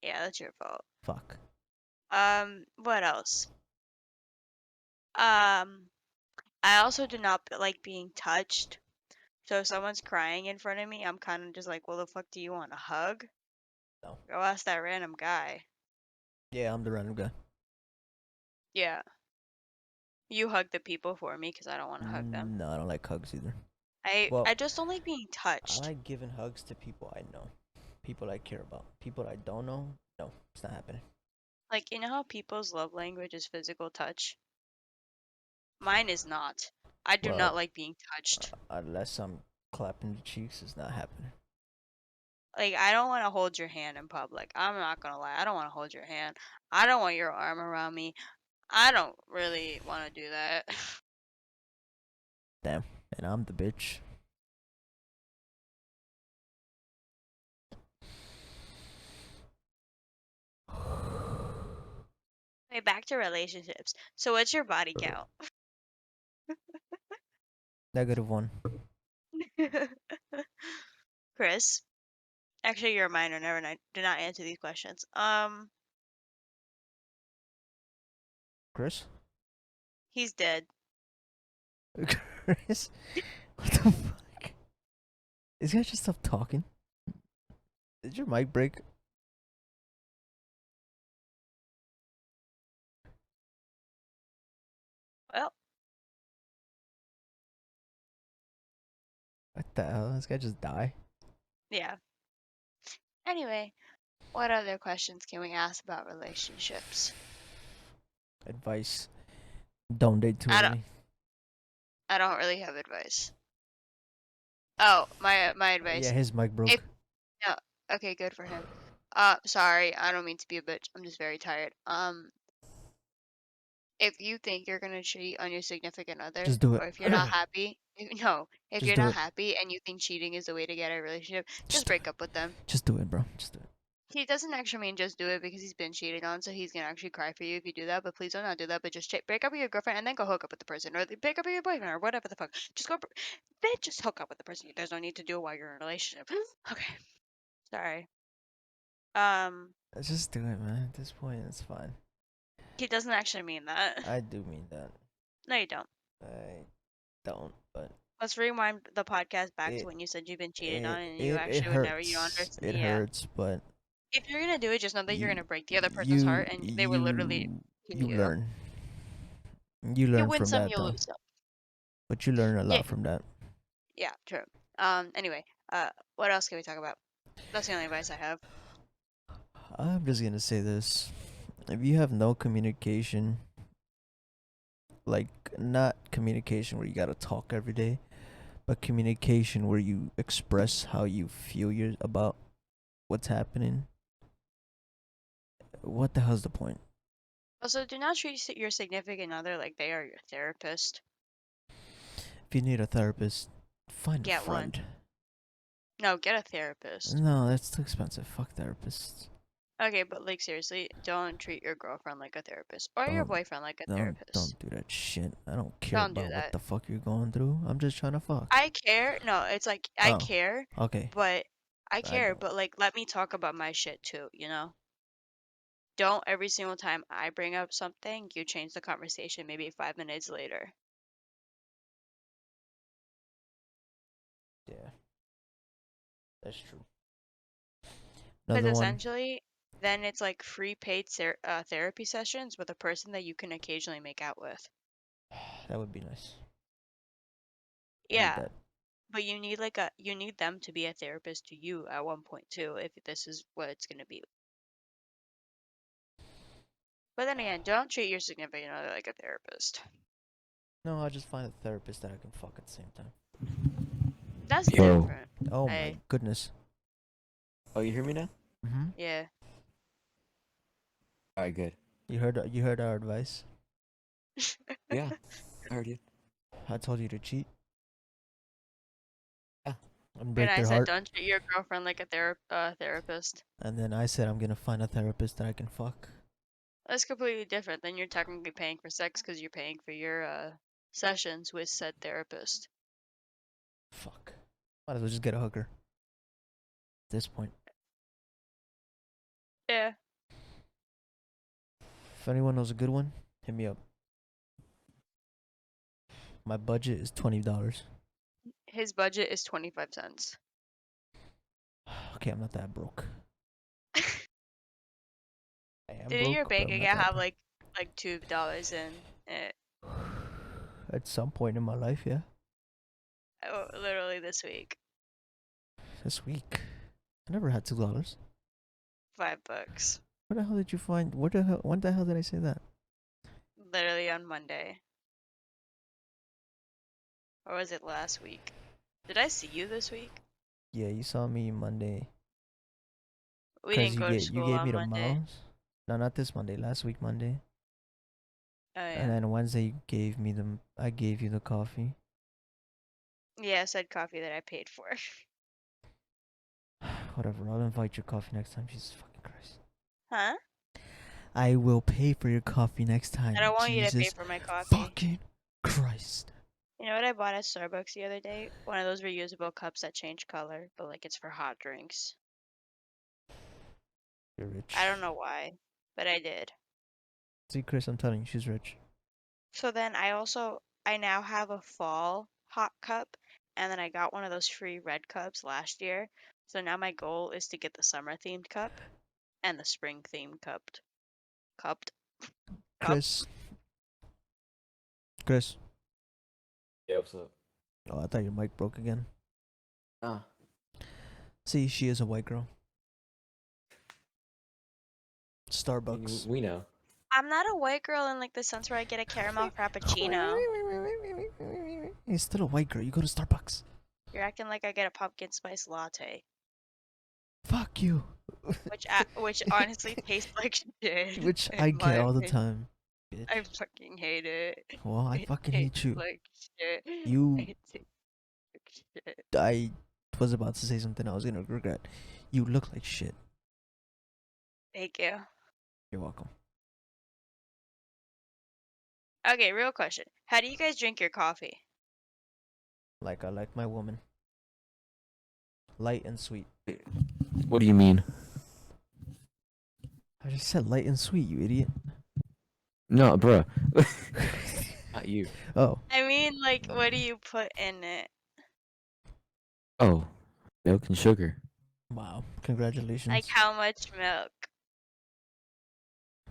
Yeah, that's your fault. Fuck. What else? Um, I also do not like being touched. So if someone's crying in front of me, I'm kind of just like, well, the fuck do you want? A hug? No. Go ask that random guy. Yeah, I'm the random guy. Yeah. You hug the people for me because I don't want to hug them. No, I don't like hugs either. I Well, just don't like being I touched. like giving hugs to people I know, people I care about. People I don't know, no, it's not happening. Like, you know how people's love language is physical touch? Mine is not. I do Well, not like being touched. unless I'm clapping the cheeks, it's not happening. Like, I don't want to hold your hand in public. I'm not gonna lie. I don't want to hold your hand. I don't want your arm around me. I don't really want to do that. Damn, and I'm the bitch. Okay, back to relationships. So, what's your body count? -1. Chris? Actually, you're a minor. Never mind. Do not answer these questions. Chris? He's dead. Chris? What the fuck? Is guy just stop talking? Did your mic break? Well, What the hell? This guy just die? yeah. Anyway, what other questions can we ask about relationships? Advice. Don't date too I don't. early. I don't really have advice. Oh, my Yeah, advice. his mic If broke. no, okay, good for him. Sorry, I don't mean to be a bitch. I'm just very tired. If you think you're gonna cheat on your significant other, Just do it. or if you're not happy, if Just you're do not it. happy and you think cheating is the way to get a relationship, Just just do break it. up with them. Just do it, bro. Just do it. He doesn't actually mean just do it because he's been cheated on, so he's gonna actually cry for you if you do that. But please do not do that. But just break up with your girlfriend and then go hook up with the person, or break up with your boyfriend, or whatever the fuck. Just go, bitch, just hook up with the person. There's no need to do it while you're in a relationship. Okay, sorry. Just do it, man. At this point, it's fine. He doesn't actually mean that. I do mean that. No, you don't. I don't, but Let's rewind the podcast back to it when you said you've been cheated on it and you it actually would never, you hurts. understand. It Yeah. hurts, but If you're gonna do it, just know that you're you gonna break the other person's you heart and they will literally you kill you you. learn. You You learn win from some, that you though. lose some. But you learn a Yeah, lot from that. yeah, true. Anyway, what else can we talk about? That's the only advice I have. I'm just gonna say this. If you have no communication, like not communication where you gotta talk every day, but communication where you express how you feel about what's happening, what the hell's the point? Also, do not treat your significant other like they are your therapist. If you need a therapist, find a Get one. friend. No, get a therapist. No, that's too expensive. Fuck therapists. Okay, but like seriously, don't treat your girlfriend like a therapist or your Don't boyfriend like a don't therapist. don't do that shit. I don't care Don't do about what that. the fuck you're going through. I'm just trying to fuck. I care. No, it's like I Oh, care, okay. but I don't. like let me talk about my shit too, you know? Don't every single time I bring up something, you change the conversation maybe 5 minutes later. Yeah, that's true. Because Another one. essentially, then it's like free paid therapy sessions with a person that you can occasionally make out with. That would be nice. I need Yeah, that. but you need them to be a therapist to you at one point too, if this is what it's gonna be. But then again, don't treat your significant other like a therapist. No, I'll just find a therapist that I can fuck at the same time. That's Yo. different. Oh my Hey, goodness. Oh, you hear me now? Mhm. yeah. All right, good. You heard our advice. Yeah, I heard you. I told you to cheat Yeah. and And break I their said, heart. don't treat your girlfriend like a therapist. And then I said I'm gonna find a therapist that I can fuck. That's completely different. Then you're technically paying for sex because you're paying for your sessions with said therapist. Fuck. Might as well just get a hooker. At this point. Yeah. If anyone knows a good one, hit me up. My budget is $20. His budget is 25 cents. Okay, I'm not that broke. I am Did your broke, but bank I'm not account that have broke. like $2 in it? At some point in my life, yeah. Oh, literally this week. This week, I never had $2. $5. Where the hell did you find? When the hell did I say that? Literally on Monday. Or was it last week? Did I see you this week? Yeah, you saw me Monday. We Cause didn't go to you school gave me on the Monday. mouse. No, not this Monday. Last week Monday. Oh And yeah. then Wednesday you gave me the. I gave you the coffee. Yeah, said coffee that I paid for. Whatever. I'll invite your coffee next time. Jesus fucking Christ. Huh? I will pay for your coffee next time. I don't want you to pay Jesus for my coffee. fucking Christ. You know what I bought at Starbucks the other day? One of those reusable cups that change color, but like it's for hot drinks. You're rich. I don't know why, but I did. See, Chris, I'm telling you, she's rich. So then I now have a fall hot cup, and then I got one of those free red cups last year. So now my goal is to get the summer themed cup and the spring themed cupped cup. Chris. Chris. Yeah, what's up? Oh, I thought your mic broke again. Ah. See, she is a white girl. Starbucks. We know. I'm not a white girl in like the sense where I get a caramel frappuccino. You're still a white girl. You go to Starbucks. You're acting like I get a pumpkin spice latte, Fuck you. which honestly tastes like shit. Which In I my get all the opinion. time. I Bitch. fucking hate it. Well, I It fucking tastes hate you. like shit. You. It tastes like shit. I was about to say something I was gonna regret. You look like shit. Thank you. You're welcome. Okay, real question. How do you guys drink your coffee? Like I like my woman. Light and sweet. What do you mean? I just said light and sweet, you idiot. No, bruh. Not you. Oh. I mean, like, what do you put in it? Oh, milk and sugar. Wow. Congratulations. Like, how much milk?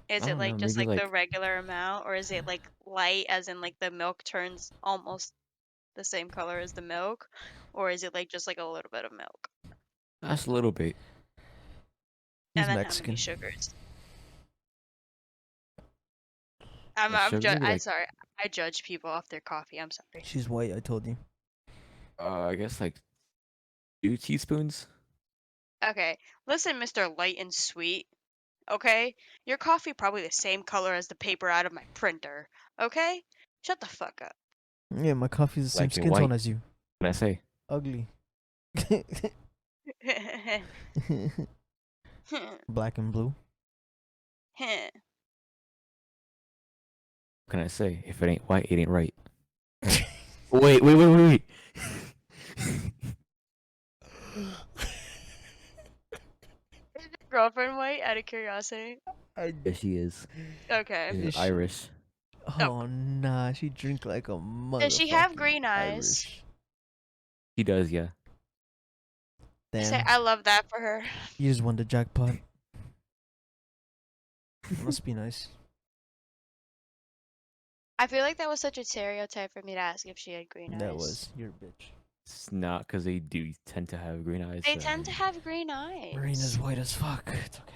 Is I it don't know, like just maybe like the like regular amount, or is it like light, as in like the milk turns almost the same color as the milk, or is it like just like a little bit of milk? that's a little bit. He's And then how many Mexican. sugars? The sugar, I'm like sorry. I judge people off their coffee. I'm sorry. She's white, I told you. I guess like 2 teaspoons. Okay, listen, Mr. Light and Sweet. Okay, your coffee probably the same color as the paper out of my printer. Okay, shut the fuck up. Yeah, my coffee's the same Like it skin tone white. as you. What I say? Ugly. Black and blue. What can I say? If it ain't white, it ain't right. Wait. Is your girlfriend white? Out of curiosity. Yes, she is. Okay. She's Is she? Irish. Oh nah, she drink like a motherfucking Does she have green eyes? Irish. She does, yeah. Say, Damn, I love that for her. you just won the jackpot. Must be nice. I feel like that was such a stereotype for me to ask if she had green eyes. That was your bitch. It's not because they do tend to have green eyes. They so- tend to have green eyes. Marina's white as fuck. It's okay.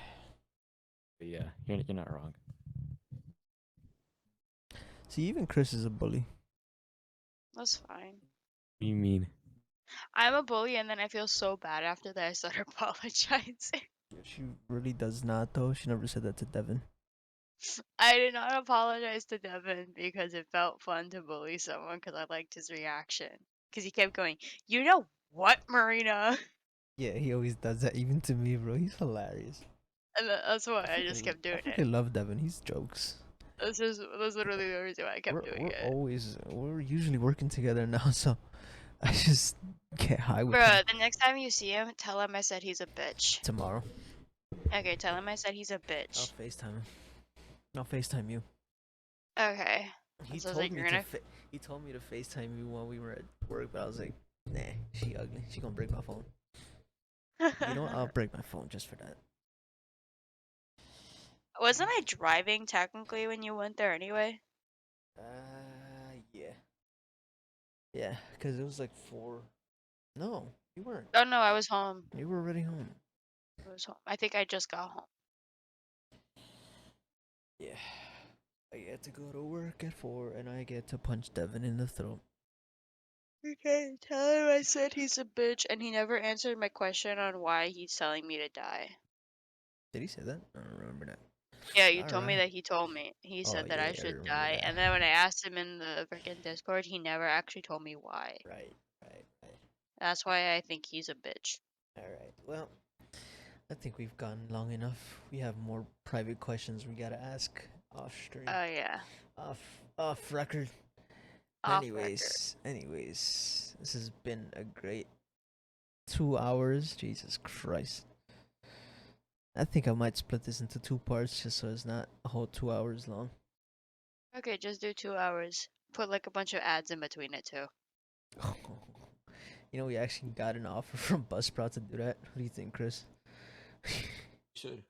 But yeah, you're not wrong. See, even Chris is a bully. That's fine. What do you mean? I'm a bully, and then I feel so bad after that I start apologizing. Yeah, she really does not though. She never said that to Devin. I did not apologize to Devin because it felt fun to bully someone because I liked his reaction. Because he kept going, you know what, Marina? Yeah, he always does that even to me, bro. He's hilarious. And that's why I just kept I doing it. freaking love Devin. He's jokes. That's literally the reason why I kept doing it. We're usually working together now, so I just get high with him Bruh, the next time you see him, tell him I said he's a bitch. tomorrow. Okay, tell him I said he's a I'll bitch. FaceTime him. I'll FaceTime you. Okay. He So I was told like, me you're to gonna. he told me to FaceTime you while we were at work, but I was like, nah, she ugly. She gonna break my phone. You know what? I'll break my phone just for that. Wasn't I driving technically when you went there anyway? Yeah. Yeah, because it was like 4. No, you weren't. Oh no, I was home. You were already home. I was home. I think I just got home. Yeah. I get to go to work at 4 and I get to punch Devin in the throat. Okay, tell him I said he's a bitch and he never answered my question on why he's telling me to die. Did he say that? I don't remember that. Yeah, you told me Alright. that he told me. He Oh, said that I yeah, I should remember die. that. And then when I asked him in the freaking Discord, he never actually told me why. Right. That's why I think he's a bitch. Alright. Well, I think we've gone long enough. We have more private questions we gotta ask off stream. Oh, yeah. Off record. Off record. Anyways, this has been a great 2 hours. Jesus Christ. I think I might split this into 2 parts just so it's not a whole 2 hours long. Okay, just do 2 hours. Put like a bunch of ads in between it too. You know, we actually got an offer from Buzzsprout to do that. What do you think, Chris? Should.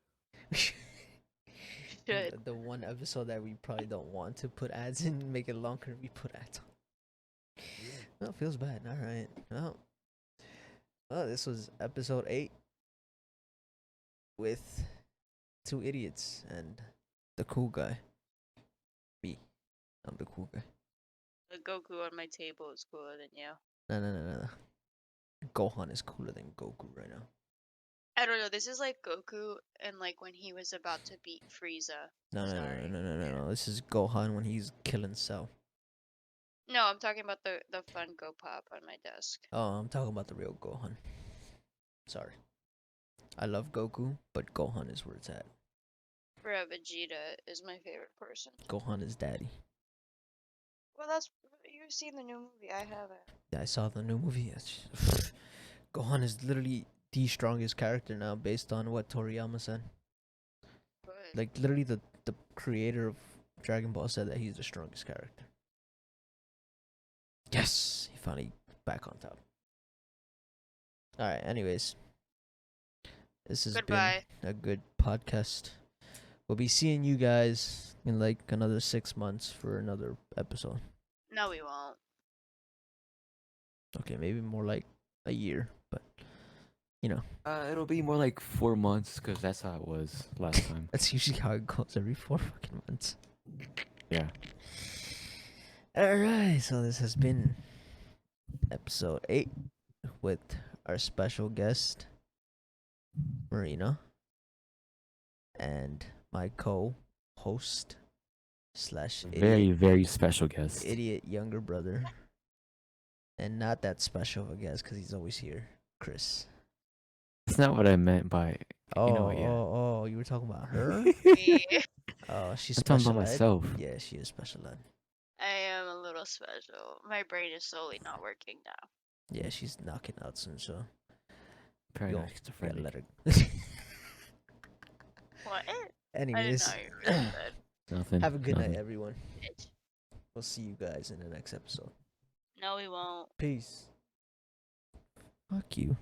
Should. The one episode that we probably don't want to put ads in, make it longer, we put ads on. Well, feels bad. Alright. Well, this was episode 8 with 2 idiots and the cool guy. Me. I'm the cool guy. The Goku on my table is cooler than you. No. Gohan is cooler than Goku right now. I don't know. This is like Goku and like when he was about to beat Frieza. No. Sorry. No. This is Gohan when he's killing Cell. No, I'm talking about the fun Go Pop on my desk. Oh, I'm talking about the real Gohan. Sorry. I love Goku, but Gohan is where it's at. Bruh, Vegeta is my favorite person. Gohan is daddy. Well, that's you've seen the new movie. I haven't. Yeah, I saw the new movie. Gohan is literally the strongest character now based on what Toriyama said. Good. Like, literally, the creator of Dragon Ball said that he's the strongest character. Yes! He finally back on top. Alright, anyways. This has Goodbye. been a good podcast. We'll be seeing you guys in like another 6 months for another episode. No, we won't. Okay, maybe more like a year, but you know. It'll be more like 4 months because that's how it was last time. That's usually how it goes every 4 fucking months. Yeah. Alright, so this has been episode 8 with our special guest, Marina, and my co-host slash Very, very special guest. idiot younger brother. And not that special of a guest because he's always here, Chris. That's not what I meant by. Oh, You know what? Yeah. oh, you were talking about her? Me. Oh, she's I'm talking special about ed? myself. Yeah, she is special ed. I am a little special. My brain is slowly not working now. Yeah, she's knocking out soon, so Paranoid you gotta schizophrenic. let her. What? I didn't Anyways, know you really said Nothing. have a good nothing. night, everyone. bitch. We'll see you guys in the next episode. No, we won't. Peace. Fuck you.